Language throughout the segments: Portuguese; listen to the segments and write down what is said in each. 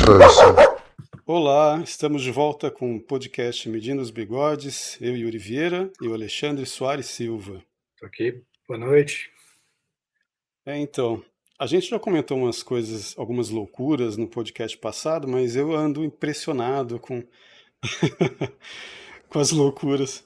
Maravilhoso. Olá, estamos de volta com o podcast Medindo os Bigodes, eu, Yuri Vieira, e o Alexandre Soares Silva. Tô aqui, boa noite. Então, a gente já comentou umas coisas, algumas loucuras no podcast passado, mas eu ando impressionado com, com as loucuras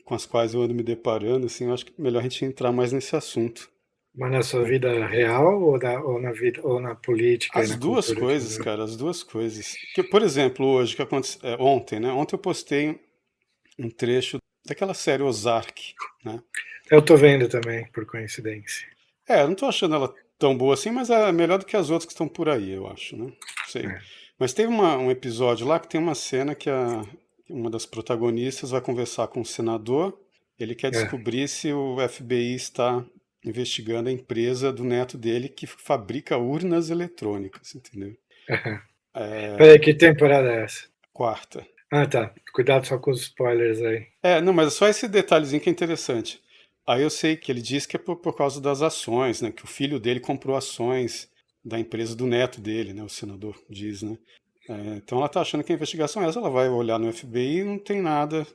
com as quais eu ando me deparando, assim, eu acho que é melhor a gente entrar mais nesse assunto. Mas na sua vida real ou na vida ou na política e As na duas cultura coisas, geral? cara, as duas coisas. Que, por exemplo, hoje, que aconteceu, ontem, né? Ontem eu postei um trecho daquela série Ozark, né? Eu tô vendo também, por coincidência. Eu não tô achando ela tão boa assim, mas é melhor do que as outras que estão por aí, eu acho, né? Não sei. É. Mas teve um episódio lá que tem uma cena que uma das protagonistas vai conversar com o senador. Ele quer É. descobrir se o FBI está investigando a empresa do neto dele que fabrica urnas eletrônicas, entendeu? Peraí, que temporada é essa? Quarta. Ah, tá. Cuidado só com os spoilers aí. Não, mas é só esse detalhezinho que é interessante. Aí eu sei que ele diz que é por causa das ações, né? Que o filho dele comprou ações da empresa do neto dele, né? O senador diz, né? Então ela tá achando que a investigação é essa, ela vai olhar no FBI e não tem nada,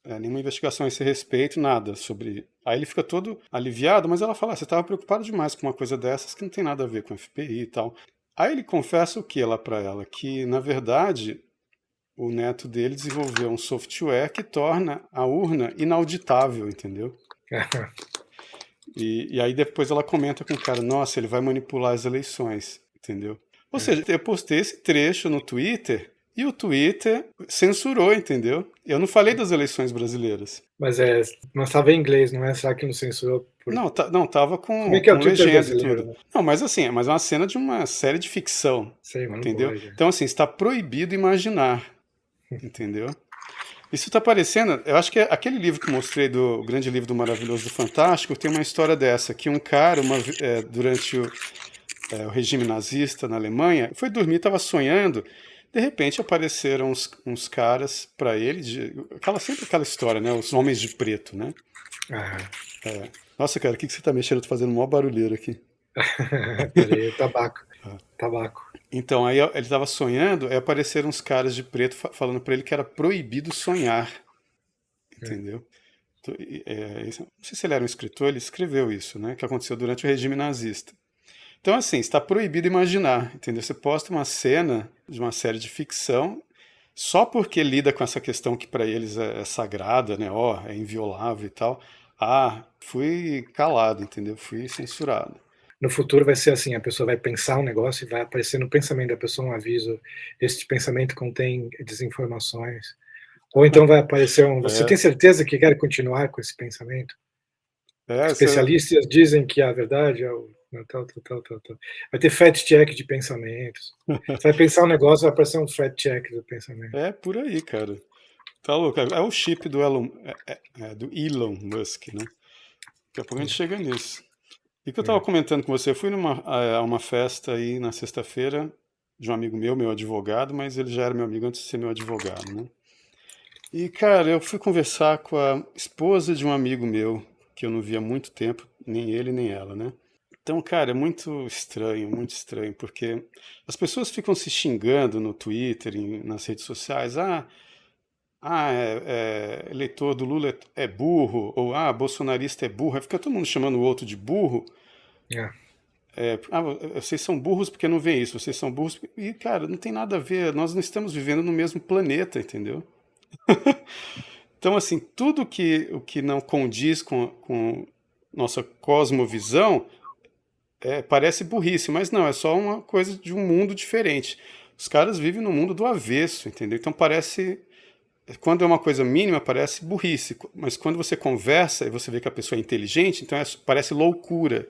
nenhuma investigação a esse respeito, nada sobre. Aí ele fica todo aliviado, mas ela fala: você estava preocupado demais com uma coisa dessas que não tem nada a ver com o FBI e tal. Aí ele confessa o que lá para ela? Que, na verdade, o neto dele desenvolveu um software que torna a urna inauditável, entendeu? E aí depois ela comenta com o cara: nossa, ele vai manipular as eleições, entendeu? Ou seja, eu postei esse trecho no Twitter e o Twitter censurou, entendeu? Eu não falei das eleições brasileiras. Mas estava em inglês, não é? Será que não censurou? Não, tava Como é que é o com Twitter legenda e brasileiro, tudo. né? Não, mas assim, mas é uma cena de uma série de ficção, Sei, mas não entendeu? pode. Então assim, está proibido imaginar, entendeu? Isso tá parecendo, eu acho que aquele livro que mostrei, do Grande Livro do Maravilhoso do Fantástico, tem uma história dessa, que um cara, durante o regime nazista na Alemanha, foi dormir, estava sonhando, de repente apareceram uns caras para ele, sempre aquela história, né, os homens de preto, né? Nossa, cara, o que você tá mexendo? Eu tô fazendo maior barulheiro aqui. Peraí, tabaco. Então, aí ele estava sonhando, aí apareceram uns caras de preto falando para ele que era proibido sonhar, entendeu? Não sei se ele era um escritor, ele escreveu isso, né? Que aconteceu durante o regime nazista. Então, assim, está proibido imaginar, entendeu? Você posta uma cena de uma série de ficção só porque lida com essa questão que para eles é sagrada, né? É inviolável e tal. Fui calado, entendeu? Fui censurado. No futuro vai ser assim, a pessoa vai pensar um negócio e vai aparecer no pensamento da pessoa um aviso: este pensamento contém desinformações. Ou então vai aparecer você tem certeza que quer continuar com esse pensamento? Especialistas dizem que a verdade é o tal. Vai ter fact-check de pensamentos. Você vai pensar um negócio, vai aparecer um fact-check do pensamento. É por aí, cara. Tá louco. É o chip do Elon Musk, né? Daqui a pouco a gente chega nisso. E que eu estava comentando com você, eu fui a uma festa aí na sexta-feira de um amigo meu advogado, mas ele já era meu amigo antes de ser meu advogado, né? E, cara, eu fui conversar com a esposa de um amigo meu, que eu não via há muito tempo, nem ele nem ela, né? Então, cara, é muito estranho, porque as pessoas ficam se xingando no Twitter, nas redes sociais. Eleitor do Lula é burro, ou bolsonarista é burro. Aí fica todo mundo chamando o outro de burro. Vocês são burros porque não veem isso, vocês são burros. E, cara, não tem nada a ver, nós não estamos vivendo no mesmo planeta, entendeu? Então, assim, tudo o que não condiz com nossa cosmovisão parece burrice, mas não, é só uma coisa de um mundo diferente. Os caras vivem no mundo do avesso, entendeu? Então parece. Quando é uma coisa mínima, parece burrice, mas quando você conversa e você vê que a pessoa é inteligente, então parece loucura.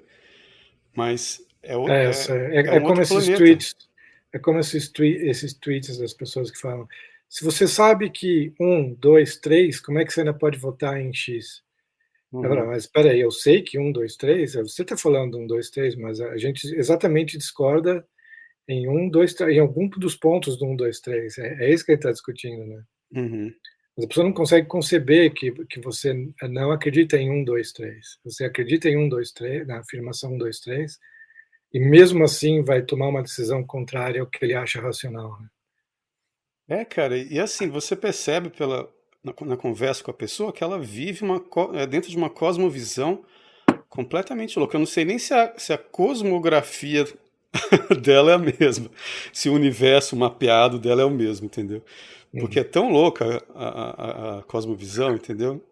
Mas é um como outro esses planeta. tweets, esses tweets das pessoas que falam: se você sabe que 1, 2, 3, como é que você ainda pode votar em X? Mas espera aí, eu sei que 1, 2, 3, você está falando 1, 2, 3, mas a gente exatamente discorda em 1, 2, 3, em algum dos pontos do 1, 2, 3. É isso que ele está discutindo, né? Mas a pessoa não consegue conceber que você não acredita em 1, 2, 3. Você acredita em 1, 2, 3, na afirmação 1, 2, 3, e mesmo assim vai tomar uma decisão contrária ao que ele acha racional, né? Cara, e assim, você percebe na conversa com a pessoa que ela vive dentro de uma cosmovisão completamente louca. Eu não sei nem se a cosmografia dela é a mesma, se o universo mapeado dela é o mesmo, entendeu? Porque Uhum. é tão louca a cosmovisão, entendeu?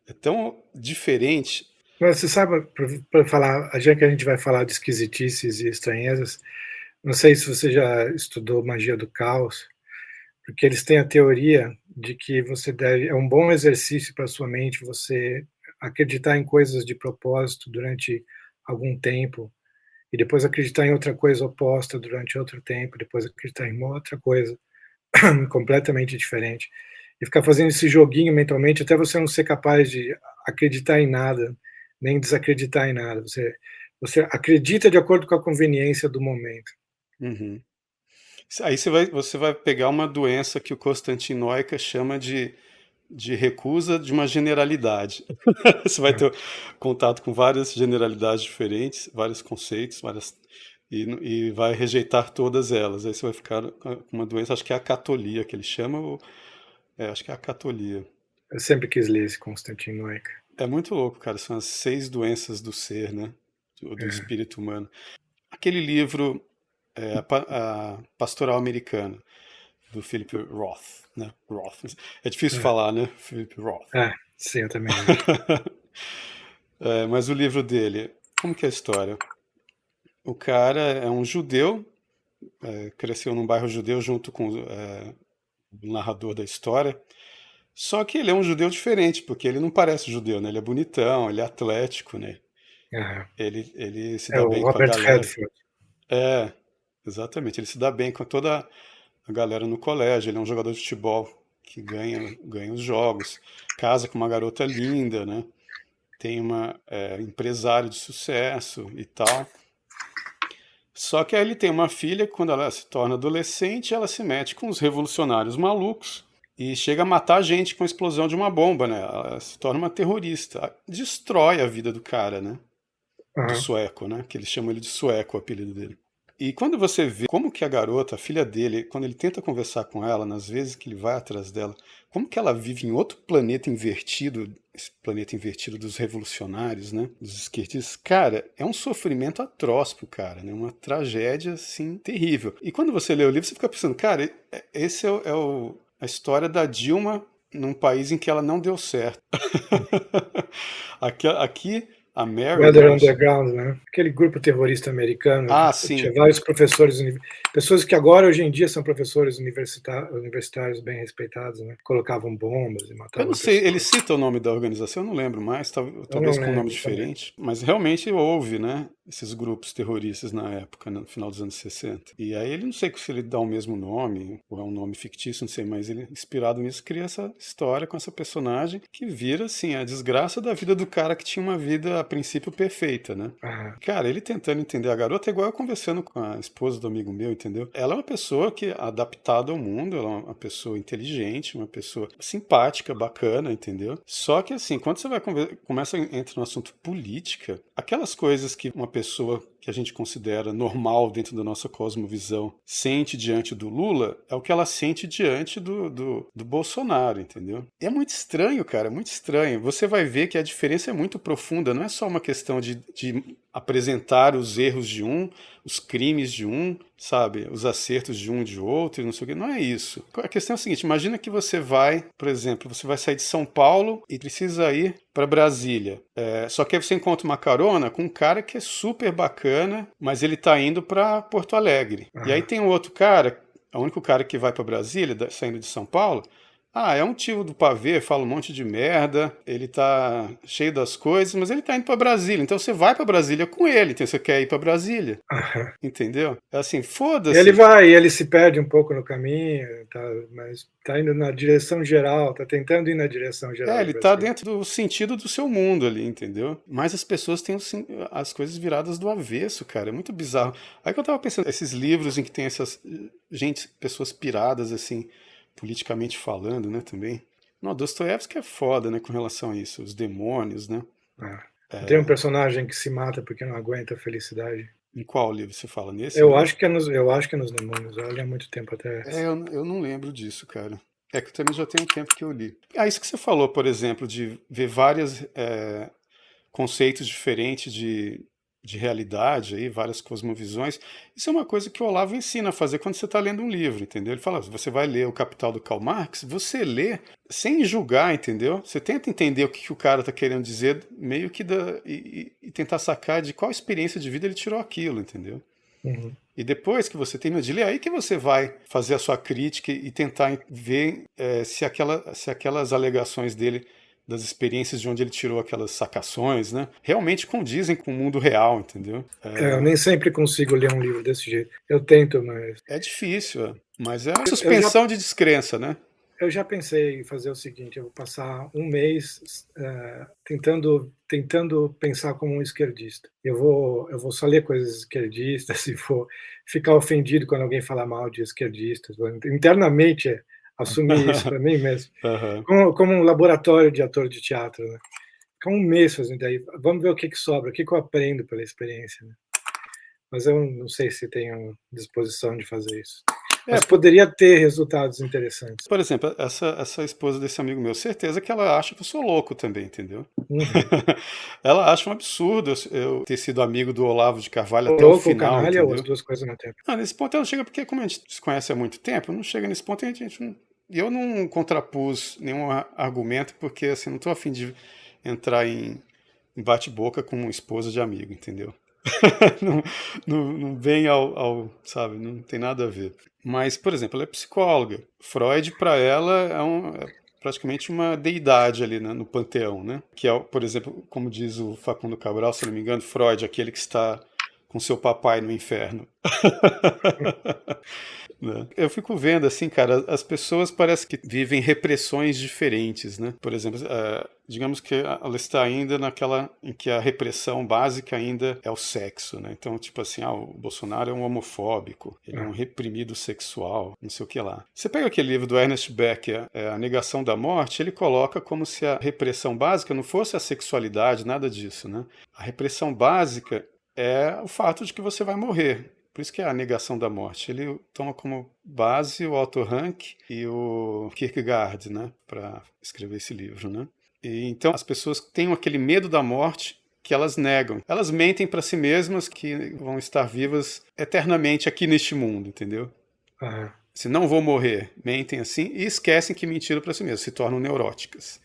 É tão diferente. Mas você sabe, para falar, já que a gente vai falar de esquisitices e estranhezas, não sei se você já estudou magia do caos, porque eles têm a teoria de que é um bom exercício para sua mente você acreditar em coisas de propósito durante algum tempo, e depois acreditar em outra coisa oposta durante outro tempo, depois acreditar em uma outra coisa completamente diferente. E ficar fazendo esse joguinho mentalmente até você não ser capaz de acreditar em nada, nem desacreditar em nada. Você acredita de acordo com a conveniência do momento. Uhum. Aí você vai pegar uma doença que o Konstantin Neuka chama de recusa de uma generalidade. Você vai É, ter contato com várias generalidades diferentes, vários conceitos, e vai rejeitar todas elas. Aí você vai ficar com uma doença, acho que é a catolia que ele chama, acho que é a catolia. eu sempre quis ler esse Konstantin Neuka. É muito louco, cara. São as 6 doenças do ser, né? Do É, espírito humano. Aquele livro, a Pastoral Americana, do Philip Roth, né? Roth. É difícil falar, né? Philip Roth. sim, eu também acho. Mas o livro dele, como que é a história? O cara é um judeu, cresceu num bairro judeu junto com o narrador da história. Só que ele é um judeu diferente, porque ele não parece judeu, né? Ele é bonitão, ele é atlético, né? É, Ele se é dá o bem com a Robert galera. Redford. É, exatamente. Ele se dá bem com toda a galera no colégio. Ele é um jogador de futebol que ganha os jogos. Casa com uma garota linda, né? Tem uma empresário de sucesso e tal. Só que aí ele tem uma filha que, quando ela se torna adolescente, ela se mete com os revolucionários malucos e chega a matar gente com a explosão de uma bomba, né? Ela se torna uma terrorista. Destrói a vida do cara, né? Do Aham. sueco, né? Que eles chamam ele de sueco, o apelido dele. E quando você vê como que a garota, a filha dele, quando ele tenta conversar com ela, nas vezes que ele vai atrás dela, como que ela vive em outro planeta invertido, esse planeta invertido dos revolucionários, né? Dos esquerdistas, cara, é um sofrimento atroz pro cara, né? Uma tragédia, assim, terrível. E quando você lê o livro, você fica pensando, cara, esse a história da Dilma num país em que ela não deu certo. Aqui a Mary, Weather né? Underground, né? Aquele grupo terrorista americano, Ah, tinha sim. vários professores, pessoas que agora, hoje em dia, são professores universitários bem respeitados, né? Colocavam bombas e Eu não matavam sei, ele pessoas. cita o nome da organização, eu não lembro mais, Eu não talvez com um nome lembro também. diferente, mas realmente houve, né, esses grupos terroristas na época, no final dos anos 60. E aí ele não sei se ele dá o mesmo nome, ou é um nome fictício, não sei, mas ele, inspirado nisso, cria essa história com essa personagem que vira, assim, a desgraça da vida do cara que tinha uma vida, a princípio, perfeita, né? Ah, Cara, ele tentando entender a garota é igual eu conversando com a esposa do amigo meu, entendeu? Ela é uma pessoa que é adaptada ao mundo, ela é uma pessoa inteligente, uma pessoa simpática, bacana, entendeu? Só que assim, quando você começa a entrar no assunto política, aquelas coisas que uma pessoa que a gente considera normal dentro da nossa cosmovisão sente diante do Lula é o que ela sente diante do Bolsonaro, entendeu? E é muito estranho, cara, é muito estranho. Você vai ver que a diferença é muito profunda, não é só uma questão de apresentar os erros de um, os crimes de um, sabe, os acertos de um e de outro, e não sei o que. Não é isso. A questão é a seguinte: imagina que você vai, por exemplo, você vai sair de São Paulo e precisa ir para Brasília. Só que aí você encontra uma carona com um cara que é super bacana, mas ele tá indo para Porto Alegre. E aí ah, tem um outro cara, o único cara que vai para Brasília, saindo de São Paulo. Ah, é um tio do pavê, fala um monte de merda, ele tá cheio das coisas, mas ele tá indo pra Brasília, então você vai pra Brasília com ele, então você quer ir pra Brasília, ah. entendeu? É assim, Ele foda-se. vai, ele se perde um pouco no caminho, tá, mas está indo na direção geral, está tentando ir na direção geral de Ele tá Brasília. dentro do sentido do seu mundo ali, entendeu? Mas as pessoas têm as coisas viradas do avesso, cara, é muito bizarro. Aí que eu tava pensando, esses livros em que tem essas, gente, pessoas piradas, assim, politicamente falando, né, também. Não, Dostoiévski é foda, né, com relação a isso, os demônios, né? Ah. Tem um personagem que se mata porque não aguenta a felicidade. Em qual livro você fala? Nesse Eu mesmo? acho que é nos Demônios, eu li há muito tempo atrás. Eu não lembro disso, cara. É que também já tem um tempo que eu li. Ah, isso que você falou, por exemplo, de ver vários conceitos diferentes de realidade, aí, várias cosmovisões, isso é uma coisa que o Olavo ensina a fazer quando você está lendo um livro, entendeu? Ele fala, você vai ler O Capital do Karl Marx, você lê sem julgar, entendeu? Você tenta entender o que o cara está querendo dizer, meio que e tentar sacar de qual experiência de vida ele tirou aquilo, entendeu? Uhum. E depois que você termina de ler, aí que você vai fazer a sua crítica e tentar ver se aquelas alegações dele, das experiências de onde ele tirou aquelas sacações, né, realmente condizem com o mundo real, entendeu? Eu nem sempre consigo ler um livro desse jeito. Eu tento, mas É difícil, mas é a eu já, suspensão de descrença, né? eu já pensei em fazer o seguinte: eu vou passar um mês tentando pensar como um esquerdista. Eu vou só ler coisas esquerdistas e vou ficar ofendido quando alguém falar mal de esquerdistas. Vou internamente assumir isso para mim mesmo, Aham. como um laboratório de ator de teatro, né? Ficar um mês fazendo aí, vamos ver o que sobra, o que eu aprendo pela experiência, né? Mas eu não sei se tenho disposição de fazer isso. É, Mas poderia ter resultados interessantes. por exemplo, essa esposa desse amigo meu, certeza que ela acha que eu sou louco também, entendeu? Uhum. Ela acha um absurdo eu ter sido amigo do Olavo de Carvalho até o Louco ou final, canalha, ou as entendeu? duas coisas ao mesmo tempo. Ah, nesse ponto ela chega porque, como a gente se conhece há muito tempo, não chega nesse ponto e a gente não. Eu não contrapus nenhum argumento, porque assim, não tô afim de entrar em bate-boca com uma esposa de amigo, entendeu? Não, não vem sabe, não tem nada a ver. Mas, por exemplo, ela é psicóloga. Freud, para ela, é praticamente uma deidade ali, né, no panteão, né? Que é, por exemplo, como diz o Facundo Cabral, se não me engano, Freud, aquele que está com seu papai no inferno. Né? Eu fico vendo assim, cara, as pessoas parecem que vivem repressões diferentes, né? Por exemplo, digamos que ela está ainda naquela em que a repressão básica ainda é o sexo, né? Então, tipo assim, o Bolsonaro é um homofóbico, ele é um reprimido sexual, não sei o que lá. Você pega aquele livro do Ernest Becker, A Negação da Morte, ele coloca como se a repressão básica não fosse a sexualidade, nada disso, né? A repressão básica é o fato de que você vai morrer. Por isso que é a negação da morte. Ele toma como base o Otto Rank e o Kierkegaard, né, para escrever esse livro, né? E então as pessoas têm aquele medo da morte que elas negam. Elas mentem para si mesmas que vão estar vivas eternamente aqui neste mundo, entendeu? Ah, Se não vou morrer, mentem assim e esquecem que mentiram para si mesmas, se tornam neuróticas.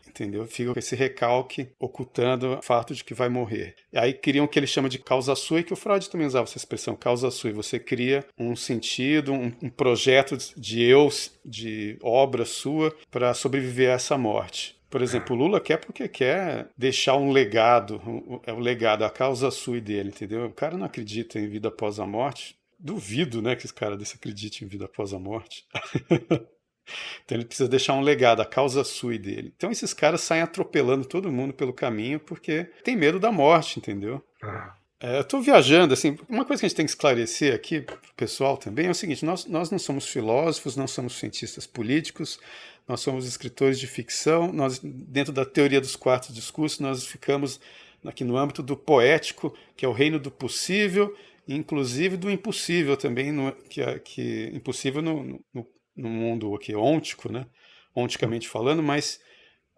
Entendeu? Fica com esse recalque ocultando o fato de que vai morrer. E aí criam o que ele chama de causa sui, que o Freud também usava essa expressão, causa sui. Você cria um sentido, um projeto de eu, de obra sua, para sobreviver a essa morte. Por exemplo, o Lula quer porque quer deixar um legado, é o legado, a causa sui dele, entendeu? O cara não acredita em vida após a morte. Duvido, né, que esse cara desse acredite em vida após a morte. Então ele precisa deixar um legado, a causa sui dele. Então esses caras saem atropelando todo mundo pelo caminho porque tem medo da morte, entendeu? ah, Eu estou viajando, assim, uma coisa que a gente tem que esclarecer aqui pro pessoal também é o seguinte, nós não somos filósofos, não somos cientistas políticos, nós somos escritores de ficção, nós, dentro da teoria dos quatro discursos, nós ficamos aqui no âmbito do poético, que é o reino do possível, inclusive do impossível também, que impossível no mundo aqui ôntico, né? Onticamente falando, mas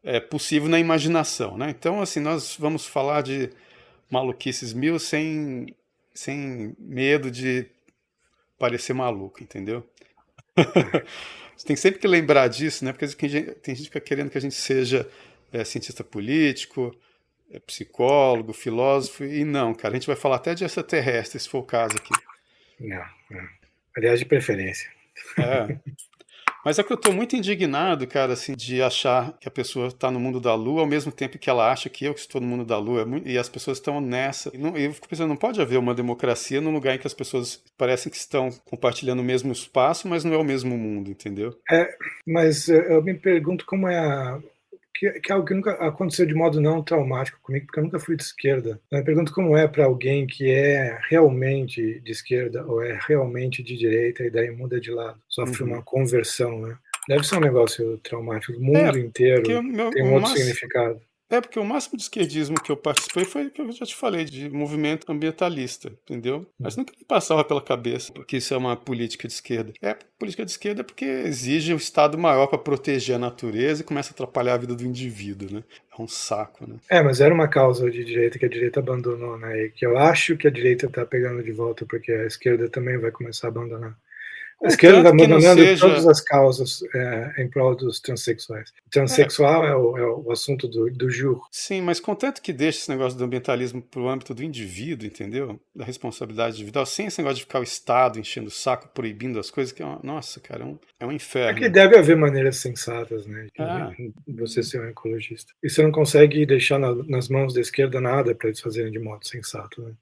é possível na imaginação, né? Então, assim, nós vamos falar de maluquices mil sem medo de parecer maluco, entendeu? Você tem sempre que lembrar disso, né? Porque tem gente que fica querendo que a gente seja cientista político, psicólogo, filósofo, e não, cara, a gente vai falar até de extraterrestre, se for o caso aqui. não, não. Aliás, de preferência. É, mas é que eu tô muito indignado, cara, assim, de achar que a pessoa está no mundo da lua ao mesmo tempo que ela acha que eu que estou no mundo da lua. E as pessoas estão nessa. E eu fico pensando, não pode haver uma democracia num lugar em que as pessoas parecem que estão compartilhando o mesmo espaço, mas não é o mesmo mundo, entendeu? Mas eu me pergunto como é que é algo que nunca aconteceu de modo não traumático comigo, porque eu nunca fui de esquerda. Eu me pergunto como é para alguém que é realmente de esquerda ou é realmente de direita e daí muda de lado, sofre uma Uhum. conversão, né? Deve ser um negócio traumático. O É, mundo porque inteiro o meu, tem o um outro mais, significado. Porque o máximo de esquerdismo que eu participei foi o que eu já te falei, de movimento ambientalista, entendeu? Mas nunca me passava pela cabeça porque isso é uma política de esquerda. Política de esquerda porque exige um Estado maior para proteger a natureza e começa a atrapalhar a vida do indivíduo, né? É um saco, né? Mas era uma causa de direita que a direita abandonou, né? E que eu acho que a direita está pegando de volta, porque a esquerda também vai começar a abandonar. A esquerda está Contanto que não abandonando todas seja... as causas em prol dos transexuais. O transexual é o assunto do jur. Sim, mas contanto que deixe esse negócio do ambientalismo para o âmbito do indivíduo, entendeu? Da responsabilidade individual, sem esse negócio de ficar o Estado enchendo o saco, proibindo as coisas, que nossa, cara, é um É que inferno. deve haver maneiras sensatas, né, Ah, de você ser um ecologista. E você não consegue deixar nas mãos da esquerda nada para eles fazerem de modo sensato, né?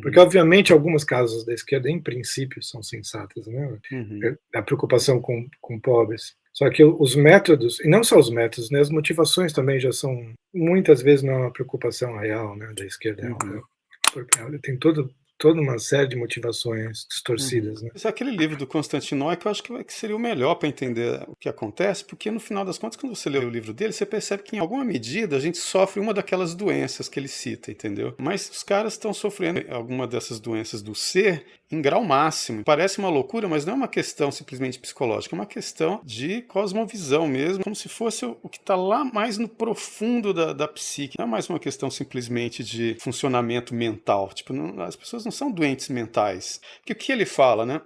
Porque, uhum, obviamente, algumas causas da esquerda, em princípio, são sensatas, né? uhum, A preocupação com pobres. Só que os métodos, e não só os métodos, né, as motivações também já são, muitas vezes, não é uma preocupação real, né, da esquerda. uhum. Tem toda uma série de motivações Uhum. distorcidas, né? Esse é aquele livro do Constantinoy que eu acho que seria o melhor para entender o que acontece, porque no final das contas, quando você lê o livro dele, você percebe que em alguma medida a gente sofre uma daquelas doenças que ele cita, entendeu? Mas os caras estão sofrendo alguma dessas doenças do ser em grau máximo. Parece uma loucura, mas não é uma questão simplesmente psicológica, é uma questão de cosmovisão mesmo, como se fosse o que está lá mais no profundo da psique. Não é mais uma questão simplesmente de funcionamento mental. Tipo, as pessoas não são doentes mentais. Porque o que ele fala, né?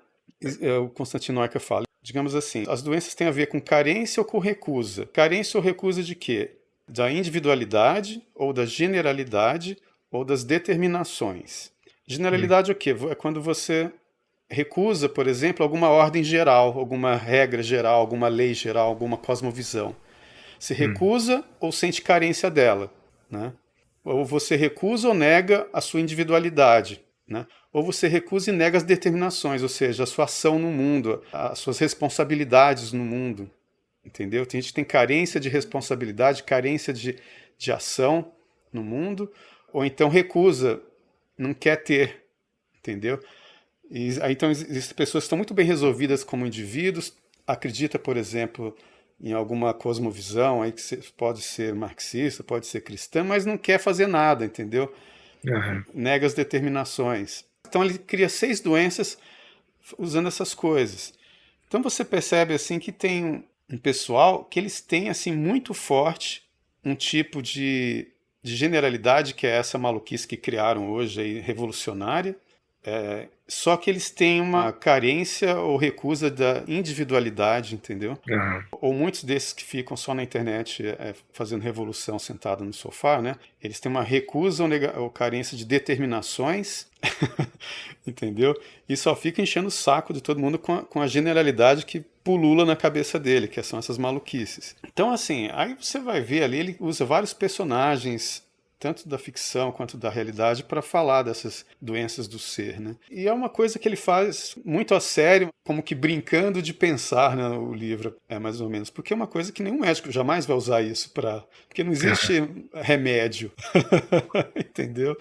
O Constantino Noika fala, digamos assim, as doenças têm a ver com carência ou com recusa. Carência ou recusa de quê? Da individualidade, ou da generalidade, ou das determinações. Generalidade é o quê? É quando você recusa, por exemplo, alguma ordem geral, alguma regra geral, alguma lei geral, alguma cosmovisão. Se recusa ou sente carência dela, né? Ou você recusa ou nega a sua individualidade, né? Ou você recusa e nega as determinações, ou seja, a sua ação no mundo, as suas responsabilidades no mundo, entendeu? Tem gente que tem carência de responsabilidade, carência de ação no mundo, ou então recusa, não quer ter, entendeu? Então existem pessoas que estão muito bem resolvidas como indivíduos, acredita, por exemplo, em alguma cosmovisão aí que pode ser marxista, pode ser cristã, mas não quer fazer nada, entendeu? Aham. Nega as determinações. Então ele cria 6 doenças usando essas coisas. Então você percebe assim que tem um pessoal que eles têm assim muito forte um tipo de generalidade que é essa maluquice que criaram hoje aí, revolucionária. Só que eles têm uma carência ou recusa da individualidade, entendeu? Aham. Ou muitos desses que ficam só na internet fazendo revolução sentado no sofá, né? Eles têm uma recusa ou carência de determinações, entendeu? E só fica enchendo o saco de todo mundo com a generalidade que pulula na cabeça dele, que são essas maluquices. Então, assim, aí você vai ver ali, ele usa vários personagens tanto da ficção quanto da realidade, para falar dessas doenças do ser, né? E é uma coisa que ele faz muito a sério, como que brincando de pensar, né, o livro, mais ou menos, porque é uma coisa que nenhum médico jamais vai usar isso para... Porque não existe remédio, entendeu?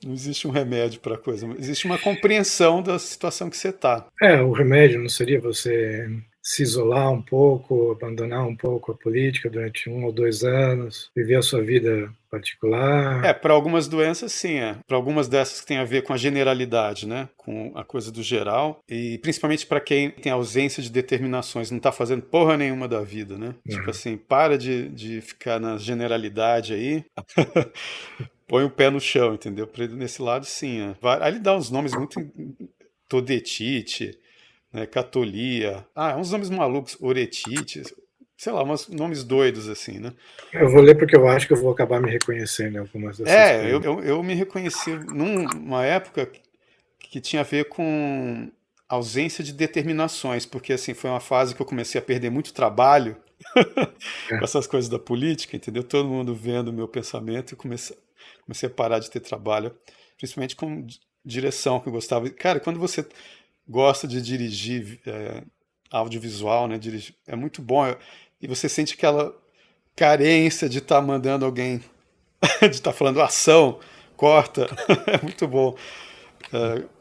Não existe um remédio para a coisa, existe uma compreensão da situação que você está. O remédio não seria você se isolar um pouco, abandonar um pouco a política durante 1 ou 2 anos, viver a sua vida particular? Para algumas doenças, sim, Para algumas dessas que tem a ver com a generalidade, né? Com a coisa do geral. E principalmente para quem tem ausência de determinações, não está fazendo porra nenhuma da vida, né? Tipo assim, para de ficar na generalidade aí. Põe o pé no chão, entendeu? Nesse lado, sim. Aí ele dá uns nomes muito... Todetite, né? Catolia. Uns nomes malucos. Oretite. Sei lá, uns nomes doidos assim, né? Eu vou ler porque eu acho que eu vou acabar me reconhecendo em algumas dessas coisas. Eu me reconheci numa época que tinha a ver com ausência de determinações, porque assim foi uma fase que eu comecei a perder muito trabalho com essas coisas da política, entendeu? Todo mundo vendo o meu pensamento e comecei a parar de ter trabalho, principalmente com direção que eu gostava. Cara, quando você gosta de dirigir audiovisual, né? Dirigir, é muito bom e você sente aquela carência de estar mandando alguém, de estar falando ação, corta, é muito bom.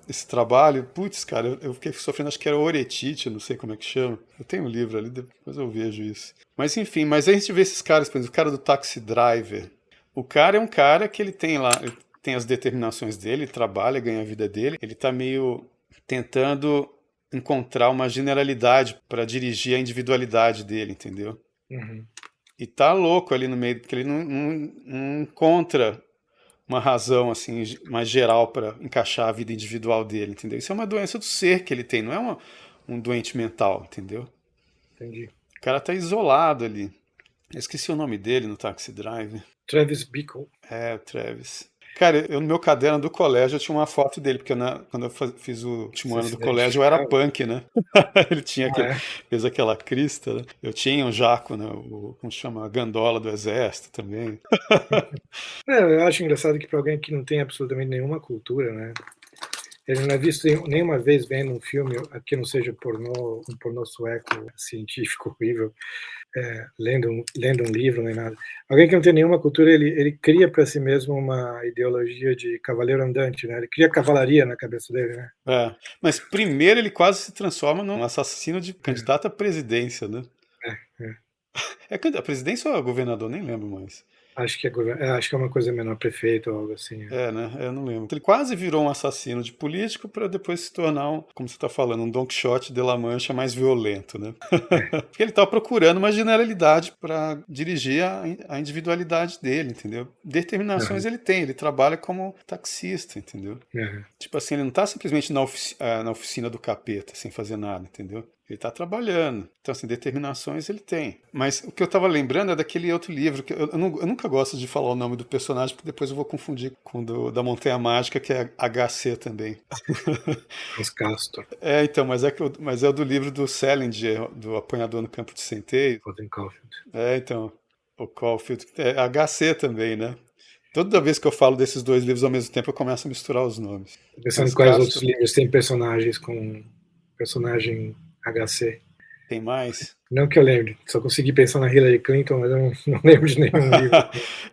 Esse trabalho, putz, cara, eu fiquei sofrendo, acho que era oretite, não sei como é que chama. Eu tenho um livro ali, depois eu vejo isso. Mas enfim, mas aí a gente vê esses caras, por exemplo, o cara do Taxi Driver, O cara é um cara que ele tem lá, ele tem as determinações dele, ele trabalha, ganha a vida dele, ele tá meio tentando encontrar uma generalidade para dirigir a individualidade dele, entendeu? Uhum. E tá louco ali no meio, porque ele não encontra uma razão assim mais geral para encaixar a vida individual dele, entendeu? Isso é uma doença do ser que ele tem, não é um doente mental, entendeu? Entendi. O cara tá isolado ali. Eu esqueci o nome dele no Taxi Driver. Travis Bickle. É, o Travis. Cara, eu no meu caderno do colégio eu tinha uma foto dele, porque quando eu fiz o último Você ano se do colégio eu era identificava? punk, né? Ele tinha Ah, é? fez aquela crista, né? Eu tinha um jaco, né? Como chama? A gandola do exército também. Eu acho engraçado que para alguém que não tem absolutamente nenhuma cultura, né? Ele não é visto nenhuma vez vendo um filme que não seja um pornô sueco científico horrível, lendo um livro nem nada. Alguém que não tem nenhuma cultura, ele cria para si mesmo uma ideologia de cavaleiro andante, né? Ele cria cavalaria na cabeça dele, né? É. Mas primeiro ele quase se transforma num assassino de candidato à presidência, né? É, é. É a presidência ou é governador? Nem lembro mais. Acho que é uma coisa menor, prefeito ou algo assim. É, né? Eu não lembro. Ele quase virou um assassino de político para depois se tornar, como você está falando, um Don Quixote de La Mancha mais violento, né? É. Porque ele estava procurando uma generalidade para dirigir a individualidade dele, entendeu? Determinações Uhum, ele tem, ele trabalha como taxista, entendeu? uhum. Tipo assim, ele não está simplesmente na oficina do capeta, sem fazer nada, entendeu? Ele está trabalhando. Então, assim, determinações ele tem. Mas o que eu estava lembrando é daquele outro livro, que eu nunca gosto de falar o nome do personagem, porque depois eu vou confundir com o da Montanha Mágica, que é HC também. Os Castor, É, então, mas é o do livro do Salinger, do Apanhador no Campo de Centeio. Colin Caulfield. É, então, o Caulfield. É HC também, né? Toda vez que eu falo desses dois livros ao mesmo tempo, eu começo a misturar os nomes. Tô pensando Mas em quais outros Castor, livros tem personagens com personagem HC. tem mais? Não que eu lembre, só consegui pensar na Hillary Clinton, mas eu não lembro de nenhum livro.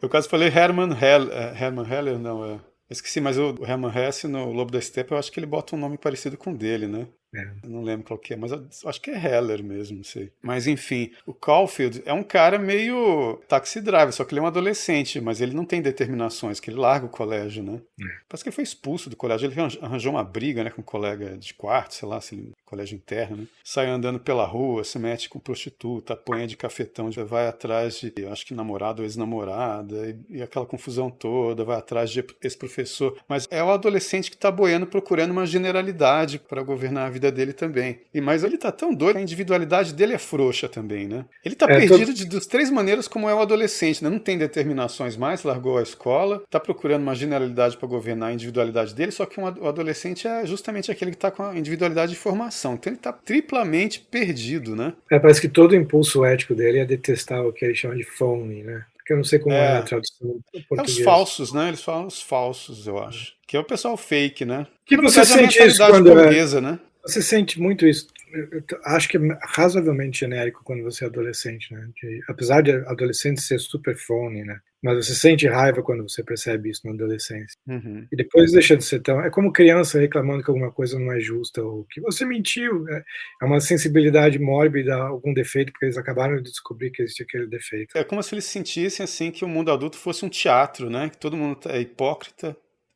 Eu quase falei Herman Heller, não, é. Eu esqueci, mas o Herman Hesse no Lobo da Steppe, eu acho que ele bota um nome parecido com o dele, né? É. Eu não lembro qual que é, mas eu acho que é Heller mesmo, não sei. Mas enfim, o Caulfield é um cara meio taxi driver, só que ele é um adolescente, mas ele não tem determinações, que ele larga o colégio, né? Parece que ele foi expulso do colégio, ele arranjou uma briga, né, com um colega de quarto, sei lá, colégio interno, né? Sai andando pela rua, se mete com prostituta, apanha de cafetão, já vai atrás de, acho que namorado ou ex-namorada, e aquela confusão toda, vai atrás de ex-professor. Mas é o adolescente que tá boiando, procurando uma generalidade para governar a vida dele também. Mas ele tá tão doido, a individualidade dele é frouxa também, né? Ele tá perdido das três maneiras como é o adolescente, né? Não tem determinações mais, largou a escola, tá procurando uma generalidade para governar a individualidade dele, só que o adolescente é justamente aquele que tá com a individualidade de formação. Então ele tá triplamente perdido, né? Parece que todo o impulso ético dele é detestar o que eles chamam de phony, né? Que eu não sei como é a tradução em É os português. falsos, né? Eles falam os falsos, eu acho. Que é o pessoal fake, né? Que Que na você verdade é a sente isso mentalidade quando burguesa, né? você sente muito isso? Eu acho que é razoavelmente genérico quando você é adolescente, né? Apesar de adolescente ser super phony, né? Mas você sente raiva quando você percebe isso na adolescência. Uhum. E depois deixa de ser tão... É como criança reclamando que alguma coisa não é justa ou que você mentiu. É uma sensibilidade mórbida a algum defeito, porque eles acabaram de descobrir que existe aquele defeito. É como se eles sentissem assim que o mundo adulto fosse um teatro, né? Que todo mundo é hipócrita,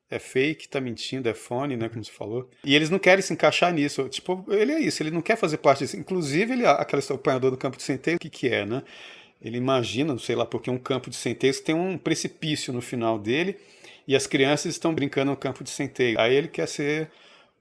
é fake, tá mentindo, é phony, né? Como você falou. E eles não querem se encaixar nisso. Tipo, ele é isso, ele não quer fazer parte disso. Inclusive, aquela história, o apanhador do campo de centeio, o que é, né? Ele imagina, não sei lá, porque um campo de centeio tem um precipício no final dele e as crianças estão brincando no campo de centeio. Aí ele quer ser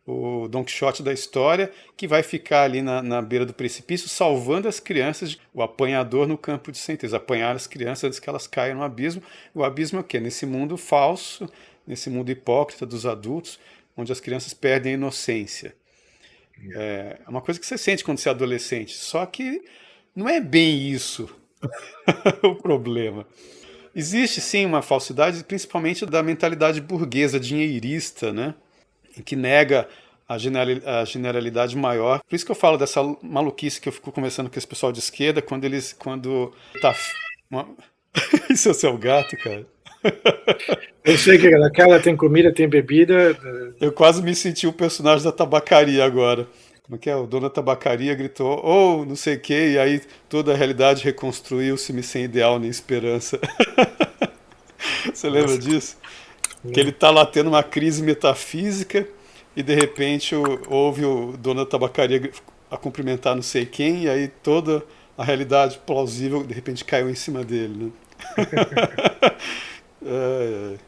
o Don Quixote da história, que vai ficar ali na beira do precipício, salvando as crianças, o apanhador no campo de centeio, apanhar as crianças antes que elas caiam no abismo. O abismo é o quê? Nesse mundo falso, nesse mundo hipócrita dos adultos, onde as crianças perdem a inocência. É uma coisa que você sente quando você é adolescente, só que não é bem isso o problema. Existe sim uma falsidade, principalmente da mentalidade burguesa, dinheirista, né? Que nega a generalidade maior. Por isso que eu falo dessa maluquice que eu fico conversando com esse pessoal de esquerda, quando tá... Isso é o seu gato, cara? Eu sei que naquela tem comida, tem bebida. Eu quase me senti o personagem da tabacaria agora. Como é que é? O dono da tabacaria gritou, oh, não sei o quê, e aí toda a realidade reconstruiu-se-me sem ideal nem esperança. Você lembra Nossa, disso? Que ele não. tá lá tendo uma crise metafísica e de repente ouve o dono da tabacaria a cumprimentar não sei quem, e aí toda a realidade plausível de repente caiu em cima dele, né? É, é.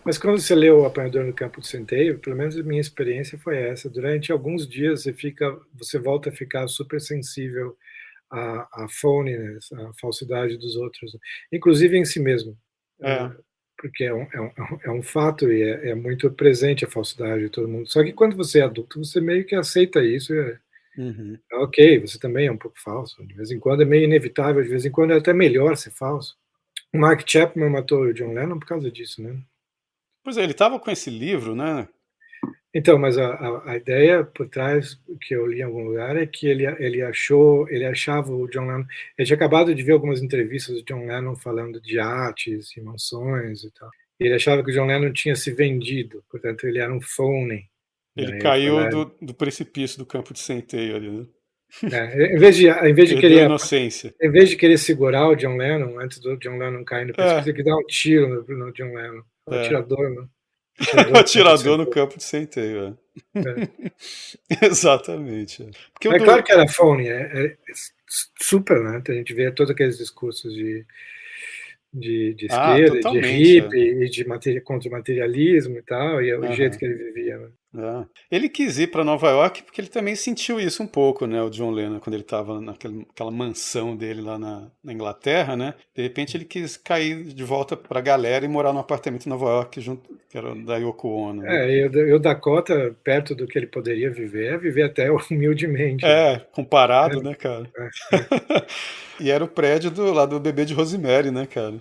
Mas quando você lê O Apanhador no Campo de Centeio, pelo menos a minha experiência foi essa. Durante alguns dias você volta a ficar super sensível à phoniness, à falsidade dos outros, inclusive em si mesmo. É. Porque é um fato e é muito presente a falsidade de todo mundo. Só que quando você é adulto, você meio que aceita isso. Uhum. Ok, você também é um pouco falso. De vez em quando é meio inevitável, de vez em quando é até melhor ser falso. O Mark Chapman matou o John Lennon por causa disso, né? Pois é, ele tava com esse livro, né? Então, mas a ideia por trás que eu li em algum lugar é que ele achava o John Lennon, ele tinha acabado de ver algumas entrevistas do John Lennon falando de artes e mansões e tal. E ele achava que o John Lennon tinha se vendido, portanto ele era um phony. Ele Daí ele foi caiu lá, do precipício do campo de centeio ali, né? em vez de Perdeu a querer inocência. em vez de querer segurar o John Lennon antes do John Lennon cair no precipício, É, ele queria dar um tiro no John Lennon, o é. atirador, né? O O atirador do campo de atirador no centeio. campo de centeio, É. é. Exatamente. É. Porque o É claro do. que era phony, super, né? A gente vê todos aqueles discursos de Ah, esquerda, de totalmente. É. hippie, e contra o materialismo e tal, e o jeito Aham. que ele vivia, né? É. Ele quis ir para Nova York porque ele também sentiu isso um pouco, né? O John Lennon, quando ele estava naquela mansão dele lá na Inglaterra, né? De repente ele quis cair de volta para a galera e morar num apartamento em Nova York, junto, que era da Yoko Ono, né? E o Dakota, perto do que ele poderia viver, é viver até humildemente, né? É, comparado, né, cara? É, é, E era o prédio lá do bebê de Rosemary, né, cara?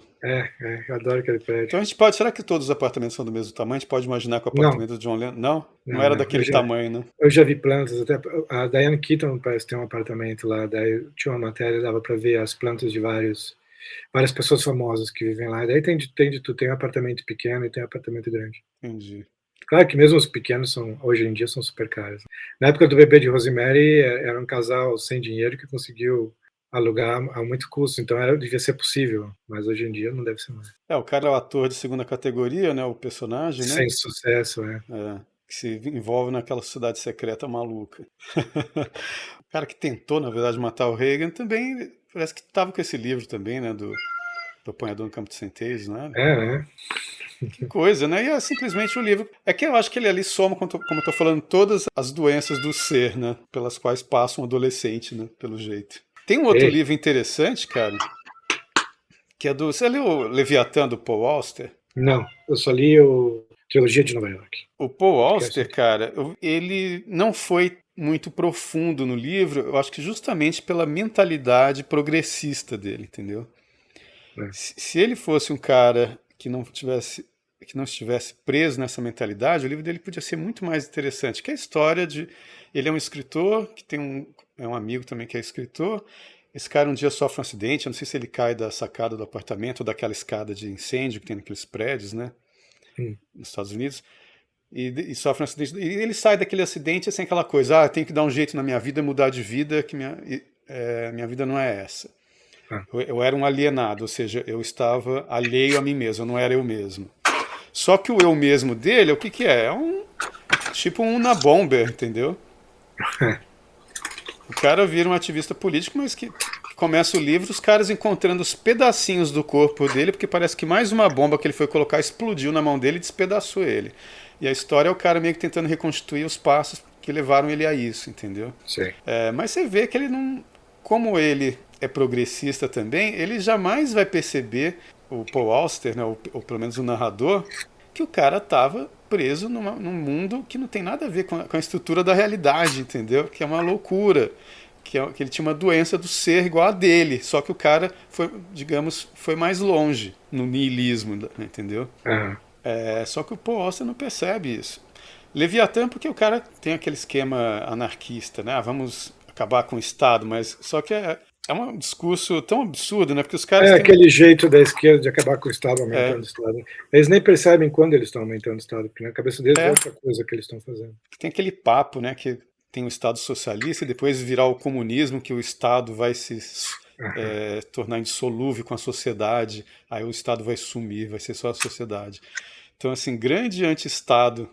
eu adoro aquele Então prédio. a gente pode. Será que todos os apartamentos são do mesmo tamanho? A gente pode imaginar que o Não, apartamento do John Lennon. Não? Não não, era não. daquele tamanho, né? Eu já vi plantas, até a Diane Keaton parece ter um apartamento lá, daí tinha uma matéria, dava para ver as plantas de várias pessoas famosas que vivem lá. E daí tem de tudo, tem um apartamento pequeno e tem um apartamento grande. Entendi. Claro que mesmo os pequenos hoje em dia são super caros. Na época do bebê de Rosemary, era um casal sem dinheiro que conseguiu alugar a muito custo, então devia ser possível, mas hoje em dia não deve ser mais. É, o cara é o ator de segunda categoria, né? O personagem, né? Sem sucesso, é. É, que se envolve naquela sociedade secreta maluca. O cara que tentou, na verdade, matar o Reagan também parece que estava com esse livro também, né? Do Apanhador no Campo de Centeios, né? É, né? Que coisa, né? E é simplesmente o livro. É que eu acho que ele ali soma, como eu tô falando, todas as doenças do ser, né? Pelas quais passa um adolescente, né? Pelo jeito. Tem um outro Ei, livro interessante, cara, que é do. Você leu o Leviatã do Paul Auster? não, eu só li o Trilogia de Nova York. O Paul Que é assim. Auster, cara, ele não foi muito profundo no livro, eu acho que justamente pela mentalidade progressista dele, entendeu? É, Se ele fosse um cara que não estivesse preso nessa mentalidade, o livro dele podia ser muito mais interessante. Que é a história de ele é um escritor que tem um amigo também que é escritor. Esse cara um dia sofre um acidente, eu não sei se ele cai da sacada do apartamento ou daquela escada de incêndio que tem naqueles prédios, né, hum, nos Estados Unidos. E sofre um acidente. E ele sai daquele acidente assim, aquela coisa: eu tenho que dar um jeito na minha vida, mudar de vida, que minha vida não é essa. ah, Eu era um alienado, ou seja, eu estava alheio a mim mesmo, eu não era eu mesmo. Só que o eu mesmo dele, o que que é? É tipo um Unabomber, entendeu? O cara vira um ativista político, mas que começa o livro, os caras encontrando os pedacinhos do corpo dele, porque parece que mais uma bomba que ele foi colocar explodiu na mão dele e despedaçou ele. E a história é o cara meio que tentando reconstituir os passos que levaram ele a isso, entendeu? sei. Mas você vê que ele não. Como ele é progressista também, ele jamais vai perceber, o Paul Auster, né, ou pelo menos o narrador, que o cara estava preso num mundo que não tem nada a ver com a estrutura da realidade, entendeu? Que é uma loucura. Que ele tinha uma doença do ser igual a dele, só que o cara foi, digamos, foi mais longe no niilismo, entendeu? Ah, Só que o Paul Auster não percebe isso. Leviatã, porque o cara tem aquele esquema anarquista, né? Vamos acabar com o Estado, mas só que é um discurso tão absurdo, né? Porque os caras têm. aquele jeito da esquerda de acabar com o Estado, aumentando É, o Estado. Eles nem percebem quando eles estão aumentando o Estado, porque na cabeça deles é é, outra coisa que eles estão fazendo. tem aquele papo, né? Que tem o Estado socialista e depois virar o comunismo, que o Estado vai se tornar indissolúvel com a sociedade, aí o Estado vai sumir, vai ser só a sociedade. Então, assim, grande anti-Estado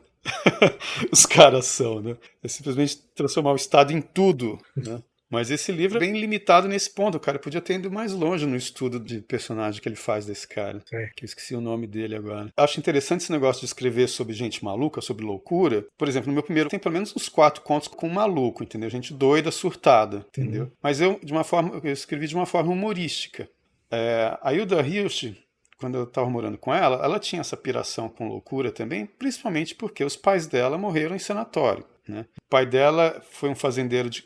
os caras são, né? É simplesmente transformar o Estado em tudo, né? Mas esse livro é bem limitado nesse ponto. O cara podia ter ido mais longe no estudo de personagem que ele faz desse cara. Sim. Que eu esqueci o nome dele agora. Acho interessante esse negócio de escrever sobre gente maluca, sobre loucura. Por exemplo, no meu primeiro tem pelo menos uns 4 contos com maluco, entendeu? Gente doida, surtada, entendeu? Mas eu escrevi de uma forma humorística. A Hilda Hilst, quando eu estava morando com ela, ela tinha essa piração com loucura também, principalmente porque os pais dela morreram em sanatório. Né? O pai dela foi um fazendeiro de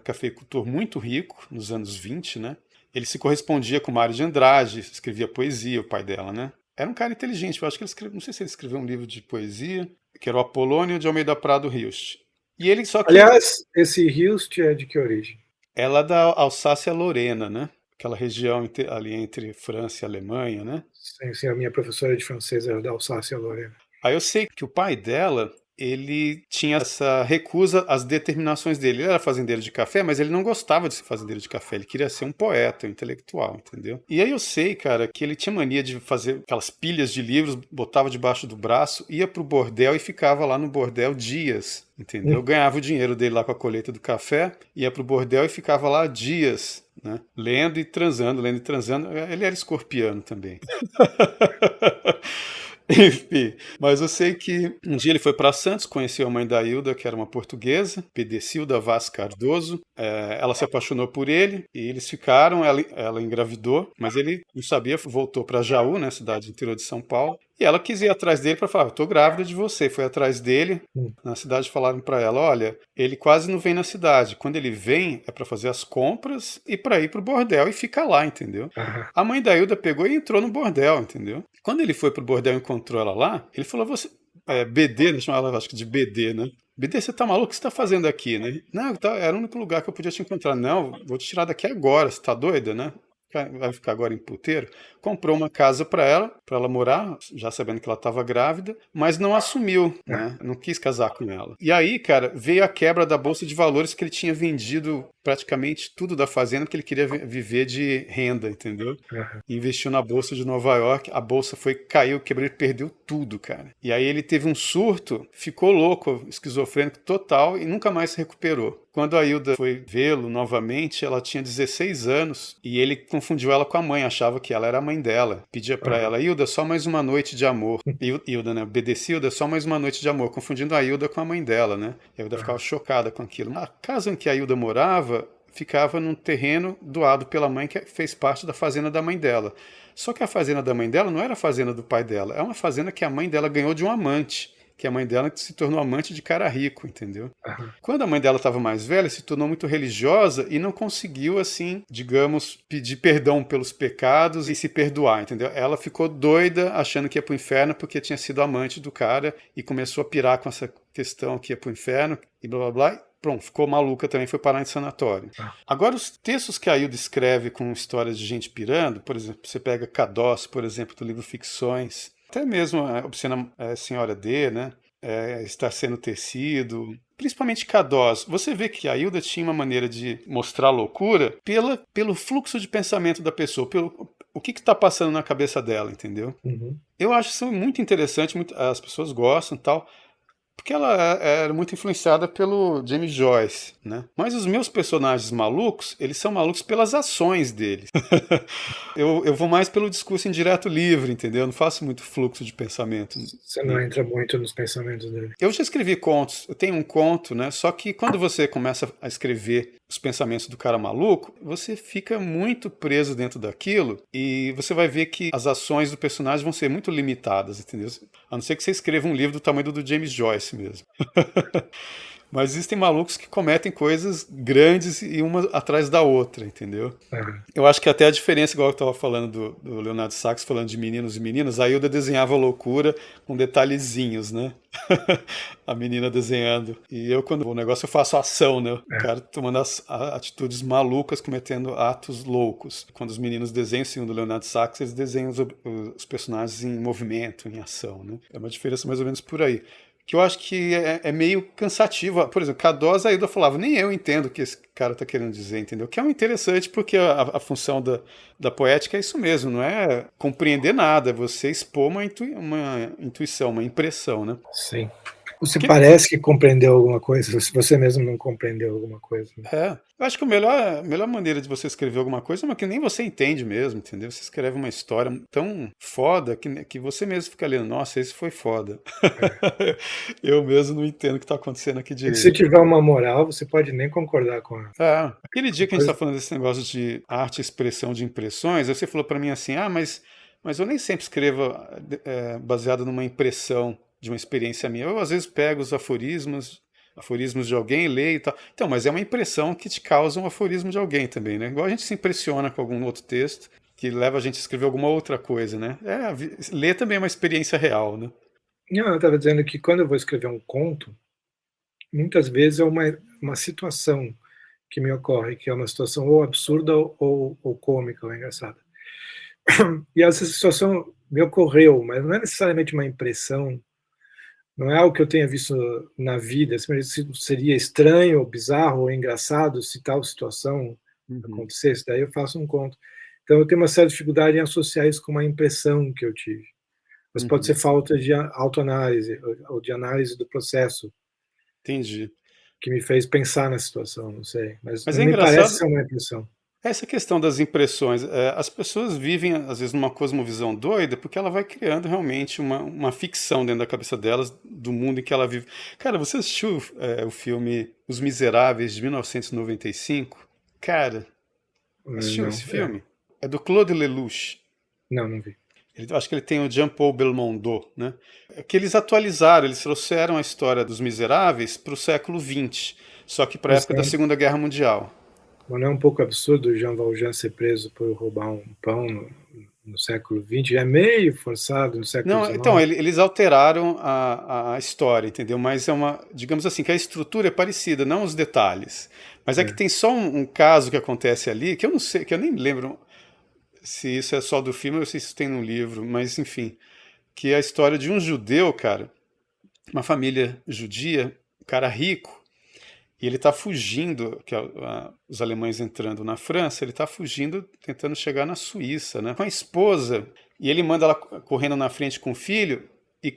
cafeicultor muito rico, nos anos 20, né? Ele se correspondia com Mário de Andrade, escrevia poesia, o pai dela, né? Era um cara inteligente, eu acho que ele escreveu, não sei se ele escreveu um livro de poesia, que era o Apolônio de Almeida Prado Hilst. E ele só que... Aliás, esse Hilst é de que origem? Ela é da Alsácia-Lorena, né? Aquela região ali entre França e Alemanha, né? Sim, sim, a minha professora de francês era da Alsácia-Lorena. Aí eu sei que o pai dela, ele tinha essa recusa às determinações dele. Ele era fazendeiro de café, mas ele não gostava de ser fazendeiro de café. Ele queria ser um poeta, um intelectual, entendeu? E aí eu sei, cara, que ele tinha mania de fazer aquelas pilhas de livros, botava debaixo do braço, ia pro bordel e ficava lá no bordel dias, entendeu? Ganhava o dinheiro dele lá com a colheita do café, ia pro bordel e ficava lá dias, né? Lendo e transando, lendo e transando. Ele era escorpiano também. Enfim, mas eu sei que um dia ele foi para Santos, conheceu a mãe da Hilda, que era uma portuguesa, Pedecilda Vaz Cardoso. Ela se apaixonou por ele e eles ficaram, ela engravidou, mas ele não sabia, voltou para Jaú, né, cidade interior de São Paulo, e ela quis ir atrás dele para falar, eu tô grávida de você. Foi atrás dele, na cidade falaram para ela, olha, ele quase não vem na cidade, quando ele vem é para fazer as compras e para ir pro bordel e fica lá, entendeu? A mãe da Hilda pegou e entrou no bordel, entendeu? Quando ele foi pro bordel e encontrou ela lá, ele falou, você, BD, né, chamava ela acho que de BD, né? BD, você tá maluco? O que você tá fazendo aqui, né? Não, era o único lugar que eu podia te encontrar. Não, vou te tirar daqui agora, você tá doida, né? Vai ficar agora em puteiro. Comprou uma casa para ela morar, já sabendo que ela estava grávida, mas não assumiu, né? Não quis casar com ela. E aí, cara, veio a quebra da bolsa de valores, que ele tinha vendido praticamente tudo da fazenda, porque ele queria viver de renda, entendeu? Investiu na bolsa de Nova York, a bolsa caiu, quebrou, ele perdeu tudo, cara. E aí ele teve um surto, ficou louco, esquizofrênico total e nunca mais se recuperou. Quando a Hilda foi vê-lo novamente, ela tinha 16 anos e ele confundiu ela com a mãe, achava que ela era a mãe dela. Pedia pra ela, Hilda, só mais uma noite de amor. Hilda, né? Obedecilda, só mais uma noite de amor, confundindo a Hilda com a mãe dela, né? E a Hilda ficava chocada com aquilo. A casa em que a Hilda morava ficava num terreno doado pela mãe que fez parte da fazenda da mãe dela. Só que a fazenda da mãe dela não era a fazenda do pai dela, é uma fazenda que a mãe dela ganhou de um amante. Que a mãe dela se tornou amante de cara rico, entendeu? Quando a mãe dela estava mais velha, se tornou muito religiosa e não conseguiu, assim, digamos, pedir perdão pelos pecados e se perdoar, entendeu? Ela ficou doida achando que ia pro inferno porque tinha sido amante do cara e começou a pirar com essa questão que ia pro inferno e blá blá blá. Pronto, ficou maluca também, foi parar em sanatório. Agora, os textos que a Hilda escreve com histórias de gente pirando, por exemplo, você pega Cadós, por exemplo, do livro Ficções, até mesmo a Obscena Senhora D, né? Está sendo tecido, principalmente Cadós. Você vê que a Hilda tinha uma maneira de mostrar loucura pelo fluxo de pensamento da pessoa, pelo o que está passando na cabeça dela, entendeu? Eu acho isso muito interessante, as pessoas gostam e tal, porque ela era muito influenciada pelo James Joyce, né? Mas os meus personagens malucos, eles são malucos pelas ações deles. eu vou mais pelo discurso indireto livre, entendeu? Eu não faço muito fluxo de pensamento. Você não entra muito nos pensamentos dele. Eu já escrevi contos, eu tenho um conto, né? Só que quando você começa a escrever os pensamentos do cara maluco, você fica muito preso dentro daquilo e você vai ver que as ações do personagem vão ser muito limitadas, entendeu? A não ser que você escreva um livro do tamanho do James Joyce mesmo. Mas existem malucos que cometem coisas grandes e uma atrás da outra, entendeu? Eu acho que até a diferença, igual eu estava falando do Leonardo Sachs, falando de meninos e meninas, a Hilda desenhava loucura com detalhezinhos, né? A menina desenhando. E eu, quando o negócio, eu faço ação, né? O cara tomando as atitudes malucas, cometendo atos loucos. Quando os meninos desenham, segundo o Leonardo Sachs, eles desenham os personagens em movimento, em ação, né? É uma diferença mais ou menos por aí. que eu acho que é meio cansativo. Por exemplo, K2, a Hilda falava, nem eu entendo o que esse cara está querendo dizer, entendeu? Que é um interessante porque a função da poética é isso mesmo, não é compreender nada, é você expor uma intuição, uma impressão, né? Sim. Você Que, parece que compreendeu alguma coisa, se você mesmo não compreendeu alguma coisa. Né? eu acho que a melhor maneira de você escrever alguma coisa é uma que nem você entende mesmo, entendeu? Você escreve uma história tão foda que você mesmo fica lendo, nossa, esse foi foda. Eu mesmo não entendo o que está acontecendo aqui E se direito. tiver uma moral, você pode nem concordar com a Aquele dia que a gente está coisa. falando desse negócio de arte e expressão de impressões, aí você falou para mim assim, mas eu nem sempre escrevo baseado numa impressão de uma experiência minha. Eu às vezes pego os aforismos de alguém, leio e tal. Então, mas é uma impressão que te causa um aforismo de alguém também, né? Igual a gente se impressiona com algum outro texto que leva a gente a escrever alguma outra coisa, né? Ler também é uma experiência real, né? Não, eu estava dizendo que quando eu vou escrever um conto, muitas vezes é uma situação que me ocorre, que é uma situação ou absurda ou cômica ou engraçada. E essa situação me ocorreu, mas não é necessariamente uma impressão, não é algo que eu tenha visto na vida, seria estranho, ou bizarro ou engraçado se tal situação Uhum, acontecesse, daí eu faço um conto. Então eu tenho uma certa dificuldade em associar isso com uma impressão que eu tive. Mas pode uhum. ser falta de autoanálise ou de análise do processo Entendi. que me fez pensar na situação, não sei, mas Mas não é me parece engraçado. ser uma impressão. Essa questão das impressões, as pessoas vivem, às vezes, numa cosmovisão doida, porque ela vai criando realmente uma ficção dentro da cabeça delas, do mundo em que ela vive. Cara, você assistiu o filme Os Miseráveis, de 1995? Cara, assistiu Não, esse filme? É do Claude Lelouch. não vi. Acho que ele tem o Jean-Paul Belmondo, né? É que eles atualizaram, eles trouxeram a história dos Miseráveis para o século XX, só que para a Mas época da Segunda Guerra Mundial. não é um pouco absurdo o Jean Valjean ser preso por roubar um pão no século XX? É meio forçado no século Não, então, XIX. eles alteraram a história, entendeu? Mas digamos assim, que a estrutura é parecida, não os detalhes. Mas é que É. tem só um caso que acontece ali, que eu não sei, que eu nem lembro se isso é só do filme ou se isso tem no livro, mas enfim, que é a história de um judeu, cara, uma família judia, um cara rico, e ele tá fugindo, os alemães entrando na França, ele tá fugindo, tentando chegar na Suíça, né? Com a esposa, e ele manda ela correndo na frente com o filho, e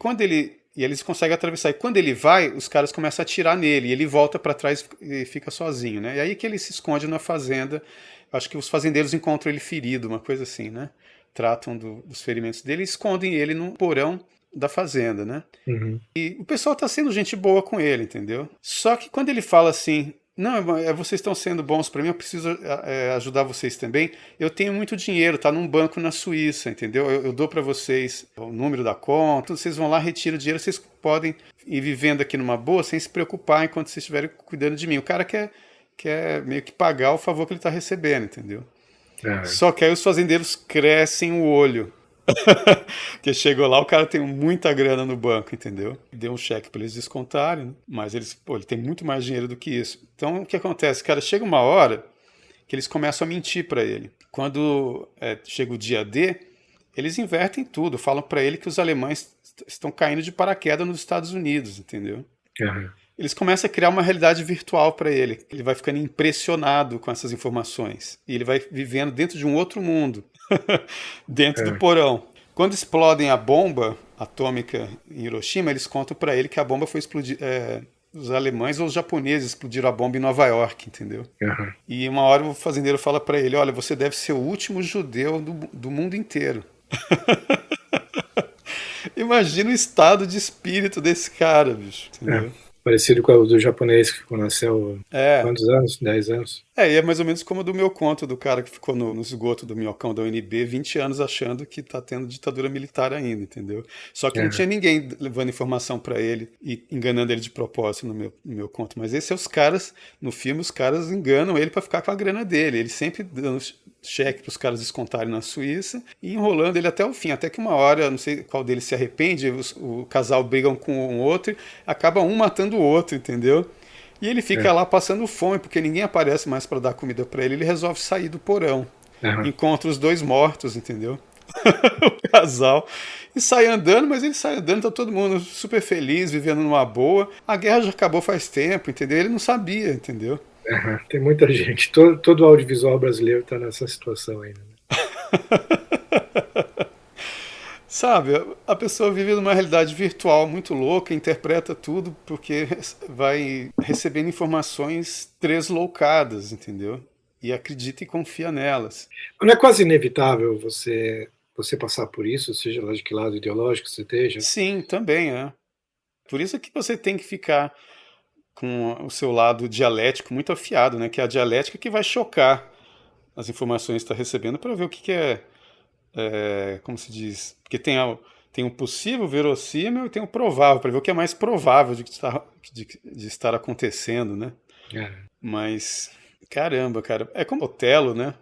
eles conseguem atravessar. E quando ele vai, os caras começam a atirar nele, e ele volta para trás e fica sozinho, né? E aí que ele se esconde na fazenda. Acho que os fazendeiros encontram ele ferido, uma coisa assim, né? Tratam dos ferimentos dele e escondem ele no porão da fazenda, né? Uhum. E o pessoal tá sendo gente boa com ele, entendeu? Só que quando ele fala assim, não, vocês estão sendo bons para mim, eu preciso ajudar vocês também. Eu tenho muito dinheiro, tá num banco na Suíça, entendeu? Eu dou para vocês o número da conta, vocês vão lá, retiram o dinheiro, vocês podem ir vivendo aqui numa boa sem se preocupar enquanto vocês estiverem cuidando de mim. O cara quer meio que pagar o favor que ele tá recebendo, entendeu? É, Só que aí os fazendeiros crescem o olho. Porque chegou lá, o cara tem muita grana no banco, entendeu? Deu um cheque para eles descontarem, né? Mas ele tem muito mais dinheiro do que isso. Então, o que acontece? Cara, chega uma hora que eles começam a mentir para ele. Quando chega o dia D, eles invertem tudo, falam para ele que os alemães estão caindo de paraquedas nos Estados Unidos, entendeu? é, Eles começam a criar uma realidade virtual para ele. Ele vai ficando impressionado com essas informações. E ele vai vivendo dentro de um outro mundo, dentro do é. porão. Quando explodem a bomba atômica em Hiroshima, eles contam para ele que a bomba foi explodir. Os alemães ou os japoneses explodiram a bomba em Nova York, entendeu? Uhum. E uma hora o fazendeiro fala para ele: olha, você deve ser o último judeu do mundo inteiro. Imagina o estado de espírito desse cara, bicho, É. entendeu? Parecido com o do japonês que ficou nasceu É, quantos anos? 10 anos? e é mais ou menos como o do meu conto, do cara que ficou no esgoto do minhocão da UNB 20 anos achando que tá tendo ditadura militar ainda, entendeu? Só que não É, tinha ninguém levando informação para ele e enganando ele de propósito no meu conto. Mas esses são os caras, no filme, os caras enganam ele para ficar com a grana dele. Ele sempre dando cheque para os caras descontarem na Suíça e enrolando ele até o fim. Até que uma hora, não sei qual deles se arrepende, o casal brigam com um outro, acaba um matando o outro, entendeu? E ele fica é, lá passando fome, porque ninguém aparece mais para dar comida para ele. Ele resolve sair do porão. aham, Encontra os dois mortos, entendeu? o casal, e sai andando, mas ele sai andando, tá todo mundo super feliz, vivendo numa boa. A guerra já acabou faz tempo, entendeu? Ele não sabia, entendeu? Tem muita gente, todo o audiovisual brasileiro está nessa situação ainda. Né? Sabe, a pessoa vive numa realidade virtual muito louca, interpreta tudo porque vai recebendo informações tresloucadas, entendeu? E acredita e confia nelas. Não é quase inevitável você passar por isso, seja lá de que lado ideológico você esteja? Sim, também é. Por isso que você tem que ficar com o seu lado dialético muito afiado, né? Que é a dialética que vai chocar as informações que está recebendo para ver o que, que como se diz, porque tem o possível, o verossímil e tem o provável, para ver o que é mais provável de estar acontecendo, né? É. Mas, caramba, cara, é como Otelo, né?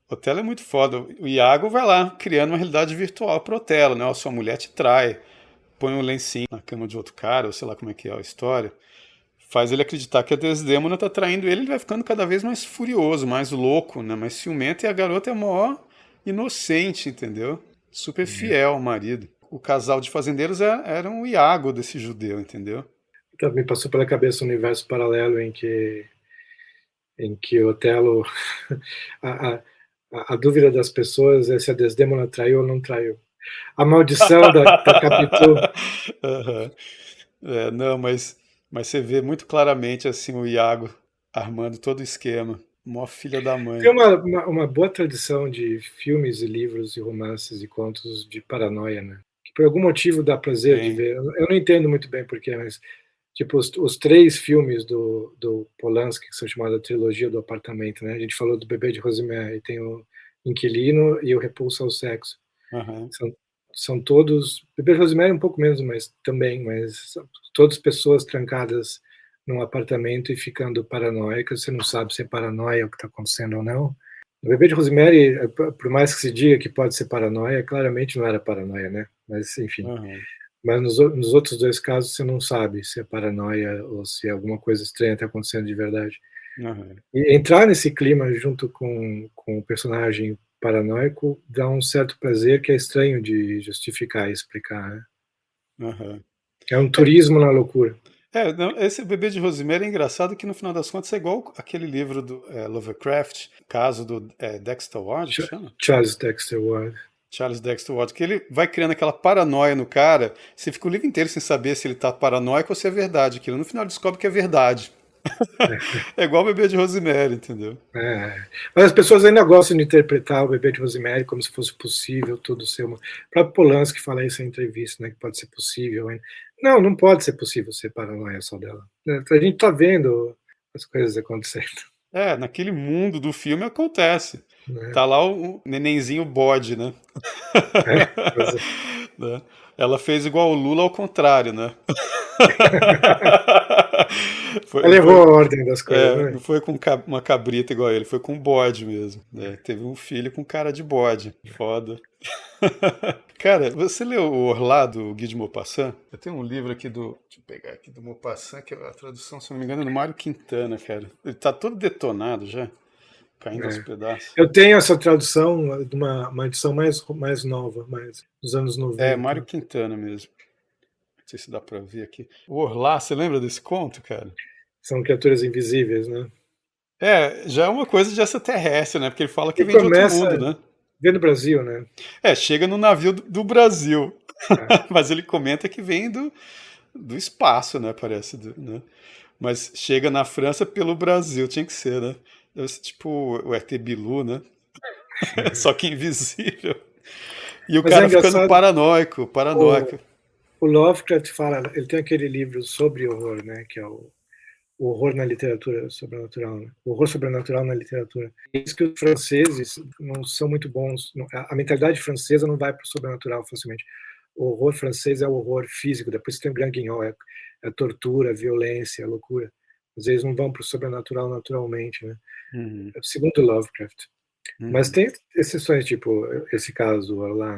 Otelo é muito foda. O Iago vai lá criando uma realidade virtual pro Otelo, né? A sua mulher te trai, põe um lencinho na cama de outro cara, ou sei lá como é que é a história. Faz ele acreditar que a Desdémona tá traindo ele vai ficando cada vez mais furioso, mais louco, né? Mais ciumento, e a garota é maior inocente, entendeu? Super fiel ao marido. O casal de fazendeiros era um Iago desse judeu, entendeu? Então, me passou pela cabeça um universo paralelo em que Otelo a, a, a dúvida das pessoas é se a Desdémona traiu ou não traiu. A maldição da Capitu. Uhum. Não, mas você vê muito claramente assim o Iago armando todo o esquema. Mó filha da Tem mãe. uma boa tradição de filmes e livros e romances e contos de paranoia, né? Que por algum motivo dá prazer de Tem. ver. Eu não entendo muito bem porquê, mas tipo os três filmes do Polanski, que são chamados a trilogia do apartamento, né? A gente falou do Bebê de Rosemary, tem o Inquilino e o Repulsa ao Sexo. Uhum. São todos, Bebê de Rosemary um pouco menos, mas também, mas são todas pessoas trancadas num apartamento e ficando paranoicas, você não sabe se é paranoia o que está acontecendo ou não. O Bebê de Rosemary, por mais que se diga que pode ser paranoia, claramente não era paranoia, né? Mas, enfim. Uhum. Mas nos outros dois casos você não sabe se é paranoia ou se alguma coisa estranha está acontecendo de verdade. Uhum. E entrar nesse clima junto com o personagem paranoico dá um certo prazer que é estranho de justificar e explicar. Né? Uhum. É um turismo na loucura. Não, esse Bebê de Rosemary é engraçado que no final das contas é igual aquele livro do Lovecraft, caso do Dexter Ward, que chama? Charles Dexter Ward. Charles Dexter Ward, que ele vai criando aquela paranoia no cara, você fica o livro inteiro sem saber se ele tá paranoico ou se é verdade aquilo. No final descobre que é verdade. É igual o Bebê de Rosemary, entendeu? Mas as pessoas ainda gostam de interpretar o Bebê de Rosemary como se fosse possível tudo ser uma. O próprio Polanski fala isso em entrevista, né, que pode ser possível. Hein? Não pode ser possível ser paranoia só dela. A gente está vendo as coisas acontecendo. Naquele mundo do filme acontece. Né? Tá lá o nenenzinho bode, né? Pois é. Né? Ela fez igual o Lula ao contrário, né? Ela errou a ordem das coisas, né? Não foi com uma cabrita igual ele, foi com um bode mesmo. Né? Teve um filho com cara de bode. Foda. Cara, você leu o Orlá do Guy de Maupassant? Eu tenho um livro aqui do. Deixa eu pegar aqui do Maupassant, que a tradução, se não me engano, é do Mário Quintana, cara. Ele tá todo detonado já, caindo aos pedaços. Eu tenho essa tradução de uma edição mais nova, dos anos Mário 90. Quintana mesmo. Não sei se dá pra ver aqui. O Orlá, você lembra desse conto, cara? São criaturas invisíveis, né? Já é uma coisa de extraterrestre, né? Porque ele fala que E vem de outro começa mundo, né? vem no Brasil, né? Chega no navio do Brasil. É. Mas ele comenta que vem do espaço, né? Parece, né? Mas chega na França pelo Brasil, tinha que ser, né? Deve ser tipo o ET Bilu, né? Só que invisível. E o Mas é cara ficando engraçado, paranoico. o, o Lovecraft fala, ele tem aquele livro sobre horror, né? Que é o horror na literatura sobrenatural, né? O horror sobrenatural na literatura. Diz que os franceses não são muito bons, a mentalidade francesa não vai para o sobrenatural facilmente. O horror francês é o horror físico, depois tem o Grand Guignol, é a tortura, a violência, a loucura. Às vezes não vão para o sobrenatural naturalmente, né? Uhum, Segundo Lovecraft. Mas uhum. tem exceções, tipo esse caso lá.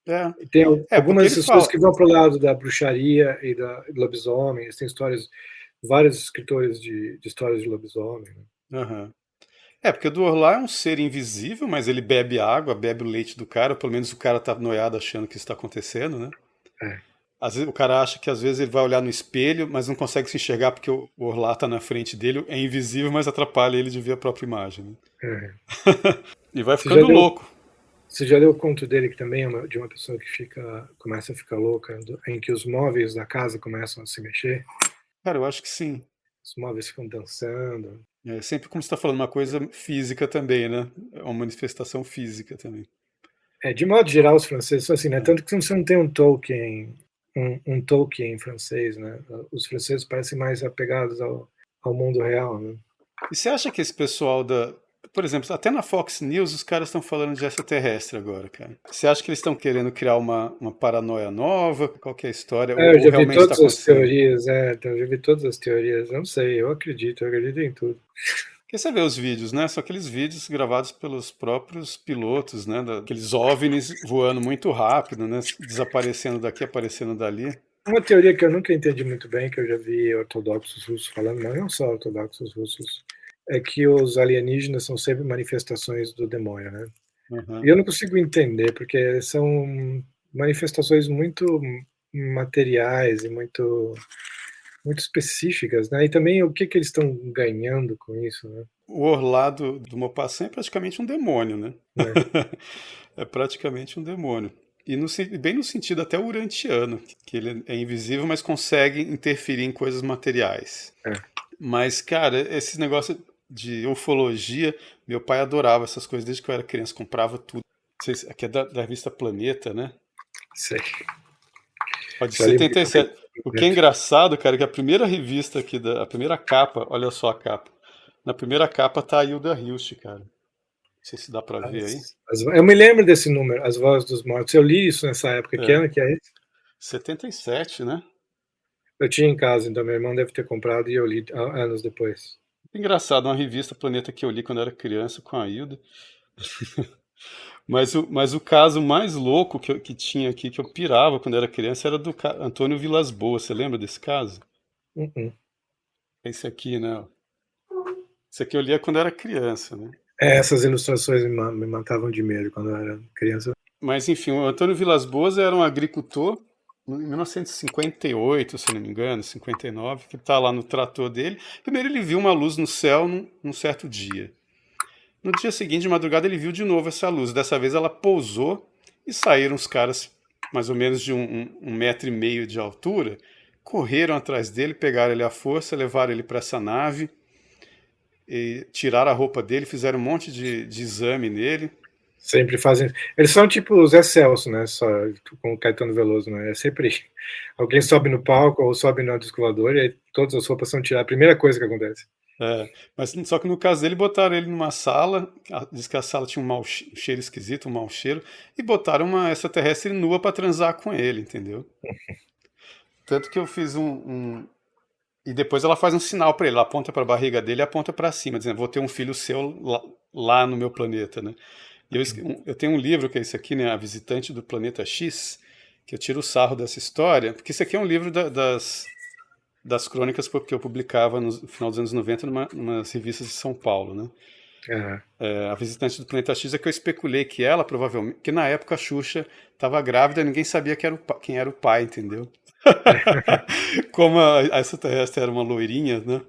Né? Tem Porque algumas ele pessoas fala. que vão para o lado da bruxaria e da lobisomens, tem histórias, vários escritores de histórias de lobisomem. Né? Uhum. É, porque o do Orlá é um ser invisível, mas ele bebe água, bebe o leite do cara, ou pelo menos o cara tá noiado achando que isso tá acontecendo, né? É, Às vezes, o cara acha que às vezes ele vai olhar no espelho, mas não consegue se enxergar porque o Orlá tá na frente dele, é invisível, mas atrapalha ele de ver a própria imagem, né? é. E vai Você já ficando leu, louco. você já leu o conto dele, que também é de uma pessoa que começa a ficar louca, em que os móveis da casa começam a se mexer, Cara, eu acho que sim. os móveis ficam dançando. É sempre como você está falando, uma coisa física também, né? É uma manifestação física também. De modo geral, os franceses são assim, né? É. Tanto que você não tem um Tolkien, um Tolkien em francês, né? Os franceses parecem mais apegados ao mundo real, né? E você acha que esse pessoal da. Por exemplo, até na Fox News os caras estão falando de extraterrestre agora, cara. Você acha que eles estão querendo criar uma paranoia nova? Qual que é a história? Eu Ou já vi realmente está todas as acontecendo? teorias, eu já vi todas as teorias. Eu não sei, eu acredito em tudo. Porque você vê os vídeos, né? São aqueles vídeos gravados pelos próprios pilotos, né? Aqueles OVNIs voando muito rápido, né? Desaparecendo daqui, aparecendo dali. Uma teoria que eu nunca entendi muito bem, que eu já vi ortodoxos russos falando, mas não só ortodoxos russos, é que os alienígenas são sempre manifestações do demônio, né? E Uhum. eu não consigo entender, porque são manifestações muito materiais e muito específicas, né? E também o que que eles estão ganhando com isso, né? O Orlado do Maupassant é praticamente um demônio, né? Né? É praticamente um demônio. E bem no sentido até urantiano, que ele é invisível, mas consegue interferir em coisas materiais. É, Mas, cara, esse negócio de ufologia, meu pai adorava essas coisas desde que eu era criança, comprava tudo. Aqui é da revista Planeta, né? sei. Ó, de Já li muito 77. O que é dentro. engraçado, cara, é que a primeira revista aqui, a primeira capa, olha só a capa. Na primeira capa tá a Hilda Hilst, cara. Não sei se dá pra ver aí. Eu me lembro desse número, As Vozes dos Mortos. Eu li isso nessa época. Que É, ano que é esse? 77, né? Eu tinha em casa, então meu irmão deve ter comprado e eu li anos depois. Engraçado, uma revista Planeta que eu li quando era criança com a Hilda. Mas o caso mais louco que tinha aqui, que eu pirava quando era criança, era do Antônio Vilas Boas. Você lembra desse caso? Uh-uh. Esse aqui, né? Esse aqui eu lia quando era criança, né? Essas ilustrações me matavam de medo quando eu era criança. Mas enfim, o Antônio Vilas Boas era um agricultor em 1958, se não me engano, 59, que está lá no trator dele. Primeiro ele viu uma luz no céu num certo dia. No dia seguinte, de madrugada, ele viu de novo essa luz. Dessa vez ela pousou e saíram os caras, mais ou menos de um metro e meio de altura, correram atrás dele, pegaram ele à força, levaram ele para essa nave, e tiraram a roupa dele, fizeram um monte de exame nele. Sempre fazem. Eles são tipo o Zé Celso, né? Só com o Caetano Veloso, né? É sempre alguém sobe no palco ou sobe no disco voador e aí todas as roupas são tiradas. A primeira coisa que acontece. Mas só que no caso dele, botaram ele numa sala, diz que a sala tinha um cheiro esquisito, um mau cheiro, e botaram uma extraterrestre nua para transar com ele, entendeu? Tanto que eu fiz E depois ela faz um sinal para ele, ela aponta para a barriga dele e aponta para cima, dizendo: vou ter um filho seu lá no meu planeta, né? E eu tenho um livro que é esse aqui, né? A Visitante do Planeta X, que eu tiro o sarro dessa história, porque esse aqui é um livro das crônicas que eu publicava no final dos anos 90 numas revistas de São Paulo, né? Aham. A Visitante do Planeta X é que eu especulei que ela, provavelmente, que na época a Xuxa estava grávida e ninguém sabia quem era o pai, entendeu? Como a extraterrestre era uma loirinha, né?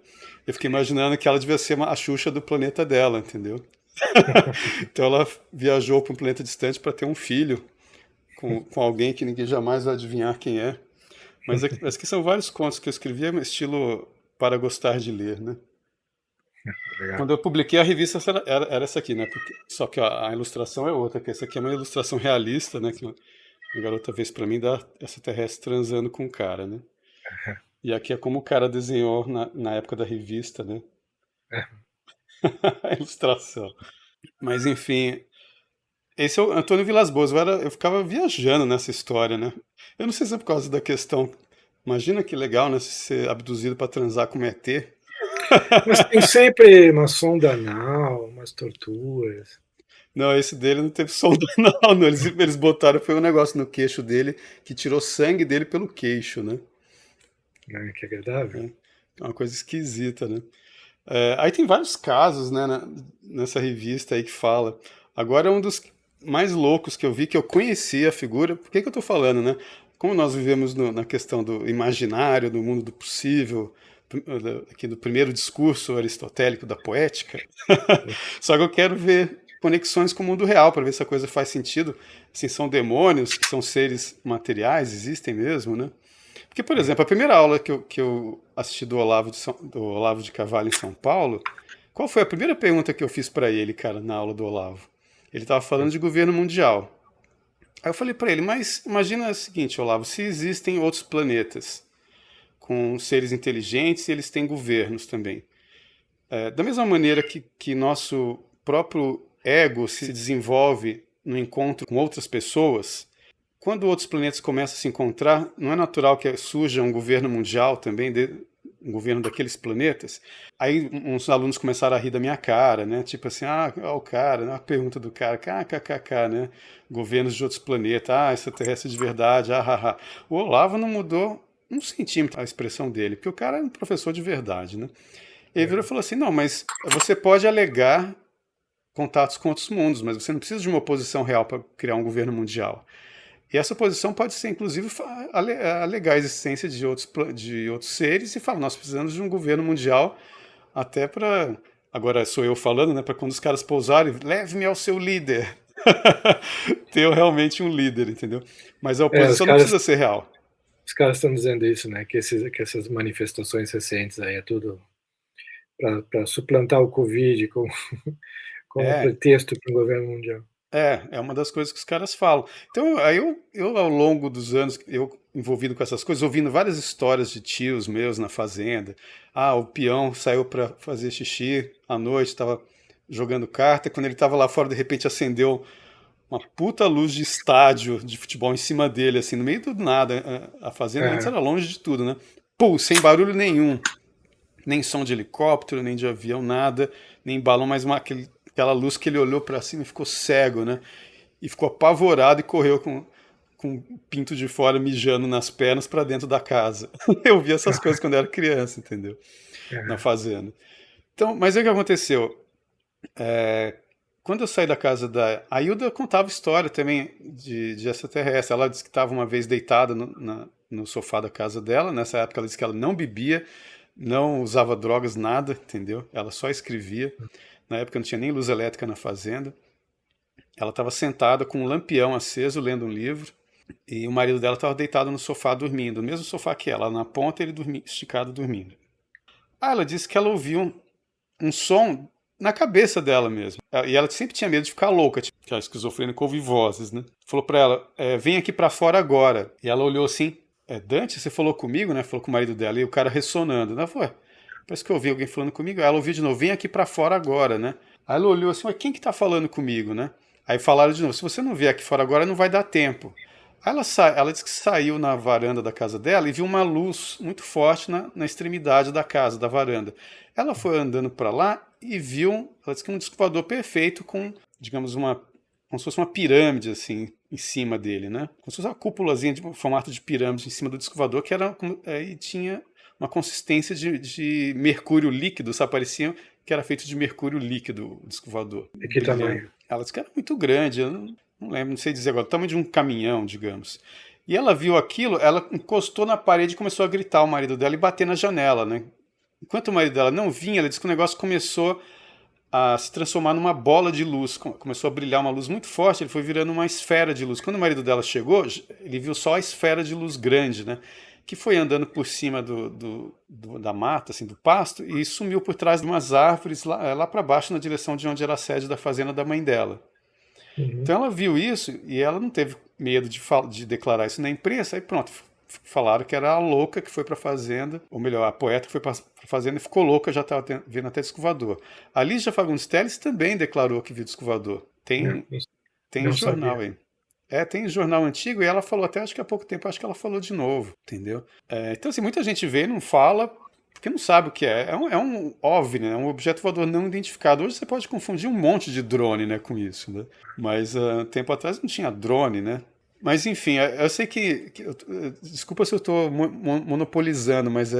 Eu fiquei imaginando que ela devia ser a Xuxa do planeta dela, entendeu? Então ela viajou para um planeta distante para ter um filho com alguém que ninguém jamais vai adivinhar quem é. Mas aqui são vários contos que eu escrevi, é estilo para gostar de ler, né? Legal. Quando eu publiquei a revista era essa aqui, né? Só que a ilustração é outra, que essa aqui é uma ilustração realista, né? Que a garota fez para mim da extraterrestre transando com o cara, né? E aqui é como o cara desenhou na época da revista, né? A ilustração. Mas enfim, esse é o Antônio Vilas Boas. Eu ficava viajando nessa história, né? Eu não sei se é por causa da questão. Imagina que legal, né? Ser abduzido para transar com um ET. Mas tem sempre uma sonda anal, umas torturas. Não, esse dele não teve sonda, não. Eles botaram, foi um negócio no queixo dele que tirou sangue dele pelo queixo, né? Né, que agradável. É uma coisa esquisita, né? Aí tem vários casos, né, nessa revista aí que fala. Agora, um dos mais loucos que eu vi, que eu conheci a figura, por que que eu tô falando, né? Como nós vivemos na questão do imaginário, do mundo do possível, aqui do primeiro discurso aristotélico da poética, só que eu quero ver conexões com o mundo real, para ver se a coisa faz sentido. Assim, são demônios, que são seres materiais, existem mesmo, né? Porque, por exemplo, a primeira aula que eu assisti do Olavo de Carvalho em São Paulo, qual foi a primeira pergunta que eu fiz para ele, cara, na aula do Olavo? Ele estava falando de governo mundial. Aí eu falei para ele, mas imagina o seguinte, Olavo, se existem outros planetas com seres inteligentes e eles têm governos também. Da mesma maneira que nosso próprio ego se desenvolve no encontro com outras pessoas, quando outros planetas começam a se encontrar, não é natural que surja um governo mundial também, um governo daqueles planetas? Aí uns alunos começaram a rir da minha cara, né? Tipo assim, o cara, né? A pergunta do cara, kkkk, né? Governos de outros planetas, extraterrestre de verdade, ah. O Olavo não mudou um centímetro a expressão dele, porque o cara é um professor de verdade, né? Ele virou e falou assim, não, mas você pode alegar contatos com outros mundos, mas você não precisa de uma oposição real para criar um governo mundial. E essa oposição pode ser, inclusive, alegar a existência de outros seres e falar, nós precisamos de um governo mundial até para... Agora sou eu falando, né? Para quando os caras pousarem, leve-me ao seu líder. Ter realmente um líder, entendeu? Mas a oposição não precisa ser real. Os caras estão dizendo isso, né? Que essas manifestações recentes aí é tudo para suplantar o Covid como pretexto para o governo mundial. É uma das coisas que os caras falam. Então, aí eu ao longo dos anos, eu envolvido com essas coisas, ouvindo várias histórias de tios meus na fazenda. O peão saiu para fazer xixi à noite, estava jogando carta, quando ele estava lá fora, de repente acendeu uma puta luz de estádio de futebol em cima dele, assim, no meio do nada. A fazenda antes era longe de tudo, né? Pô, sem barulho nenhum. Nem som de helicóptero, nem de avião, nada, nem balão, mas aquela luz que ele olhou para cima e ficou cego, né? E ficou apavorado e correu com o pinto de fora mijando nas pernas para dentro da casa. Eu vi essas coisas quando eu era criança, entendeu? Na fazenda. Então, mas o que aconteceu? Quando eu saí da casa a Hilda contava história também de extraterrestre. Ela disse que estava uma vez deitada no sofá da casa dela. Nessa época ela disse que ela não bebia, não usava drogas, nada, entendeu? Ela só escrevia. Na época não tinha nem luz elétrica na fazenda. Ela estava sentada com um lampião aceso, lendo um livro, e o marido dela estava deitado no sofá dormindo, no mesmo sofá que ela, na ponta, ele esticado dormindo. Ela disse que ela ouviu um som na cabeça dela mesmo. E ela sempre tinha medo de ficar louca, tipo, que a esquizofrênica ouve vozes, né? Falou pra ela, vem aqui pra fora agora. E ela olhou assim, Dante, você falou comigo, né? Falou com o marido dela, e o cara ressonando. Ela falou, parece que eu ouvi alguém falando comigo. Aí ela ouviu de novo, vem aqui pra fora agora, né? Aí ela olhou assim, quem que tá falando comigo, né? Aí falaram de novo, se você não vier aqui fora agora, não vai dar tempo. Aí ela disse que saiu na varanda da casa dela e viu uma luz muito forte na extremidade da casa, da varanda. Ela foi andando para lá e viu, ela disse que um disco voador perfeito com, digamos, como se fosse uma pirâmide, assim, em cima dele, né? Como se fosse uma cúpulazinha de formato de pirâmide em cima do disco voador, que era, e tinha uma consistência de mercúrio líquido, só parecia que era feito de mercúrio líquido, o disco voador. E que tamanho? Ela disse que era muito grande, eu não lembro, não sei dizer agora, o tamanho de um caminhão, digamos. E ela viu aquilo, ela encostou na parede e começou a gritar o marido dela e bater na janela, né? Enquanto o marido dela não vinha, ela disse que o negócio começou a se transformar numa bola de luz, começou a brilhar uma luz muito forte, ele foi virando uma esfera de luz. Quando o marido dela chegou, ele viu só a esfera de luz grande, né? Que foi andando por cima da mata, assim, do pasto, e sumiu por trás de umas árvores lá para baixo, na direção de onde era a sede da fazenda da mãe dela. Então ela viu isso e ela não teve medo de declarar isso na imprensa, aí pronto, falaram que era a louca que foi para a fazenda, ou melhor, a poeta que foi para a fazenda e ficou louca, já estava vendo até disco voador. A Lígia Fagundes Telles também declarou que viu disco voador. Tem jornal aí. Tem jornal antigo e ela falou até, acho que há pouco tempo, acho que ela falou de novo, entendeu? Então assim, muita gente vê e não fala porque não sabe o que é. É um OVNI, né? Um objeto voador não identificado. Hoje você pode confundir um monte de drone, né, com isso, né? Mas tempo atrás não tinha drone, né? Mas enfim, eu sei que desculpa se eu estou monopolizando, mas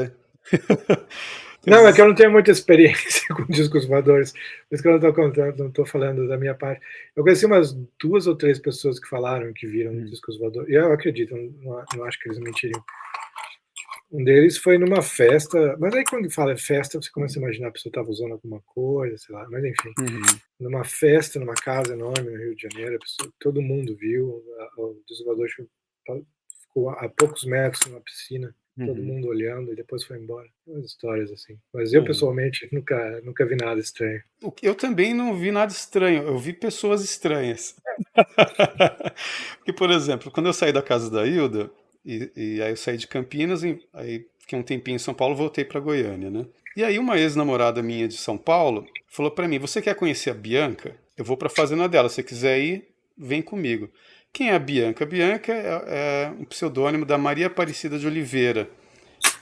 Não, é que eu não tenho muita experiência com discos voadores, por isso que eu não estou contando, não estou falando da minha parte. Eu conheci umas 2 ou 3 pessoas que falaram que viram Hum, discos voadores, e eu acredito, não acho que eles mentiriam. Um deles foi numa festa, mas aí quando fala festa, você começa a imaginar a pessoa estava usando alguma coisa, sei lá, mas enfim, uhum, numa festa, numa casa enorme no Rio de Janeiro, a pessoa, todo mundo viu, o desovador ficou a poucos metros numa piscina, todo uhum. mundo olhando e depois foi embora. Umas histórias assim. Mas eu É. pessoalmente nunca vi nada estranho. Eu também não vi nada estranho, eu vi pessoas estranhas. Porque, por exemplo, quando eu saí da casa da Hilda, e aí eu saí de Campinas, aí fiquei um tempinho em São Paulo, voltei para Goiânia, né? E aí uma ex-namorada minha de São Paulo falou para mim: "Você quer conhecer a Bianca? Eu vou para a fazenda dela. Se você quiser ir, vem comigo." Quem é a Bianca? A Bianca é um pseudônimo da Maria Aparecida de Oliveira,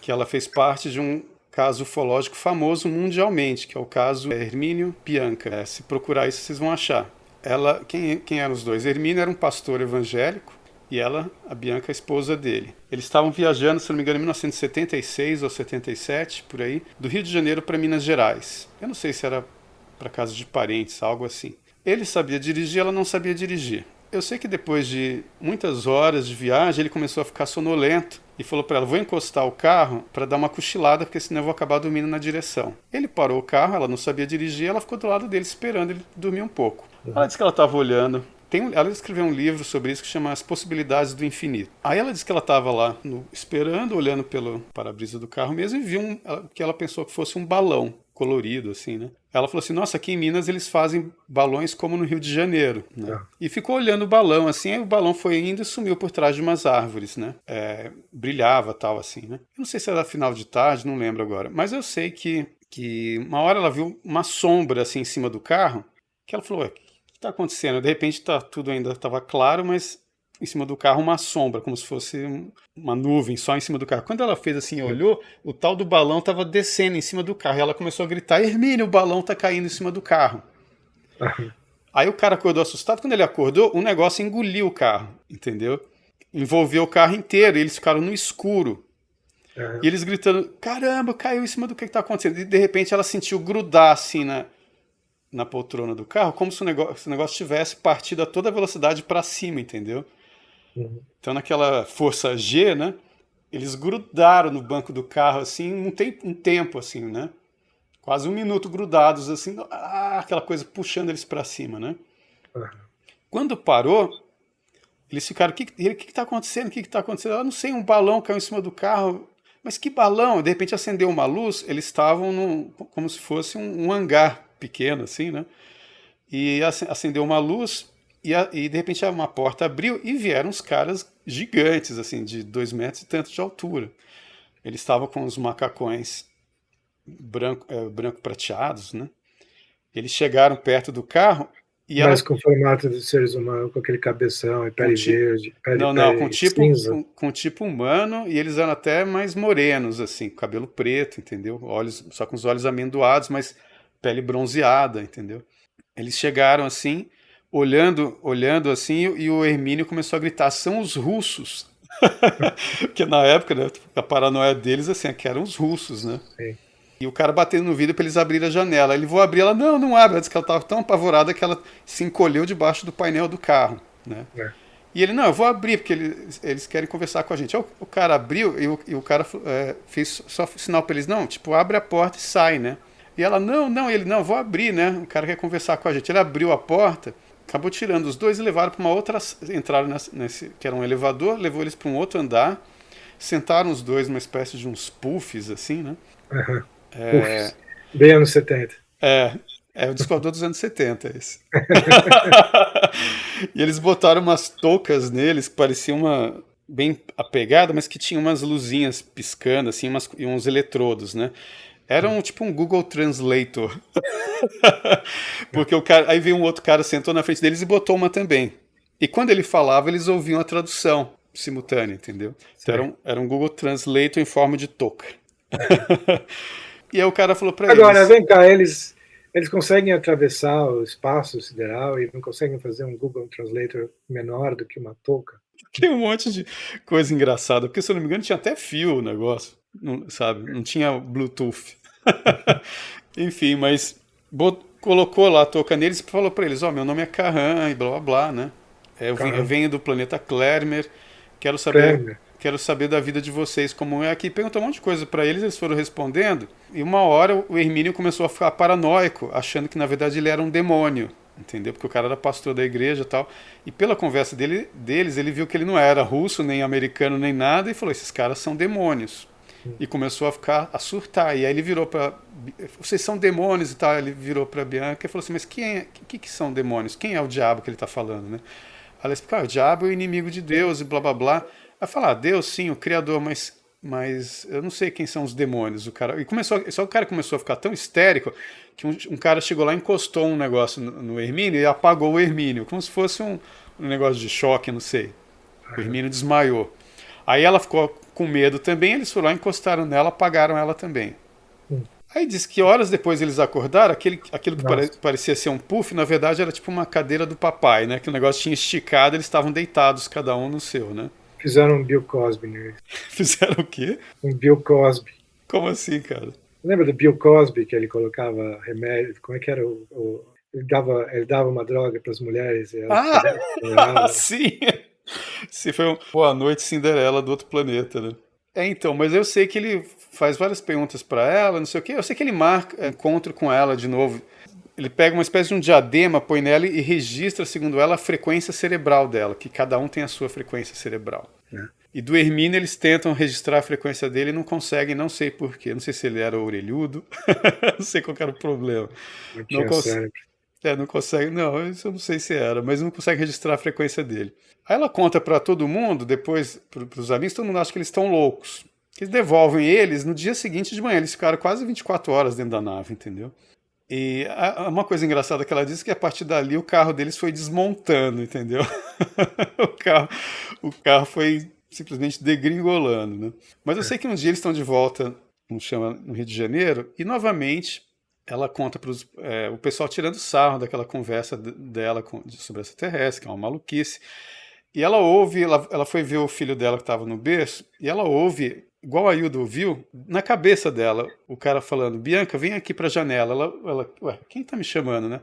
que ela fez parte de um caso ufológico famoso mundialmente, que é o caso Hermínio Bianca. Se procurar isso, vocês vão achar. Quem eram os dois? Hermínio era um pastor evangélico e ela, a Bianca, a esposa dele. Eles estavam viajando, se não me engano, em 1976 ou 77, por aí, do Rio de Janeiro para Minas Gerais. Eu não sei se era para casa de parentes, algo assim. Ele sabia dirigir, ela não sabia dirigir. Eu sei que depois de muitas horas de viagem, ele começou a ficar sonolento e falou para ela: "Vou encostar o carro para dar uma cochilada, porque senão eu vou acabar dormindo na direção." Ele parou o carro, ela não sabia dirigir, ela ficou do lado dele esperando ele dormir um pouco. Ela Uhum. disse que ela estava olhando. Ela escreveu um livro sobre isso que chama As Possibilidades do Infinito. Aí ela disse que ela estava lá esperando, olhando pelo para-brisa do carro mesmo, e viu que ela pensou que fosse um balão colorido, assim, né? Ela falou assim: "Nossa, aqui em Minas eles fazem balões como no Rio de Janeiro, né?" Tá. E ficou olhando o balão, assim, aí o balão foi indo e sumiu por trás de umas árvores, né? Brilhava tal, assim, né? Eu não sei se era final de tarde, não lembro agora, mas eu sei que uma hora ela viu uma sombra, assim, em cima do carro, que ela falou: "Ué, o que está acontecendo?" De repente tudo ainda estava claro, mas em cima do carro uma sombra, como se fosse uma nuvem só em cima do carro. Quando ela fez assim, olhou, o tal do balão estava descendo em cima do carro. E ela começou a gritar: "Hermínio, o balão está caindo em cima do carro." Aham. Aí o cara acordou assustado. Quando ele acordou, o negócio engoliu o carro, entendeu? Envolveu o carro inteiro e eles ficaram no escuro. E Aham. eles gritando: "Caramba, caiu em cima do que está acontecendo?" E de repente ela sentiu grudar assim na poltrona do carro, como se o negócio tivesse partido a toda velocidade para cima, entendeu? Uhum. Então, naquela força G, né? Eles grudaram no banco do carro, assim, um tempo, assim, né? Quase um minuto grudados, assim, aquela coisa puxando eles para cima, né? Aham. Quando parou, eles ficaram: "O que está acontecendo? O que está acontecendo?" "Eu não sei, um balão caiu em cima do carro." "Mas que balão?" De repente acendeu uma luz, eles estavam como se fosse um hangar pequeno, assim, né? E acendeu uma luz e de repente uma porta abriu e vieram uns caras gigantes, assim, de 2 metros e tanto de altura. Eles estavam com os macacões branco prateados, né? Eles chegaram perto do carro e Mas ela com formato de seres humanos, com aquele cabeção e com pele verde, não, não, com pele tipo cinza. com tipo humano, e eles eram até mais morenos, assim, cabelo preto, entendeu? Olhos, só com os olhos amendoados, mas pele bronzeada, entendeu? Eles chegaram assim, olhando assim, e o Hermínio começou a gritar: "São os russos." Porque na época, né, a paranoia deles, assim, é que eram os russos, né? Sim. E o cara batendo no vidro para eles abrirem a janela. Ele: "Vou abrir." Ela: "Não, não abre." Ela disse que ela estava tão apavorada que ela se encolheu debaixo do painel do carro, né? É. E ele: "Não, eu vou abrir, porque eles querem conversar com a gente." Aí o cara abriu e o cara fez só sinal para eles: "Não, tipo, abre a porta e sai, né?" E ela: "Não, não." E ele: "Não, vou abrir, né? O cara quer conversar com a gente." Ele abriu a porta, acabou tirando os dois e levaram para uma outra. Entraram nesse, que era um elevador, levou eles para um outro andar, sentaram os dois numa espécie de uns puffs, assim, né? Aham. Puffs. Bem anos 70. É, é o Discordor dos anos 70, esse. E eles botaram umas toucas neles que pareciam uma bem apegada, mas que tinha umas luzinhas piscando, assim, e uns eletrodos, né? Era tipo um Google Translator. Porque o cara, aí veio um outro cara, sentou na frente deles e botou uma também. E quando ele falava, eles ouviam a tradução simultânea, entendeu? Então Sei. era um Google Translator em forma de touca. E aí o cara falou pra Agora, eles: vem cá, eles conseguem atravessar o espaço sideral e não conseguem fazer um Google Translator menor do que uma touca? tem um monte de coisa engraçada, porque se eu não me engano tinha até fio o negócio, não, sabe? Não tinha Bluetooth. Enfim, mas colocou lá a touca neles e falou pra eles, ó, meu nome é Kahan e blá blá blá, né? Eu Caramba, venho do planeta Clermer, quero saber, Kramer. quero saber da vida de vocês, como é aqui. Perguntou um monte de coisa pra eles, eles foram respondendo, e uma hora o Hermínio começou a ficar paranoico, achando que na verdade ele era um demônio, entendeu? Porque o cara era pastor da igreja e tal. E pela conversa deles, ele viu que ele não era russo, nem americano, nem nada, e falou, esses caras são demônios. E começou a surtar. E aí ele virou para, vocês são demônios e tal. Ele virou para Bianca e falou assim, mas que são demônios? Quem é o diabo que ele está falando, né? Ela explicou, o diabo é o inimigo de Deus e blá blá blá. Ela falou, Deus sim, o Criador, mas eu não sei quem são os demônios. O cara, só o cara começou a ficar tão histérico que um cara chegou lá e encostou um negócio no Hermínio e apagou o Hermínio, como se fosse um negócio de choque, não sei. O Hermínio desmaiou. Aí ela ficou com medo também, eles foram lá, encostaram nela, apagaram ela também. Hum, Aí diz que horas depois eles acordaram, aquilo que Nossa, parecia ser um puff, na verdade era tipo uma cadeira do papai, né? Que o negócio tinha esticado, eles estavam deitados, cada um no seu, né? fizeram um Bill Cosby neles. Fizeram o quê? Um Bill Cosby. Como assim, cara? Lembra do Bill Cosby, que ele colocava remédio? Como é que era ele dava uma droga para as mulheres e elas Ah, choravam. sim! Se foi um Boa Noite Cinderela do outro planeta, né? Então, mas eu sei que ele faz várias perguntas pra ela, não sei o quê. Eu sei que ele marca encontro com ela de novo. Ele pega uma espécie de um diadema, põe nela e registra, segundo ela, a frequência cerebral dela, que cada um tem a sua frequência cerebral. Né? E do Hermínio eles tentam registrar a frequência dele e não conseguem, não sei porquê. Não sei se ele era orelhudo, não sei qual era o problema. Não Não, tinha cérebro. não consegue, não, isso eu não sei se era, mas não consegue registrar a frequência dele. Aí ela conta pra todo mundo, depois pros amigos, todo mundo acha que eles estão loucos. Eles devolvem eles no dia seguinte de manhã, eles ficaram quase 24 horas dentro da nave, entendeu? E uma coisa engraçada que ela disse que a partir dali o carro deles foi desmontando, entendeu? o, carro, o carro foi simplesmente degringolando, né? Mas eu sei que um dia eles estão de volta, como chama, no Rio de Janeiro, e novamente ela conta para o pessoal tirando sarro daquela conversa dela sobre extraterrestre, que é uma maluquice. E ela ouve, ela foi ver o filho dela que estava no berço, e ela ouve, igual a Hilda ouviu, na cabeça dela, o cara falando, Bianca, vem aqui para a janela. Ué, quem está me chamando, né?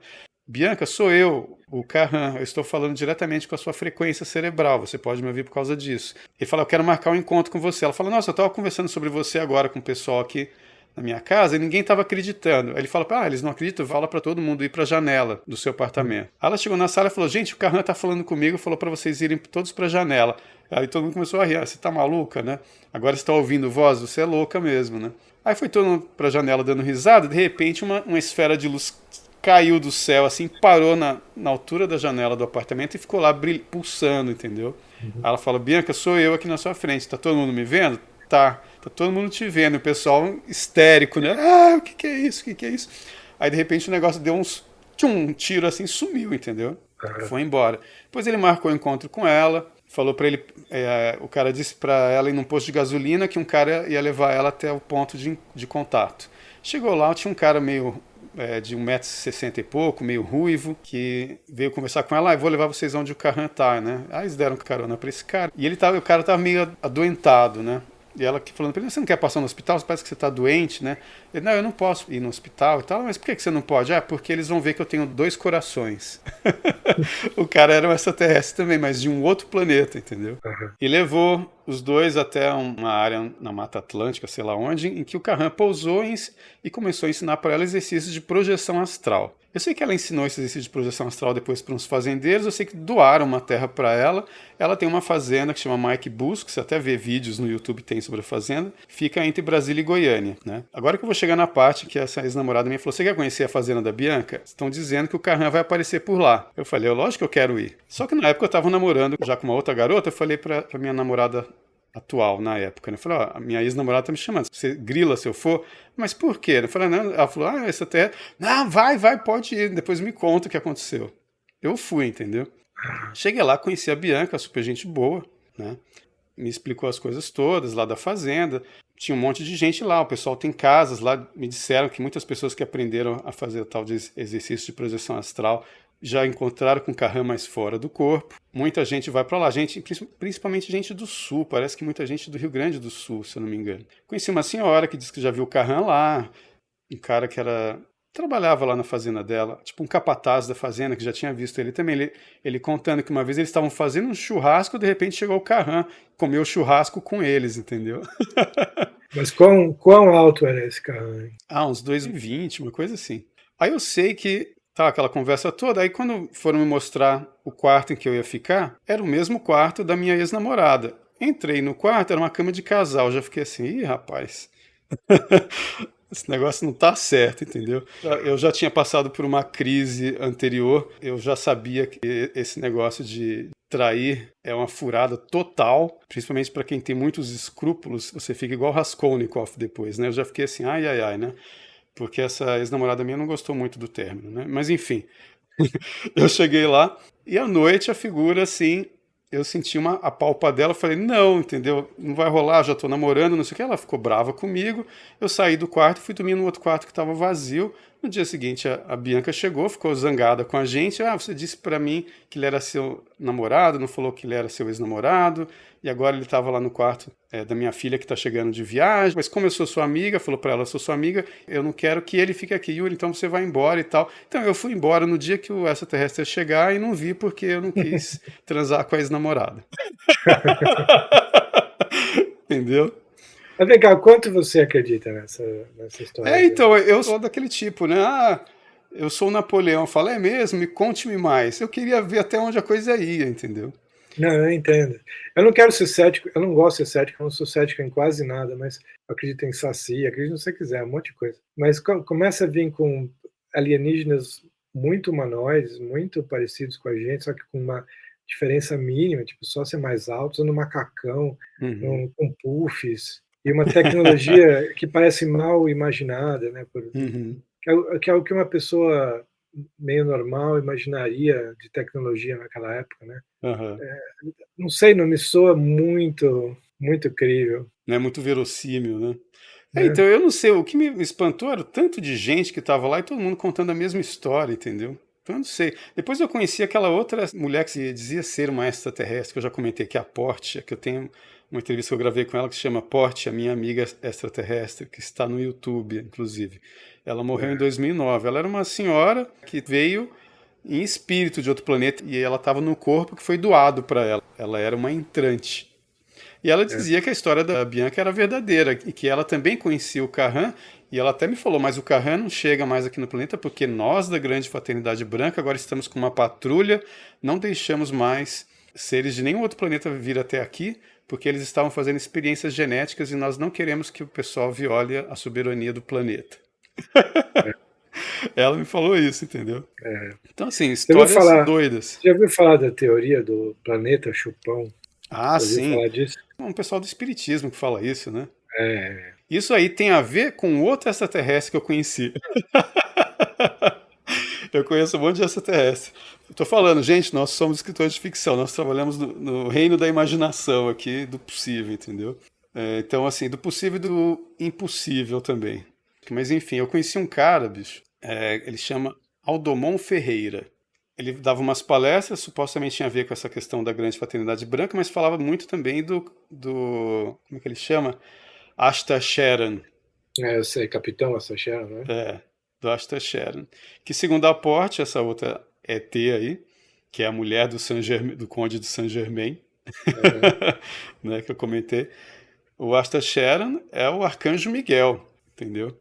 Bianca, sou eu, o Kahan, eu estou falando diretamente com a sua frequência cerebral, você pode me ouvir por causa disso. Ele fala, eu quero marcar um encontro com você. Ela fala, nossa, eu estava conversando sobre você agora com o pessoal aqui na minha casa e ninguém estava acreditando. Aí ele fala, eles não acreditam, fala para todo mundo ir para a janela do seu apartamento. Aí ela chegou na sala e falou, gente, o Kahan tá falando comigo, falou para vocês irem todos para a janela. Aí todo mundo começou a rir, você tá maluca, né? Agora você tá ouvindo voz, você é louca mesmo, né? Aí foi todo mundo para a janela dando risada, de repente uma esfera de luz caiu do céu, assim, parou na altura da janela do apartamento e ficou lá pulsando, entendeu? Aí ela fala, Bianca, sou eu aqui na sua frente, tá todo mundo me vendo? Tá todo mundo te vendo, o pessoal histérico, né? O que é isso? O que é isso? Aí de repente o negócio deu um tiro assim, sumiu, entendeu? Foi embora. Depois ele marcou o encontro com ela, falou pra ele, o cara disse pra ela ir num posto de gasolina que um cara ia levar ela até o ponto de contato. Chegou lá, tinha um cara meio de 1,60 m e pouco, meio ruivo, que veio conversar com ela, eu vou levar vocês onde o Kahan tá, né? Aí eles deram carona pra esse cara. E o cara tava meio adoentado, né? E ela falando pra ele, você não quer passar no hospital? Parece que você tá doente, né? Ele, não, eu não posso ir no hospital e tal. Mas por que você não pode? Porque eles vão ver que eu tenho 2 corações. O cara era um extraterrestre também, mas de um outro planeta, entendeu? E levou os dois até uma área na Mata Atlântica, sei lá onde, em que o Kahan pousou e começou a ensinar para ela exercícios de projeção astral. Eu sei que ela ensinou esse exercício de projeção astral depois para uns fazendeiros, eu sei que doaram uma terra para ela. Ela tem uma fazenda que chama Mike Busco, você até vê vídeos no YouTube tem sobre a fazenda, fica entre Brasília e Goiânia, né? Agora que eu vou chegar na parte que essa ex-namorada minha falou, você quer conhecer a fazenda da Bianca? Estão dizendo que o Kahan vai aparecer por lá. Eu falei, lógico que eu quero ir. Só que na época eu estava namorando já com uma outra garota, eu falei para minha namorada atual na época, né? Eu falei, a minha ex-namorada tá me chamando, você grila se eu for, mas por quê? Eu falei, não, ela falou, essa terra, não, vai, pode ir, depois me conta o que aconteceu. Eu fui, entendeu? Cheguei lá, conheci a Bianca, super gente boa, né? Me explicou as coisas todas lá da fazenda, tinha um monte de gente lá, o pessoal tem casas lá, me disseram que muitas pessoas que aprenderam a fazer o tal de exercício de projeção astral já encontraram com o Kahan mais fora do corpo. Muita gente vai para lá, principalmente gente do Sul, parece que muita gente do Rio Grande do Sul, se eu não me engano. Conheci uma senhora que disse que já viu o Kahan lá, um cara que trabalhava lá na fazenda dela, tipo um capataz da fazenda, que já tinha visto ele também, ele contando que uma vez eles estavam fazendo um churrasco, de repente chegou o Carran, comeu o churrasco com eles, entendeu? Mas quão alto era esse carro, hein? Uns 2,20, uma coisa assim. Aí eu sei que tá aquela conversa toda, aí quando foram me mostrar o quarto em que eu ia ficar, era o mesmo quarto da minha ex-namorada. Entrei no quarto, era uma cama de casal, já fiquei assim, ih, rapaz, esse negócio não tá certo, entendeu? Eu já tinha passado por uma crise anterior, eu já sabia que esse negócio de trair é uma furada total, principalmente para quem tem muitos escrúpulos, você fica igual Raskolnikov depois, né? Eu já fiquei assim, ai, ai, ai, né? Porque essa ex-namorada minha não gostou muito do término, né? Mas enfim, eu cheguei lá e à noite a figura assim, eu senti a palpa dela, falei, não, entendeu? Não vai rolar, já tô namorando, não sei o que. Ela ficou brava comigo. Eu saí do quarto, fui dormir no outro quarto que estava vazio. No dia seguinte, a Bianca chegou, ficou zangada com a gente. Você disse para mim que ele era seu namorado, não falou que ele era seu ex-namorado. E agora ele estava lá no quarto da minha filha que está chegando de viagem. Mas como eu sou sua amiga, falou para ela, eu sou sua amiga, eu não quero que ele fique aqui, Yuri, então você vai embora e tal. Então eu fui embora no dia que o extraterrestre ia chegar e não vi porque eu não quis transar com a ex-namorada. Entendeu? Mas vem cá, quanto você acredita nessa história? Então, eu sou daquele tipo, né? Eu sou o Napoleão. Fala, é mesmo? Me conte-me mais. Eu queria ver até onde a coisa ia, entendeu? Não, eu entendo. Eu não quero ser cético, eu não gosto de ser cético, eu não sou cético em quase nada, mas eu acredito em saci, acredito no que você quiser, um monte de coisa. Mas começa a vir com alienígenas muito humanoides, muito parecidos com a gente, só que com uma diferença mínima, tipo, só ser mais alto, usando macacão, com puffs, e uma tecnologia que parece mal imaginada, né? Que é o que uma pessoa meio normal imaginaria de tecnologia naquela época, né? Uhum. Não sei, não me soa muito crível. Não é muito verossímil, né? Né? Então, eu não sei, o que me espantou era o tanto de gente que estava lá e todo mundo contando a mesma história, entendeu? Então, eu não sei. Depois eu conheci aquela outra mulher que se dizia ser uma extraterrestre, que eu já comentei, que é a Portia, que eu tenho uma entrevista que eu gravei com ela que se chama Portia, minha amiga extraterrestre, que está no YouTube, inclusive. Ela morreu em 2009. Ela era uma senhora que veio em espírito de outro planeta e ela estava no corpo que foi doado para ela. Ela era uma entrante. E ela É. dizia que a história da Bianca era verdadeira e que ela também conhecia o Carran. E ela até me falou, mas o Carran não chega mais aqui no planeta porque nós da Grande Fraternidade Branca agora estamos com uma patrulha, não deixamos mais seres de nenhum outro planeta vir até aqui, porque eles estavam fazendo experiências genéticas e nós não queremos que o pessoal viole a soberania do planeta. Ela me falou isso, entendeu? É. Então, assim, histórias doidas. Já ouviu falar da teoria do planeta chupão? Já ouviu Sim. falar disso? Um pessoal do espiritismo que fala isso, né? É. Isso aí tem a ver com outro extraterrestre que eu conheci. Eu conheço um monte de extraterrestre. Eu tô falando, gente, nós somos escritores de ficção, nós trabalhamos no reino da imaginação aqui, do possível, entendeu? Então, assim, do possível e do impossível também. Mas, enfim, eu conheci um cara, bicho, ele chama Aldomon Ferreira. Ele dava umas palestras, supostamente tinha a ver com essa questão da grande fraternidade branca, mas falava muito também como é que ele chama? Ashtar Sharon. Eu sei, Capitão Assachero, né? Do Ashtar Sharon. Que segundo a Porte, essa outra ET aí, que é a mulher do Conde de Saint-Germain, né, que eu comentei, o Ashtar Sharon é o Arcanjo Miguel, entendeu?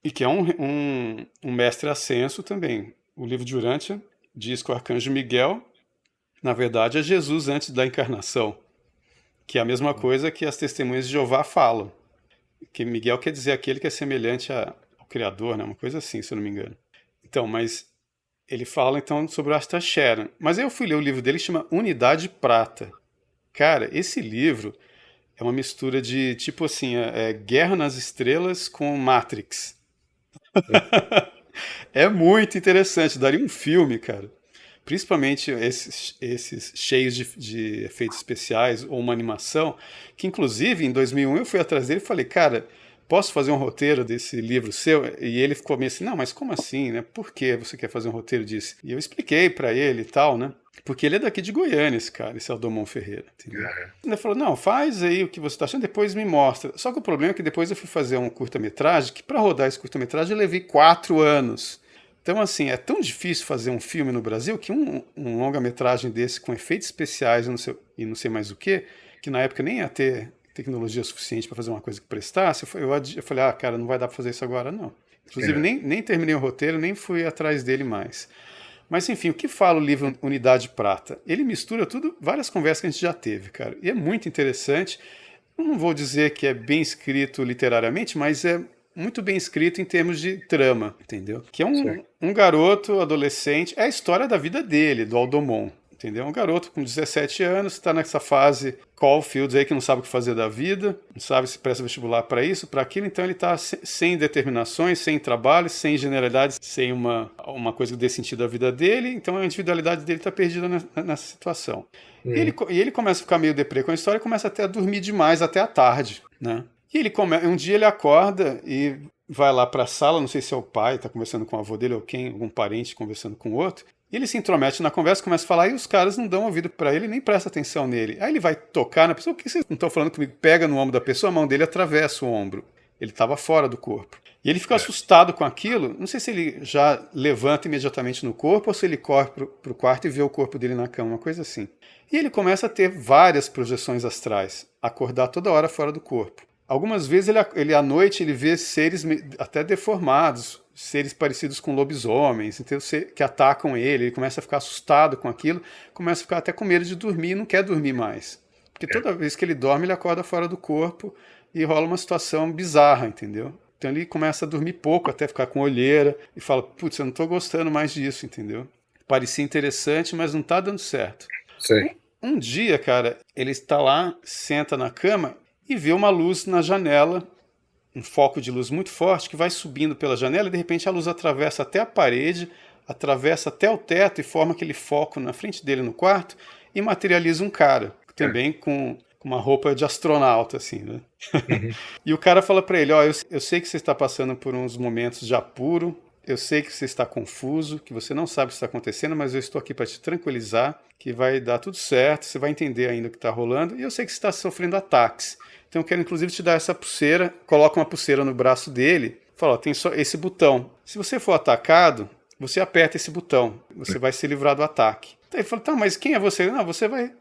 E que é um mestre ascenso também. O livro de Urântia diz que o Arcanjo Miguel, na verdade, é Jesus antes da encarnação, que é a mesma coisa que as testemunhas de Jeová falam. Que Miguel quer dizer aquele que é semelhante ao Criador, né? Uma coisa assim, se eu não me engano. Então, mas ele fala então sobre o Ashtar Sharon. Mas aí eu fui ler o livro dele que chama Unidade Prata. Cara, esse livro é uma mistura de, tipo assim, Guerra nas Estrelas com Matrix. É muito interessante, daria um filme, cara. Principalmente esses cheios de efeitos especiais ou uma animação, que inclusive em 2001 eu fui atrás dele e falei, cara, posso fazer um roteiro desse livro seu? E ele ficou meio assim, não, mas como assim, né? Por que você quer fazer um roteiro disso? E eu expliquei para ele e tal, né? Porque ele é daqui de Goiânia, esse cara, esse Aldomão Ferreira, entendeu? Ele falou, não, faz aí o que você está achando, depois me mostra. Só que o problema é que depois eu fui fazer um curta-metragem, que para rodar esse curta-metragem eu levei 4 anos. Então, assim, é tão difícil fazer um filme no Brasil que um longa-metragem desse com efeitos especiais e não sei mais o que na época nem ia ter tecnologia suficiente para fazer uma coisa que prestasse, eu falei, cara, não vai dar para fazer isso agora, não. Inclusive, nem terminei o roteiro, nem fui atrás dele mais. Mas, enfim, o que fala o livro Unidade Prata? Ele mistura tudo, várias conversas que a gente já teve, cara. E é muito interessante. Eu não vou dizer que é bem escrito literariamente, mas é muito bem escrito em termos de trama, entendeu? Que é um garoto adolescente, é a história da vida dele, do Aldomon, entendeu? Um garoto com 17 anos, está nessa fase Caulfield aí que não sabe o que fazer da vida, não sabe se presta vestibular para isso, para aquilo, então ele está sem determinações, sem trabalho, sem generalidades, sem uma coisa que dê sentido à vida dele, então a individualidade dele está perdida nessa situação. E ele começa a ficar meio deprê com a história e começa até a dormir demais até a tarde, né? E um dia ele acorda e vai lá para a sala, não sei se é o pai, está conversando com o avô dele ou algum parente conversando com o outro, e ele se intromete na conversa, começa a falar e os caras não dão ouvido para ele, nem prestam atenção nele. Aí ele vai tocar na pessoa, o que vocês não estão falando comigo? Pega no ombro da pessoa, a mão dele atravessa o ombro. Ele estava fora do corpo. E ele fica assustado com aquilo, não sei se ele já levanta imediatamente no corpo ou se ele corre para o quarto e vê o corpo dele na cama, uma coisa assim. E ele começa a ter várias projeções astrais, acordar toda hora fora do corpo. Algumas vezes ele à noite ele vê seres até deformados, seres parecidos com lobisomens, então, que atacam ele começa a ficar assustado com aquilo, começa a ficar até com medo de dormir e não quer dormir mais. Porque toda vez que ele dorme, ele acorda fora do corpo e rola uma situação bizarra, entendeu? Então ele começa a dormir pouco, até ficar com olheira, e fala, putz, eu não estou gostando mais disso, entendeu? Parecia interessante, mas não está dando certo. Sim. Um dia, cara, ele está lá, senta na cama e vê uma luz na janela, um foco de luz muito forte que vai subindo pela janela e de repente a luz atravessa até a parede, atravessa até o teto e forma aquele foco na frente dele no quarto e materializa um cara, também com uma roupa de astronauta, assim, né? E o cara fala para ele, eu sei que você está passando por uns momentos de apuro, eu sei que você está confuso, que você não sabe o que está acontecendo, mas eu estou aqui para te tranquilizar, que vai dar tudo certo, você vai entender ainda o que está rolando, e eu sei que você está sofrendo ataques. Então eu quero inclusive te dar essa pulseira, coloca uma pulseira no braço dele, fala, tem só esse botão. Se você for atacado, você aperta esse botão, você vai se livrar do ataque. Então ele fala, tá, mas quem é você? Não, você vai,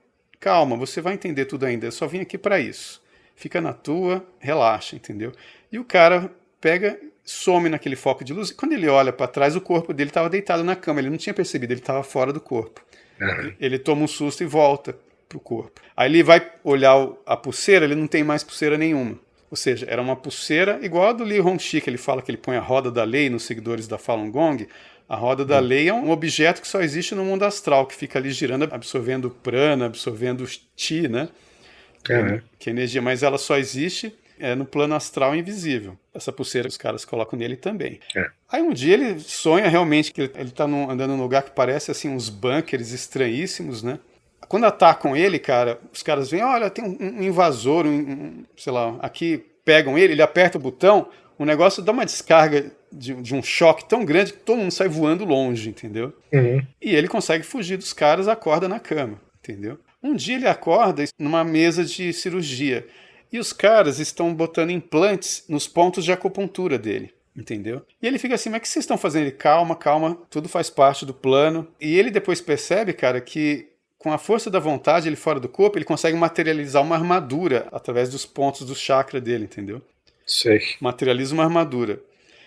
calma, você vai entender tudo ainda, eu só vim aqui para isso. Fica na tua, relaxa, entendeu? E o cara pega, some naquele foco de luz, e quando ele olha para trás, o corpo dele estava deitado na cama, ele não tinha percebido, ele estava fora do corpo. Ele toma um susto e volta pro corpo. Aí ele vai olhar a pulseira, ele não tem mais pulseira nenhuma. Ou seja, era uma pulseira igual a do Li Hongxi, que ele fala que ele põe a roda da lei nos seguidores da Falun Gong. A roda da lei é um objeto que só existe no mundo astral, que fica ali girando, absorvendo prana, absorvendo chi, né? Que é energia, mas ela só existe no plano astral invisível. Essa pulseira os caras colocam nele também. Aí um dia ele sonha realmente que ele tá andando num lugar que parece assim uns bunkers estranhíssimos, né? Quando atacam ele, cara, os caras veem, olha, tem um invasor, sei lá, aqui pegam ele aperta o botão, o negócio dá uma descarga de um choque tão grande que todo mundo sai voando longe, entendeu? E ele consegue fugir dos caras, acorda na cama, entendeu? Um dia ele acorda numa mesa de cirurgia e os caras estão botando implantes nos pontos de acupuntura dele, entendeu? E ele fica assim, mas o que vocês estão fazendo? Ele, calma, tudo faz parte do plano. E ele depois percebe, cara, que com a força da vontade, ele fora do corpo, ele consegue materializar uma armadura através dos pontos do chakra dele, entendeu? Sei. Materializa uma armadura.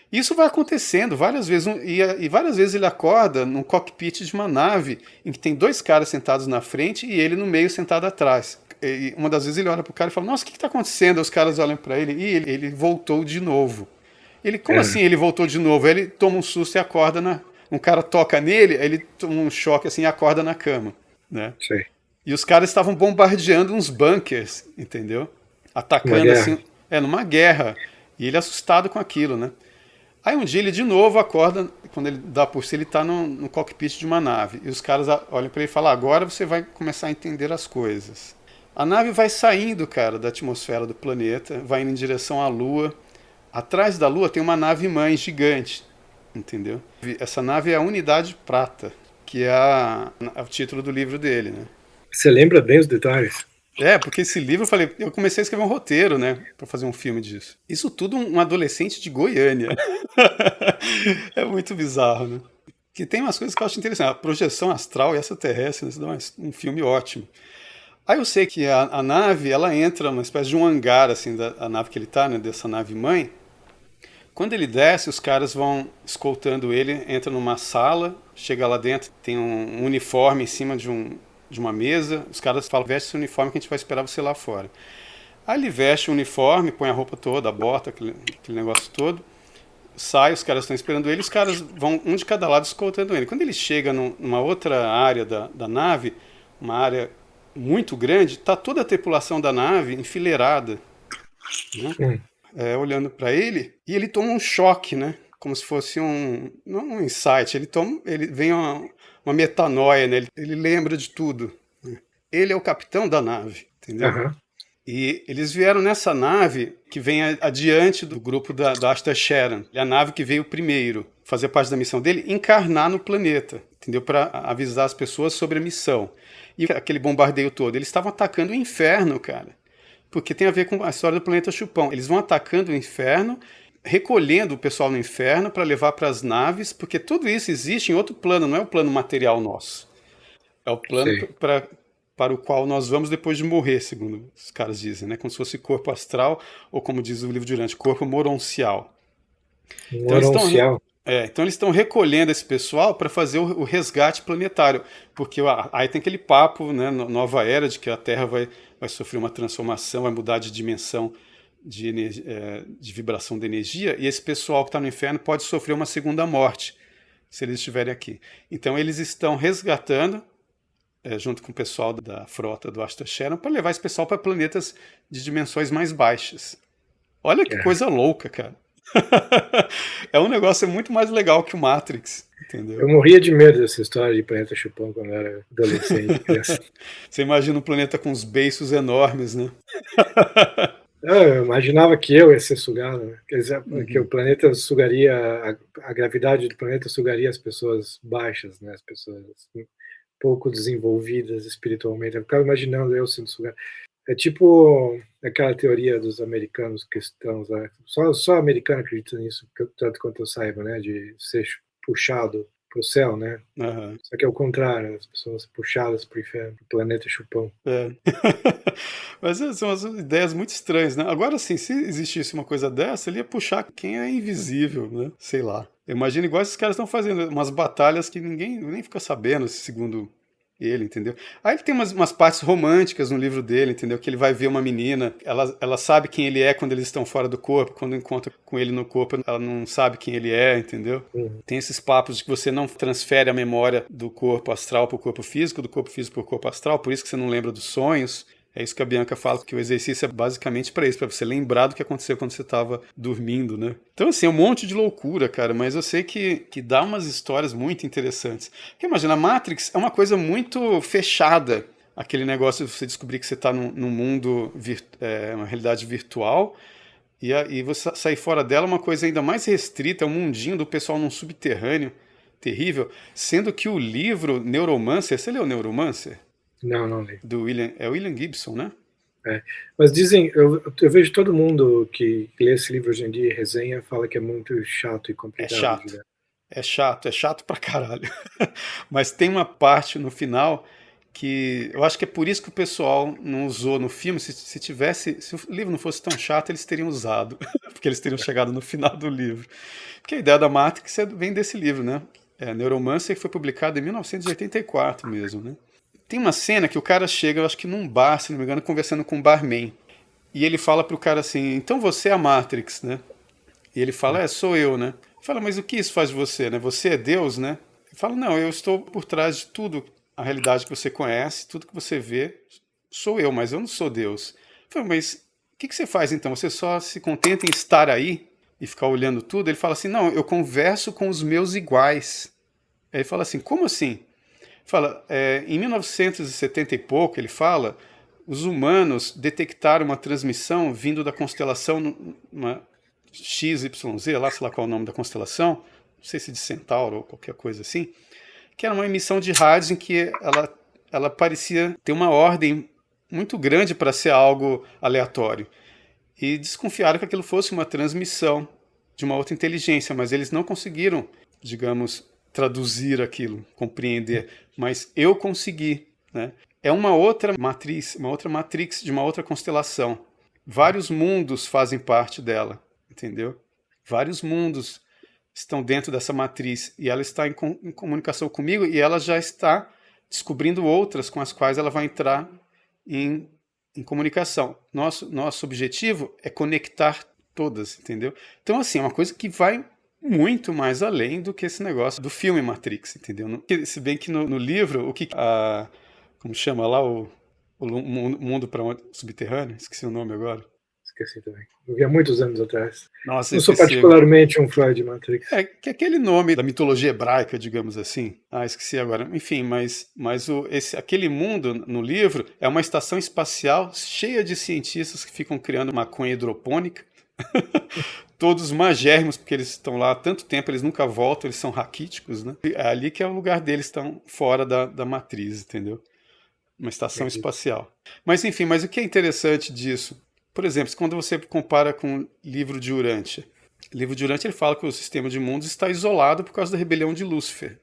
Isso vai acontecendo várias vezes, e várias vezes ele acorda num cockpit de uma nave em que tem 2 caras sentados na frente e ele no meio sentado atrás. E uma das vezes ele olha pro cara e fala, nossa, o que está acontecendo? Os caras olham para ele e ele voltou de novo. Ele, como assim ele voltou de novo? Ele toma um susto e acorda um cara toca nele, aí ele toma um choque assim e acorda na cama. Né? Sei. E os caras estavam bombardeando uns bunkers, entendeu? Atacando assim, numa guerra. E ele assustado com aquilo, né? Aí um dia ele de novo acorda, quando ele dá por si, ele tá no cockpit de uma nave. E os caras olham para ele e falam, agora você vai começar a entender as coisas. A nave vai saindo, cara, da atmosfera do planeta, vai indo em direção à Lua. Atrás da Lua tem uma nave-mãe gigante, entendeu? Essa nave é a Unidade Prata, que é o título do livro dele, né? Você lembra bem os detalhes? Porque esse livro, eu comecei a escrever um roteiro, né, pra fazer um filme disso. Isso tudo um adolescente de Goiânia. É muito bizarro, né? Que tem umas coisas que eu acho interessantes. A projeção astral e extraterrestre, né, isso dá um filme ótimo. Aí eu sei que a nave, ela entra numa espécie de um hangar, assim, a nave que ele tá, né, dessa nave-mãe. Quando ele desce, os caras vão escoltando ele, entra numa sala, chega lá dentro, tem um uniforme em cima de uma mesa, os caras falam, veste esse uniforme que a gente vai esperar você lá fora. Aí ele veste o uniforme, põe a roupa toda, a bota, aquele negócio todo, sai, os caras estão esperando ele, os caras vão um de cada lado escoltando ele. Quando ele chega numa outra área da nave, uma área muito grande, tá toda a tripulação da nave enfileirada, né? Olhando para ele, e ele toma um choque, né? Como se fosse não um insight, ele vem uma metanoia, né? Ele lembra de tudo, né? Ele é o capitão da nave, entendeu? Uhum. E eles vieram nessa nave que vem adiante do grupo da Asta Sharon, a nave que veio primeiro, fazer parte da missão dele, encarnar no planeta, entendeu? Para avisar as pessoas sobre a missão. E aquele bombardeio todo, eles estavam atacando o inferno, cara. Porque tem a ver com a história do planeta Chupão. Eles vão atacando o inferno, recolhendo o pessoal no inferno para levar para as naves, porque tudo isso existe em outro plano, não é o plano material nosso. É o plano para o qual nós vamos depois de morrer, segundo os caras dizem, né? Como se fosse corpo astral, ou como diz o livro de Durante, corpo moroncial. Então eles estão recolhendo esse pessoal para fazer o resgate planetário, porque aí tem aquele papo, né, nova era, de que a Terra vai sofrer uma transformação, vai mudar de dimensão de vibração de energia, e esse pessoal que está no inferno pode sofrer uma segunda morte, se eles estiverem aqui. Então eles estão resgatando, junto com o pessoal da frota do Asta Sharon, para levar esse pessoal para planetas de dimensões mais baixas. Olha que coisa louca, cara. É um negócio muito mais legal que o Matrix, entendeu? Eu morria de medo dessa história de planeta Chupão quando eu era adolescente. Você imagina um planeta com uns beiços enormes, né? Eu imaginava que eu ia ser sugado, né? Quer dizer, que o planeta sugaria, a gravidade do planeta sugaria as pessoas baixas, né? As pessoas assim, pouco desenvolvidas espiritualmente. Eu ficava imaginando eu sendo sugado. É tipo aquela teoria dos americanos cristãos, né? Só americano acredita nisso, tanto quanto eu saiba, né? De ser puxado para o céu, né? Uhum. Só que é o contrário, as pessoas puxadas para o inferno, para o planeta Chupão. Mas são umas ideias muito estranhas, né? Agora, sim, se existisse uma coisa dessa, ele ia puxar quem é invisível, né? Sei lá. Imagina igual esses caras estão fazendo, umas batalhas que ninguém nem fica sabendo, segundo ele, entendeu? Aí ele tem umas partes românticas no livro dele, entendeu? Que ele vai ver uma menina, ela sabe quem ele é quando eles estão fora do corpo, quando encontra com ele no corpo, ela não sabe quem ele é, entendeu? Tem esses papos de que você não transfere a memória do corpo astral para o corpo físico, do corpo físico para o corpo astral, por isso que você não lembra dos sonhos. É isso que a Bianca fala, que o exercício é basicamente para isso, para você lembrar do que aconteceu quando você estava dormindo, né? Então, assim, é um monte de loucura, cara, mas eu sei que dá umas histórias muito interessantes. Porque, imagina, a Matrix é uma coisa muito fechada, aquele negócio de você descobrir que você está num mundo, uma realidade virtual, e você sair fora dela é uma coisa ainda mais restrita, é um mundinho do pessoal num subterrâneo terrível, sendo que o livro Neuromancer, você leu Neuromancer? Não li. Do William Gibson, né? Mas dizem, eu vejo todo mundo que lê esse livro hoje em dia e resenha, fala que é muito chato e complicado. É chato pra caralho. Mas tem uma parte no final que eu acho que é por isso que o pessoal não usou no filme. Se o livro não fosse tão chato, eles teriam usado, porque eles teriam chegado no final do livro. Porque a ideia da Matrix vem desse livro, né? Neuromancer, que foi publicado em 1984 mesmo, né? Tem uma cena que o cara chega, eu acho que num bar, se não me engano, conversando com um barman. E ele fala pro cara assim, então você é a Matrix, né? E ele fala, sou eu, né? Ele fala, mas o que isso faz de você, né? Você é Deus, né? Ele fala, não, eu estou por trás de tudo, a realidade que você conhece, tudo que você vê, sou eu, mas eu não sou Deus. Ele fala, mas o que você faz então? Você só se contenta em estar aí e ficar olhando tudo? Ele fala assim, não, eu converso com os meus iguais. Aí ele fala assim, como assim? Fala, em 1970 e pouco, ele fala, os humanos detectaram uma transmissão vindo da constelação, XYZ, lá sei lá qual é o nome da constelação, não sei se de Centauro ou qualquer coisa assim, que era uma emissão de rádios em que ela parecia ter uma ordem muito grande para ser algo aleatório. E desconfiaram que aquilo fosse uma transmissão de uma outra inteligência, mas eles não conseguiram, digamos, traduzir aquilo, compreender. Mas eu consegui, né? É uma outra matriz de uma outra constelação. Vários mundos fazem parte dela, entendeu? Vários mundos estão dentro dessa matriz e ela está em comunicação comigo e ela já está descobrindo outras com as quais ela vai entrar em comunicação. Nosso objetivo é conectar todas, entendeu? Então, assim, é uma coisa que vai muito mais além do que esse negócio do filme Matrix, entendeu? Se bem que no livro, como chama lá, o mundo para subterrâneo, esqueci o nome agora. Esqueci também. Eu vi há muitos anos atrás. Nossa, não sou particularmente um fã de Matrix. É que aquele nome da mitologia hebraica, digamos assim. Esqueci agora. Enfim, mas aquele mundo no livro é uma estação espacial cheia de cientistas que ficam criando maconha hidropônica. Todos magérrimos, porque eles estão lá há tanto tempo, eles nunca voltam, eles são raquíticos, né? É ali que é o lugar deles, estão fora da matriz, entendeu? Uma estação espacial. Mas enfim, o que é interessante disso? Por exemplo, quando você compara com o livro de Urântia. O livro de Urântia ele fala que o sistema de mundos está isolado por causa da rebelião de Lúcifer.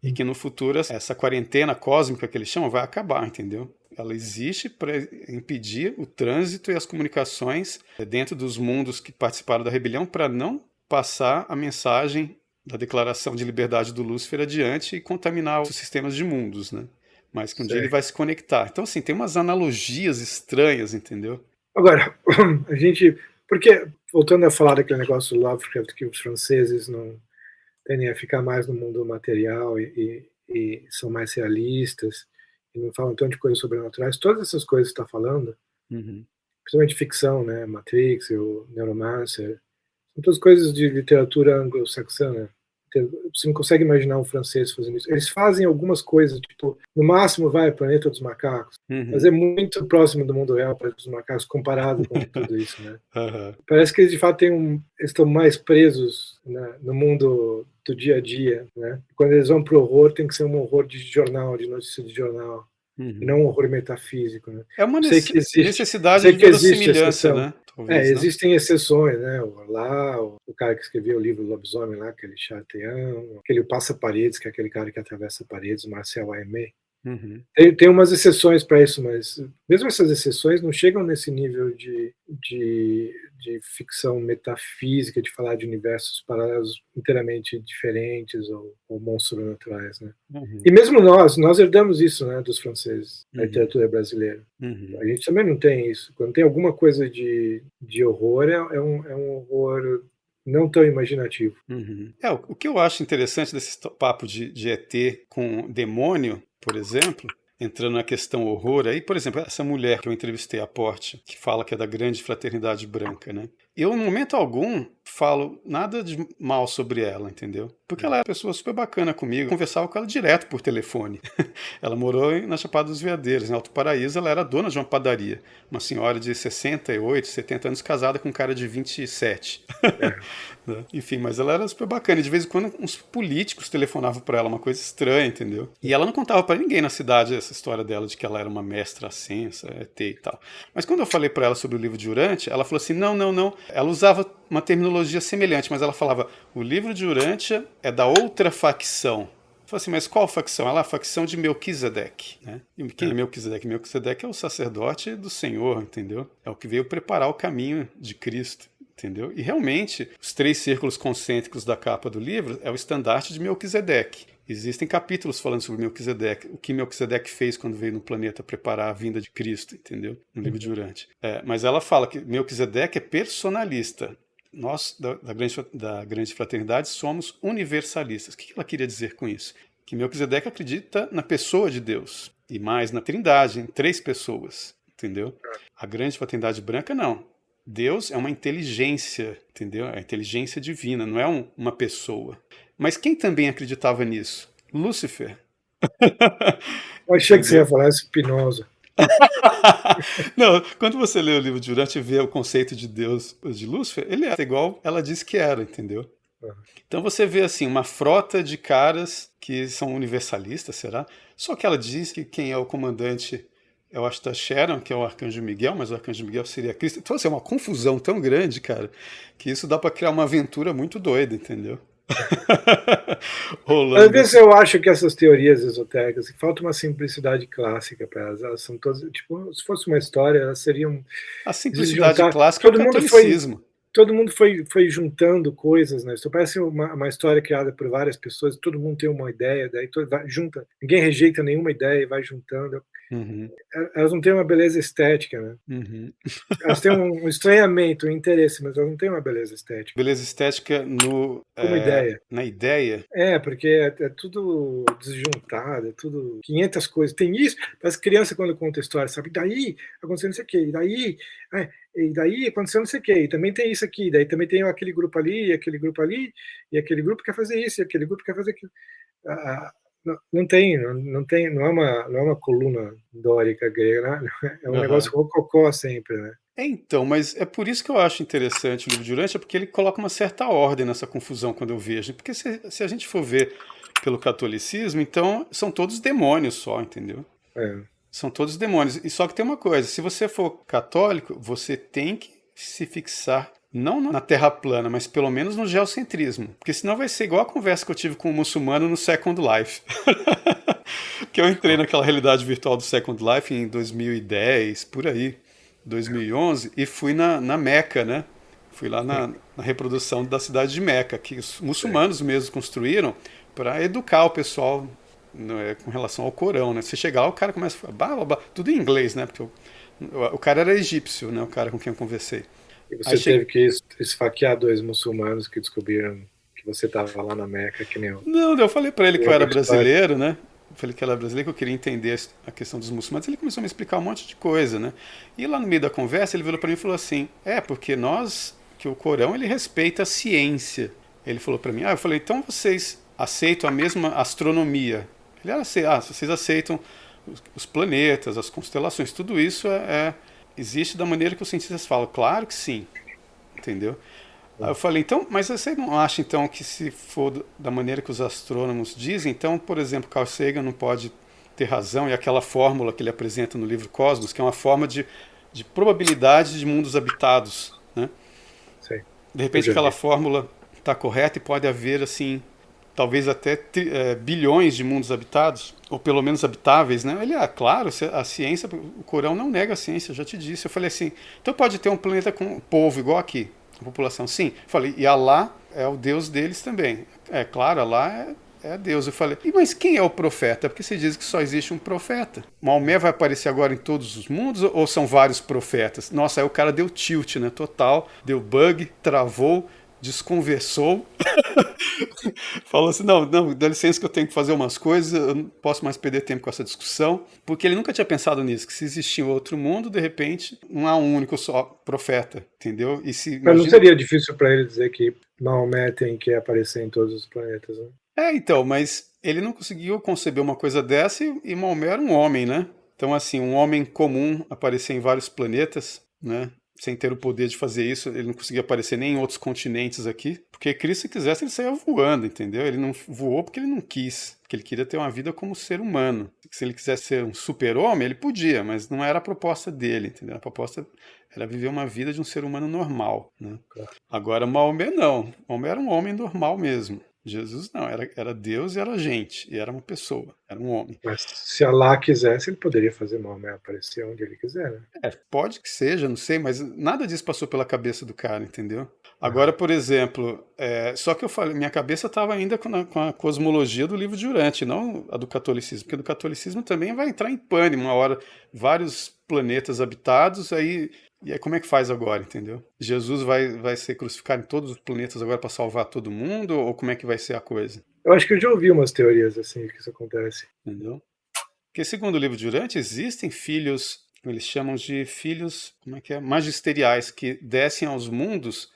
E que no futuro essa quarentena cósmica que eles chamam vai acabar, entendeu? Ela existe para impedir o trânsito e as comunicações dentro dos mundos que participaram da rebelião para não passar a mensagem da declaração de liberdade do Lúcifer adiante e contaminar os sistemas de mundos, né? Mas que um dia ele vai se conectar. Então, assim, tem umas analogias estranhas, entendeu? Agora, porque, voltando a falar daquele negócio do Lovecraft, que os franceses não tendem a ficar mais no mundo material e são mais realistas, e não falam tanto de coisas sobrenaturais, todas essas coisas que está falando, principalmente ficção, né, Matrix, o Neuromancer, são todas coisas de literatura anglo-saxã. Você não consegue imaginar um francês fazendo isso. Eles fazem algumas coisas, tipo, no máximo vai Planeta dos Macacos, mas é muito próximo do mundo real, Planeta dos Macacos, comparado com tudo isso, né? Parece que eles, de fato, estão mais presos, né, no mundo do dia a dia, né? Quando eles vão pro horror, tem que ser um horror de jornal, de notícia de jornal, e não um horror metafísico, né? É uma necessidade de verossimilhança, né? Talvez, existem exceções, né? O cara que escreveu o livro Lobisomem lá, aquele Chateau, aquele Passa-Paredes, que é aquele cara que atravessa paredes, Marcel Aimé. Tem umas exceções para isso, mas mesmo essas exceções não chegam nesse nível de ficção metafísica, de falar de universos paralelos inteiramente diferentes ou monstros naturais, né? E mesmo nós herdamos isso, né, dos franceses, da literatura brasileira. A gente também não tem isso. Quando tem alguma coisa de horror, é um horror não tão imaginativo. O que eu acho interessante desse papo de ET com demônio, por exemplo, entrando na questão horror aí, por exemplo, essa mulher que eu entrevistei, a Porte, que fala que é da Grande Fraternidade Branca, né? Eu, no momento algum, falo nada de mal sobre ela, entendeu? Porque ela é uma pessoa super bacana comigo, eu conversava com ela direto por telefone. Ela morou na Chapada dos Veadeiros, em Alto Paraíso, ela era dona de uma padaria. Uma senhora de 68, 70 anos, casada com um cara de 27. Enfim, mas ela era super bacana. E de vez em quando, uns políticos telefonavam para ela, uma coisa estranha, entendeu? E ela não contava para ninguém na cidade essa história dela, de que ela era uma mestra ascensa, ET e tal. Mas quando eu falei para ela sobre o livro de Urântia, ela falou assim, não. Ela usava uma terminologia semelhante, mas ela falava, o livro de Urântia é da outra facção. Eu falei assim, mas qual facção? Ela é a facção de Melquisedeque, né? E quem é Melquisedeque? Melquisedeque é o sacerdote do Senhor, entendeu? É o que veio preparar o caminho de Cristo, entendeu? E realmente, os 3 círculos concêntricos da capa do livro é o estandarte de Melquisedeque. Existem capítulos falando sobre Melquisedeque, o que Melquisedeque fez quando veio no planeta preparar a vinda de Cristo, entendeu? No livro de Urântia. Mas ela fala que Melquisedeque é personalista. Nós, da Grande Fraternidade, somos universalistas. O que ela queria dizer com isso? Que Melquisedeque acredita na pessoa de Deus, e mais na Trindade, em 3 pessoas, entendeu? A Grande Fraternidade Branca, não. Deus é uma inteligência, entendeu? É a inteligência divina, não é uma pessoa. Mas quem também acreditava nisso? Lúcifer. Eu achei que você ia falar Spinoza. Não, quando você lê o livro de Urântia e vê o conceito de Deus de Lúcifer, ele é igual ela disse que era, entendeu? Aham. Então você vê assim uma frota de caras que são universalistas, será? Só que ela diz que quem é o comandante é o Asta Sharon, que é o Arcanjo Miguel, mas o Arcanjo Miguel seria Cristo. Então assim, é uma confusão tão grande, cara, que isso dá pra criar uma aventura muito doida, entendeu? Às Rolando vezes assim. eu acho que essas teorias esotéricas, que falta uma simplicidade clássica para elas, elas são todas, tipo, se fosse uma história, elas seriam A de simplicidade juntar, clássica é o todo mundo foi catolicismo. todo mundo foi juntando coisas, né, isso parece uma história criada por várias pessoas, todo mundo tem uma ideia, daí todo vai junta, ninguém rejeita nenhuma ideia e vai juntando. Uhum, Elas não têm uma beleza estética, né. uhum. Elas têm um estranhamento, um interesse, mas elas não têm uma beleza estética, Beleza estética no, como ideia. na ideia. É, porque é tudo desjuntado, é tudo 500 coisas. Tem isso, parece criança quando conta história, sabe? E daí aconteceu não sei o quê, e daí aconteceu não sei o quê, e também tem isso aqui, daí também tem aquele grupo ali, e aquele grupo ali, e aquele grupo quer fazer isso, e aquele grupo quer fazer aquilo. Ah, não é uma coluna dórica grega, né? É um negócio Aham. rococó sempre, né? É, então, mas é por isso que eu acho interessante o livro de Urântia, porque ele coloca uma certa ordem nessa confusão quando eu vejo. Porque se a gente for ver pelo catolicismo, então são todos demônios só, entendeu? É. São todos demônios. E só que tem uma coisa, se você for católico, você tem que se fixar não na Terra plana, mas pelo menos no geocentrismo. Porque senão vai ser igual a conversa que eu tive com um muçulmano no Second Life. Que eu entrei naquela realidade virtual do Second Life em 2010, por aí, 2011, e fui na Meca, né? Fui lá na reprodução da cidade de Meca, que os Sei. muçulmanos mesmo construíram para educar o pessoal, né, com relação ao Corão, né? Você chegar lá, o cara começa a falar, blá, blá, blá, tudo em inglês, né? Porque o cara era egípcio, né? O cara com quem eu conversei. E Aí você cheguei, teve que esfaquear 2 muçulmanos que descobriram que você estava lá na Meca, que nem não, eu falei para ele o que eu era Robert Park. brasileiro, né? Eu falei que eu era brasileiro, que eu queria entender a questão dos muçulmanos. Ele começou a me explicar um monte de coisa, né? E lá no meio da conversa, ele virou para mim e falou assim: porque que o Corão, ele respeita a ciência. Ele falou para mim: eu falei, então vocês aceitam a mesma astronomia? Ele, vocês aceitam os planetas, as constelações, tudo isso existe da maneira que os cientistas falam. Claro que sim, entendeu? Aí eu falei, então, mas você não acha então que se for da maneira que os astrônomos dizem, então, por exemplo, Carl Sagan não pode ter razão e aquela fórmula que ele apresenta no livro Cosmos, que é uma forma de probabilidade de mundos habitados, né? Sei, De eu repente já aquela vi. fórmula está correta e pode haver assim, talvez até bilhões de mundos habitados, ou pelo menos habitáveis, né? Ele, claro, a ciência, o Corão não nega a ciência, eu já te disse. Eu falei assim, então pode ter um planeta com povo igual aqui, a população. Sim. Eu falei, e Alá é o Deus deles também. É claro, Alá é Deus. Eu falei, mas quem é o profeta? Porque você diz que só existe um profeta. Maomé vai aparecer agora em todos os mundos ou são vários profetas? Nossa, aí o cara deu tilt, né? Total, deu bug, travou, desconversou. Falou assim: não, não, dá licença que eu tenho que fazer umas coisas, eu não posso mais perder tempo com essa discussão. Porque ele nunca tinha pensado nisso, que se existia um outro mundo, de repente, não há um único só profeta, entendeu? E se Mas não imagina. seria difícil para ele dizer que Maomé tem que aparecer em todos os planetas, né? Então, mas ele não conseguiu conceber uma coisa dessa e Maomé era um homem, né? Então, assim, um homem comum aparecer em vários planetas, né? Sem ter o poder de fazer isso, ele não conseguia aparecer nem em outros continentes aqui, porque Cristo, se quisesse, ele saía voando, entendeu? Ele não voou porque ele não quis, porque ele queria ter uma vida como ser humano. Se ele quisesse ser um super-homem, ele podia, mas não era a proposta dele, entendeu? A proposta era viver uma vida de um ser humano normal, né? Claro. Agora, Maomé não. Maomé era um homem normal mesmo. Jesus não, era Deus e era gente, e era uma pessoa, era um homem. Mas se Allah quisesse, ele poderia fazer Maomé aparecer onde ele quiser, né? Pode que seja, não sei, mas nada disso passou pela cabeça do cara, entendeu? Agora, Aham. por exemplo, só que eu falei, minha cabeça estava ainda com a cosmologia do livro de Urântia, não a do catolicismo, porque do catolicismo também vai entrar em pane uma hora, vários planetas habitados, e aí como é que faz agora, entendeu? Jesus vai ser crucificado em todos os planetas agora para salvar todo mundo, ou como é que vai ser a coisa, Eu acho que eu já ouvi umas teorias assim que isso acontece. entendeu? Porque segundo o livro de Urântia, existem filhos, eles chamam de filhos, como é que é? Magisteriais, que descem aos mundos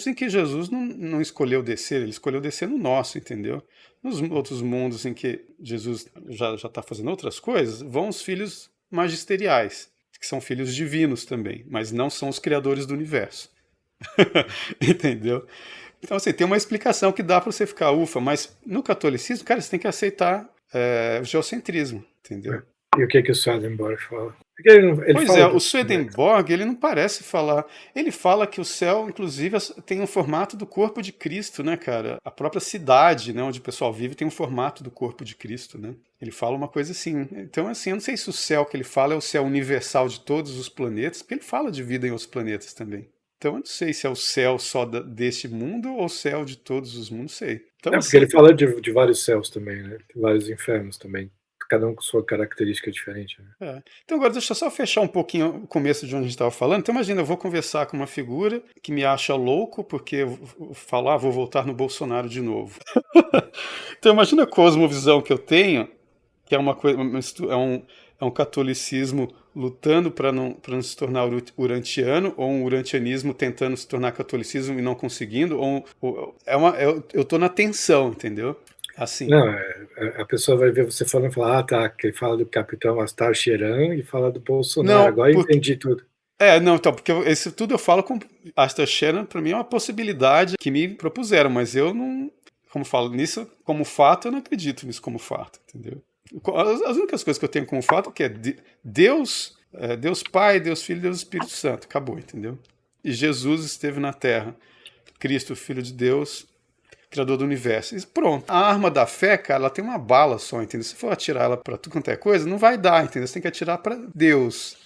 em que Jesus não escolheu descer, ele escolheu descer no nosso, entendeu? Nos outros mundos em que Jesus já está fazendo outras coisas, vão os filhos magisteriais, que são filhos divinos também, mas não são os criadores do universo. Entendeu? Então, assim, tem uma explicação que dá para você ficar ufa, mas no catolicismo, cara, você tem que aceitar o geocentrismo, entendeu? E o que o Swedenborg fala? Porque ele Pois fala é, o Swedenborg, ele não parece falar. Ele fala que o céu, inclusive, tem um formato do corpo de Cristo, né, cara? A própria cidade, né, onde o pessoal vive, tem um formato do corpo de Cristo, né? Ele fala uma coisa assim. Então, assim, eu não sei se o céu que ele fala é o céu universal de todos os planetas, porque ele fala de vida em outros planetas também. Então, eu não sei se é o céu só deste mundo ou o céu de todos os mundos, não sei. Então, porque ele fala de vários céus também, né? Vários infernos também. Cada um com sua característica diferente. Né? Então agora deixa eu só fechar um pouquinho o começo de onde a gente estava falando. Então imagina, eu vou conversar com uma figura que me acha louco porque eu falar, vou voltar no Bolsonaro de novo. Então imagina a cosmovisão que eu tenho, que é uma coisa, é um catolicismo lutando para não se tornar urantiano, ou um urantianismo tentando se tornar catolicismo e não conseguindo, eu estou na tensão, entendeu? Assim. Não, a pessoa vai ver você falando e falar, tá, que ele fala do capitão Astar Sheran e fala do Bolsonaro. Não, Agora eu entendi tudo. Não, então, porque isso tudo eu falo com Asta Sheran, para mim é uma possibilidade que me propuseram, mas eu não, como falo nisso como fato, eu não acredito nisso como fato, entendeu? As únicas coisas que eu tenho como fato é que Deus, Deus Pai, Deus Filho, Deus Espírito Santo, acabou, entendeu? E Jesus esteve na Terra, Cristo, Filho de Deus, Criador do Universo. E pronto. A arma da fé, cara, ela tem uma bala só, entendeu? Se for atirar ela para tudo quanto é coisa, não vai dar, entendeu? Você tem que atirar para Deus.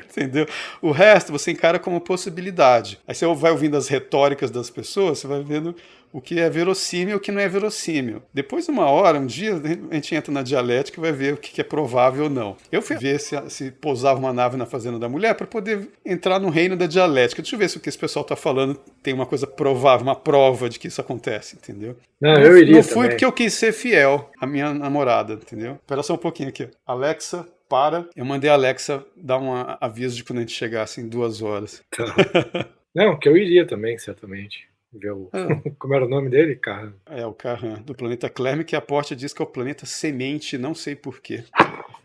Entendeu? O resto você encara como possibilidade. Aí você vai ouvindo as retóricas das pessoas, você vai vendo o que é verossímil e o que não é verossímil. Depois de uma hora, um dia, a gente entra na dialética e vai ver o que é provável ou não. Eu fui ver se pousava uma nave na fazenda da mulher para poder entrar no reino da dialética. Deixa eu ver se o que esse pessoal está falando tem uma coisa provável, uma prova de que isso acontece, entendeu? Não, eu iria não fui também. porque eu quis ser fiel à minha namorada, entendeu? Espera só um pouquinho aqui. Alexa, para. Eu mandei a Alexa dar um aviso de quando a gente chegasse em 2 horas. Tá. Não, que eu iria também, certamente. Ver como era o nome dele? Carran. É, o Carran, do planeta Clerme, que a Portia diz que é o planeta semente, não sei porquê.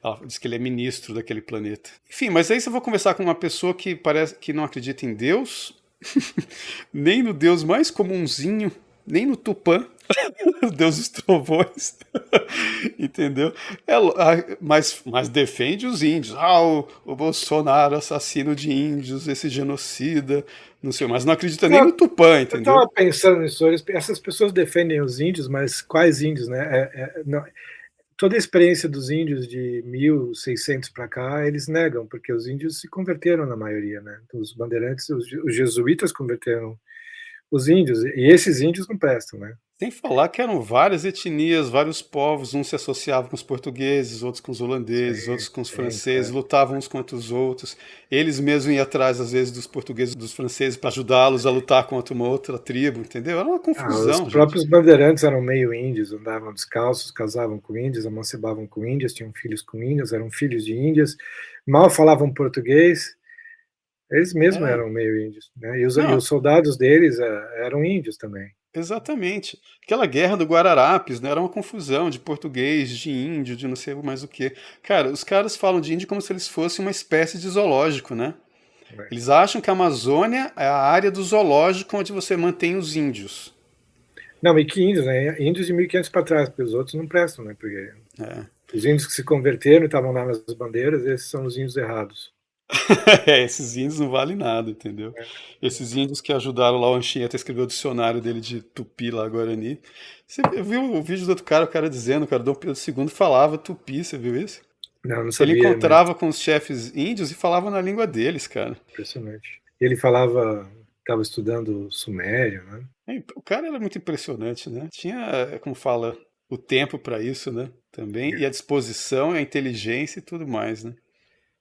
Ela diz que ele é ministro daquele planeta. Enfim, mas aí se eu vou conversar com uma pessoa que parece que não acredita em Deus, nem no Deus mais comunzinho, nem no Tupã, Deus dos trovões, entendeu? Mas defende os índios. O Bolsonaro, assassino de índios, esse genocida, não sei, mas não acredita nem no Tupã, entendeu? Eu estava pensando nisso, essas pessoas defendem os índios, mas quais índios, né? Toda a experiência dos índios de 1600 para cá, eles negam, porque os índios se converteram na maioria, né? Os bandeirantes, os jesuítas converteram os índios, e esses índios não prestam, né? Sem falar que eram várias etnias, vários povos, uns se associavam com os portugueses, outros com os holandeses, outros com os franceses, lutavam uns contra os outros. Eles mesmos iam atrás, às vezes, dos portugueses e dos franceses para ajudá-los a lutar contra uma outra tribo, entendeu? Era uma confusão. Os próprios bandeirantes eram meio índios, andavam descalços, casavam com índios, amancebavam com índios, tinham filhos com índios, eram filhos de índios, mal falavam português. Eles mesmos eram meio índios, né? E os soldados deles eram índios também. Exatamente. Aquela guerra do Guararapes, né, era uma confusão de português, de índio, de não sei mais o que. Cara, os caras falam de índio como se eles fossem uma espécie de zoológico, né? Eles acham que a Amazônia é a área do zoológico onde você mantém os índios. Não, e que índios, né? Índios de 1500 para trás, porque os outros não prestam, né? Porque os índios que se converteram e estavam lá nas bandeiras, esses são os índios errados. Esses índios não valem nada, entendeu? Esses índios que ajudaram lá o Anchieta a escrever o dicionário dele de Tupi, lá, Guarani. Você viu o vídeo do outro cara, o cara dizendo, cara, Dom Pedro II falava Tupi, você viu isso? Não sabia. Ele encontrava com os chefes índios e falava na língua deles, cara. Impressionante. E ele falava, estava estudando sumério, né? O cara era muito impressionante, né? Tinha, como fala, o tempo para isso, né? Também, e a disposição, a inteligência e tudo mais, né?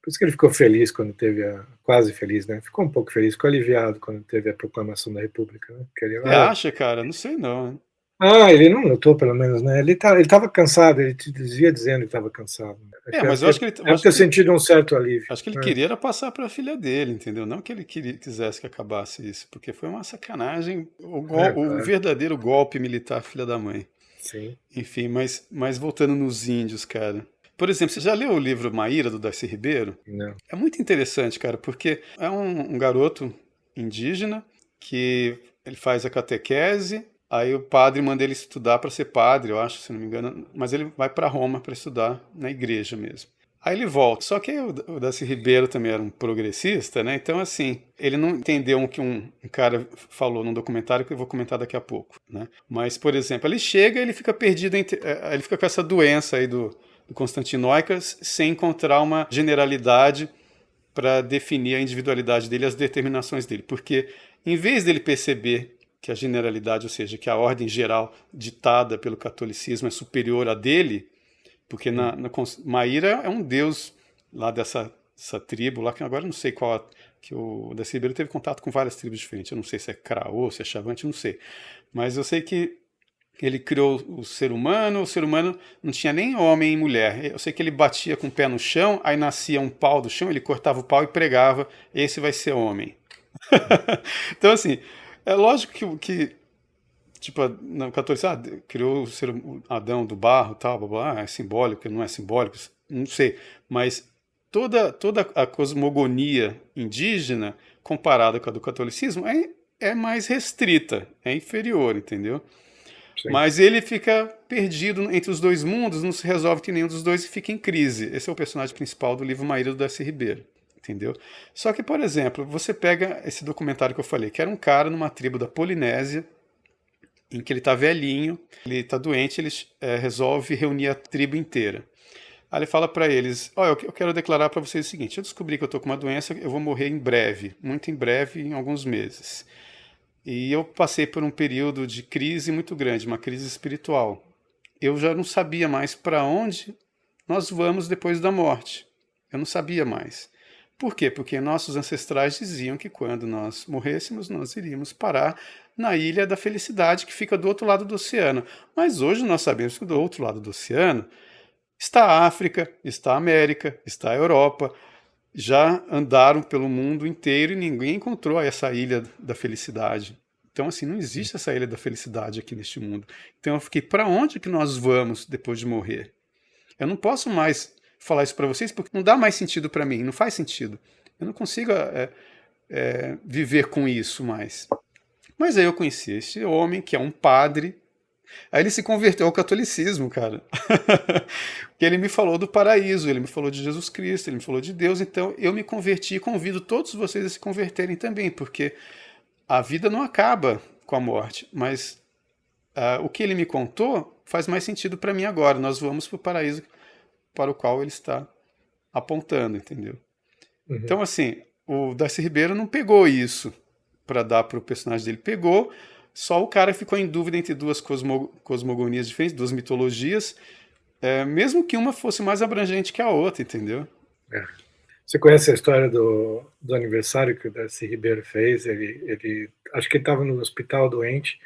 Por isso que ele ficou feliz quando teve quase feliz, né? Ficou um pouco feliz, ficou aliviado quando teve a proclamação da República, né? Você acha, cara? Não sei não, né? Ele não lutou, pelo menos, né? Ele estava cansado, ele dizia dizendo que estava cansado. Mas eu acho que ele... Deve ter sentido um certo alívio. Acho que ele queria era passar para a filha dele, entendeu? Não que ele quisesse que acabasse isso, porque foi uma sacanagem, o verdadeiro golpe militar filha da mãe. Sim. Enfim, mas voltando nos índios, cara. Por exemplo, você já leu o livro Maíra, do Darcy Ribeiro? Não. É muito interessante, cara, porque é um garoto indígena que ele faz a catequese, aí o padre manda ele estudar para ser padre, eu acho, se não me engano, mas ele vai para Roma para estudar na igreja mesmo. Aí ele volta. Só que o Darcy Ribeiro também era um progressista, né? Então, assim, ele não entendeu o que um cara falou num documentário que eu vou comentar daqui a pouco, né? Mas, por exemplo, ele chega e ele fica perdido, ele fica com essa doença aí do Constantinoicas sem encontrar uma generalidade para definir a individualidade dele e as determinações dele. Porque, em vez dele perceber que a generalidade, ou seja, que a ordem geral ditada pelo catolicismo é superior à dele, porque Maíra é um deus lá dessa tribo, lá que agora eu não sei qual, que o Darcy Ribeiro teve contato com várias tribos diferentes, eu não sei se é Craô, se é Chavante, não sei. Mas eu sei que ele criou o ser humano não tinha nem homem e mulher. Eu sei que ele batia com o pé no chão, aí nascia um pau do chão, ele cortava o pau e pregava, esse vai ser homem. Então, assim, é lógico que tipo, no catolicismo, criou o ser Adão do barro, tal, blá, blá, é simbólico, não é simbólico, não sei. Mas toda a cosmogonia indígena, comparada com a do catolicismo, é mais restrita, é inferior, entendeu? Sim. Mas ele fica perdido entre os dois mundos, não se resolve que nenhum dos dois e fica em crise. Esse é o personagem principal do livro Maíra, do Darcy Ribeiro. Entendeu? Só que, por exemplo, você pega esse documentário que eu falei, que era um cara numa tribo da Polinésia, em que ele está velhinho, ele está doente, ele resolve reunir a tribo inteira. Aí ele fala para eles, eu quero declarar para vocês o seguinte, eu descobri que eu estou com uma doença, eu vou morrer em breve, muito em breve, em alguns meses. E eu passei por um período de crise muito grande, uma crise espiritual. Eu já não sabia mais para onde nós vamos depois da morte. Eu não sabia mais. Por quê? Porque nossos ancestrais diziam que quando nós morrêssemos, nós iríamos parar na Ilha da Felicidade, que fica do outro lado do oceano. Mas hoje nós sabemos que do outro lado do oceano está a África, está a América, está a Europa. Já andaram pelo mundo inteiro e ninguém encontrou essa Ilha da Felicidade. Então, assim, não existe essa Ilha da Felicidade aqui neste mundo. Então eu fiquei, para onde que nós vamos depois de morrer? Eu não posso mais falar isso para vocês porque não dá mais sentido para mim, não faz sentido. Eu não consigo viver com isso mais. Mas aí eu conheci esse homem que é um padre. Aí ele se converteu ao catolicismo, cara. Porque ele me falou do paraíso, ele me falou de Jesus Cristo, ele me falou de Deus. Então eu me converti e convido todos vocês a se converterem também, porque a vida não acaba com a morte. Mas o que ele me contou faz mais sentido para mim agora. Nós vamos para o paraíso para o qual ele está apontando, entendeu? Uhum. Então, assim, o Darcy Ribeiro não pegou isso para dar para o personagem dele. Pegou, só o cara ficou em dúvida entre duas cosmogonias diferentes, duas mitologias, mesmo que uma fosse mais abrangente que a outra, entendeu? Você conhece a história do aniversário que o Darcy Ribeiro fez? Ele acho que ele estava no hospital doente,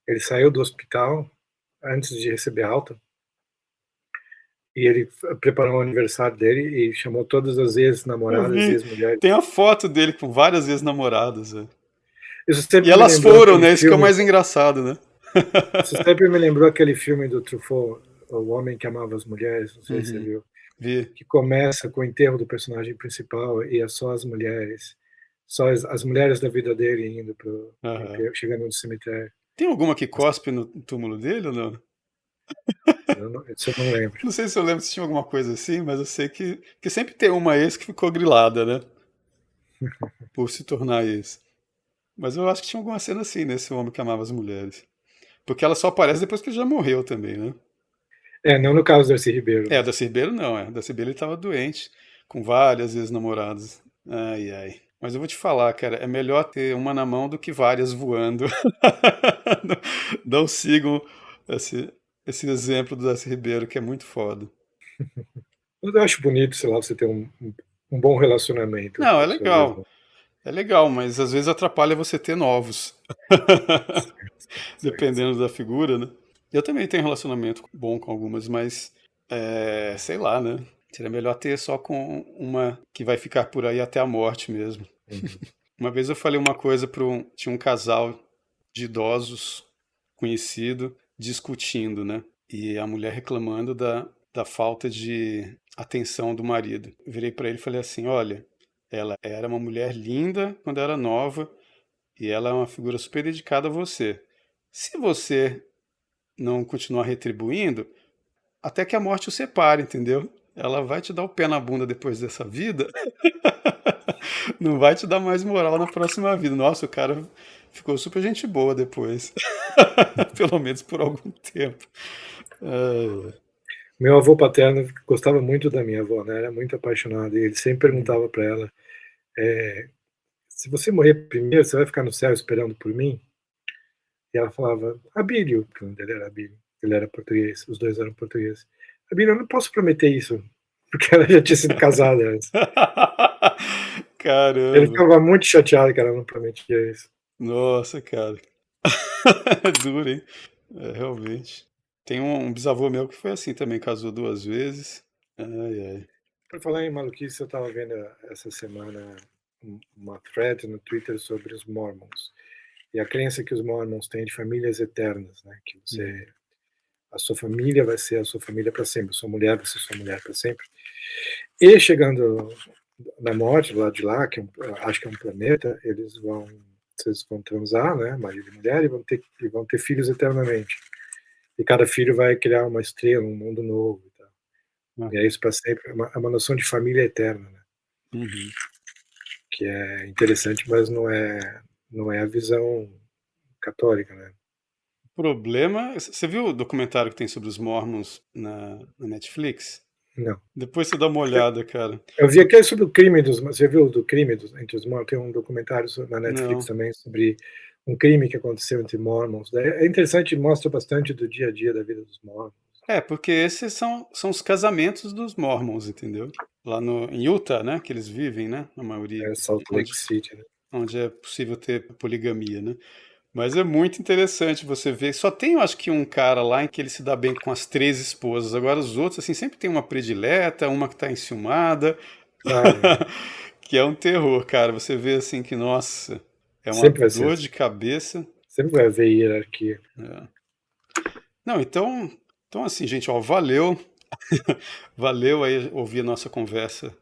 ele saiu do hospital antes de receber alta, e ele preparou o aniversário dele e chamou todas as ex-namoradas e ex-mulheres. Tem a foto dele com várias ex-namoradas. E elas foram, né? Isso que é o mais engraçado, né? Isso sempre me lembrou aquele filme do Truffaut, O Homem que Amava as Mulheres, não sei se você viu. Vi. Que começa com o enterro do personagem principal e é só as mulheres. Só as mulheres da vida dele indo chegando no cemitério. Tem alguma que cospe no túmulo dele ou não? Isso eu não lembro. Não sei se eu lembro se tinha alguma coisa assim, mas eu sei que sempre tem uma ex que ficou grilada, né? Por se tornar ex. Mas eu acho que tinha alguma cena assim, nesse Homem que Amava as Mulheres. Porque ela só aparece depois que ele já morreu também, né? Não no caso do Darcy Ribeiro. Da Darcy Ribeiro não, Darcy Ribeiro ele estava doente, com várias ex-namoradas. Ai, ai. Mas eu vou te falar, cara, é melhor ter uma na mão do que várias voando. Não sigam esse exemplo do Darcy Ribeiro, que é muito foda. Eu acho bonito, sei lá, você ter um bom relacionamento. Não, é legal. É legal, mas às vezes atrapalha você ter novos. Dependendo da figura, né? Eu também tenho relacionamento bom com algumas, mas sei lá, né? Seria melhor ter só com uma que vai ficar por aí até a morte mesmo. Uma vez eu falei uma coisa tinha um casal de idosos conhecido discutindo, né? E a mulher reclamando da falta de atenção do marido. Eu virei para ele e falei assim: olha, ela era uma mulher linda quando era nova e ela é uma figura super dedicada a você. Se você não continuar retribuindo, até que a morte o separe, entendeu? Ela vai te dar o pé na bunda depois dessa vida, não vai te dar mais moral na próxima vida. Nossa, o cara ficou super gente boa depois, pelo menos por algum tempo. Meu avô paterno gostava muito da minha avó, né, era muito apaixonado, e ele sempre perguntava para ela, "Se você morrer primeiro, você vai ficar no céu esperando por mim?" E ela falava: "Abílio", porque o nome dele era Abílio, ele era português, os 2 eram portugueses. "Abílio, eu não posso prometer isso", porque ela já tinha sido casada antes. Ele Caramba, ficava muito chateado que ela não prometia isso. nossa, cara. É duro, hein? É, realmente. Tem um bisavô meu que foi assim também, casou 2 vezes. Ai, ai. Por falar em maluquice, eu estava vendo essa semana uma thread no Twitter sobre os Mormons, e a crença que os Mormons têm de famílias eternas, né, que Uhum. a sua família vai ser a sua família para sempre, a sua mulher vai ser sua mulher para sempre. E chegando na morte, do lado de lá, que acho que é um planeta, vocês vão transar, né, marido e mulher, e vão ter filhos eternamente. E cada filho vai criar uma estrela, um mundo novo e tal. E é Aham. isso para sempre, é uma noção de família eterna, né, Uhum. que é interessante, mas não é a visão católica, né. O problema, você viu o documentário que tem sobre os Mormons na Netflix? Não. Depois você dá uma olhada, cara. Eu vi aquele sobre o crime você viu do crime entre os Mormons? Tem um documentário na Netflix Não. também sobre um crime que aconteceu entre Mormons. É interessante, mostra bastante do dia a dia da vida dos Mormons. É, porque esses são os casamentos dos Mormons, entendeu? Lá em Utah, né, que eles vivem, né, a maioria, É Salt Lake onde, City, né. onde é possível ter poligamia, né? Mas é muito interessante você ver. Só tem, eu acho que um cara lá em que ele se dá bem com as 3 esposas. Agora os outros, assim, sempre tem uma predileta, uma que tá enciumada, Claro, que é um terror, cara. Você vê assim que, nossa, é uma sempre vai ser dor assim. de cabeça. Sempre vai haver hierarquia. É. Não, então assim, gente, ó, valeu. Valeu aí ouvir a nossa conversa,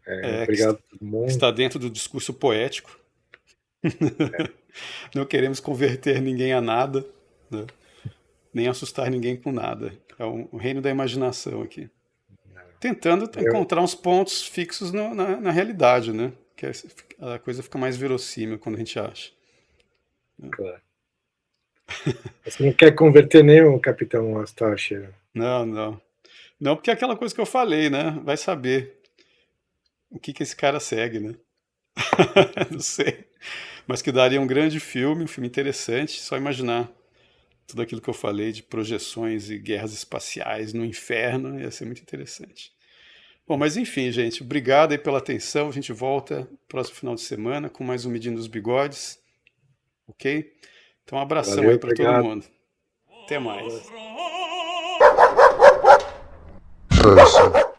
que Obrigado a todo mundo. está dentro do discurso poético. Não queremos converter ninguém a nada, né? Nem assustar ninguém com nada. É o reino da imaginação aqui. Tentando Eu, encontrar uns pontos fixos na realidade, né? Que a coisa fica mais verossímil quando a gente acha. claro. Você não quer converter nem o Capitão Astache. Não, não. Não, porque é aquela coisa que eu falei, né? Vai saber o que esse cara segue, né? Não sei. Mas que daria um grande filme, um filme interessante, só imaginar tudo aquilo que eu falei de projeções e guerras espaciais no inferno, ia ser muito interessante. Bom, mas enfim, gente, obrigado aí pela atenção. A gente volta próximo final de semana com mais um Medindo os Bigodes, ok? Então, um abração Valeu, aí para todo obrigado. mundo. Até mais. Abraço. Person.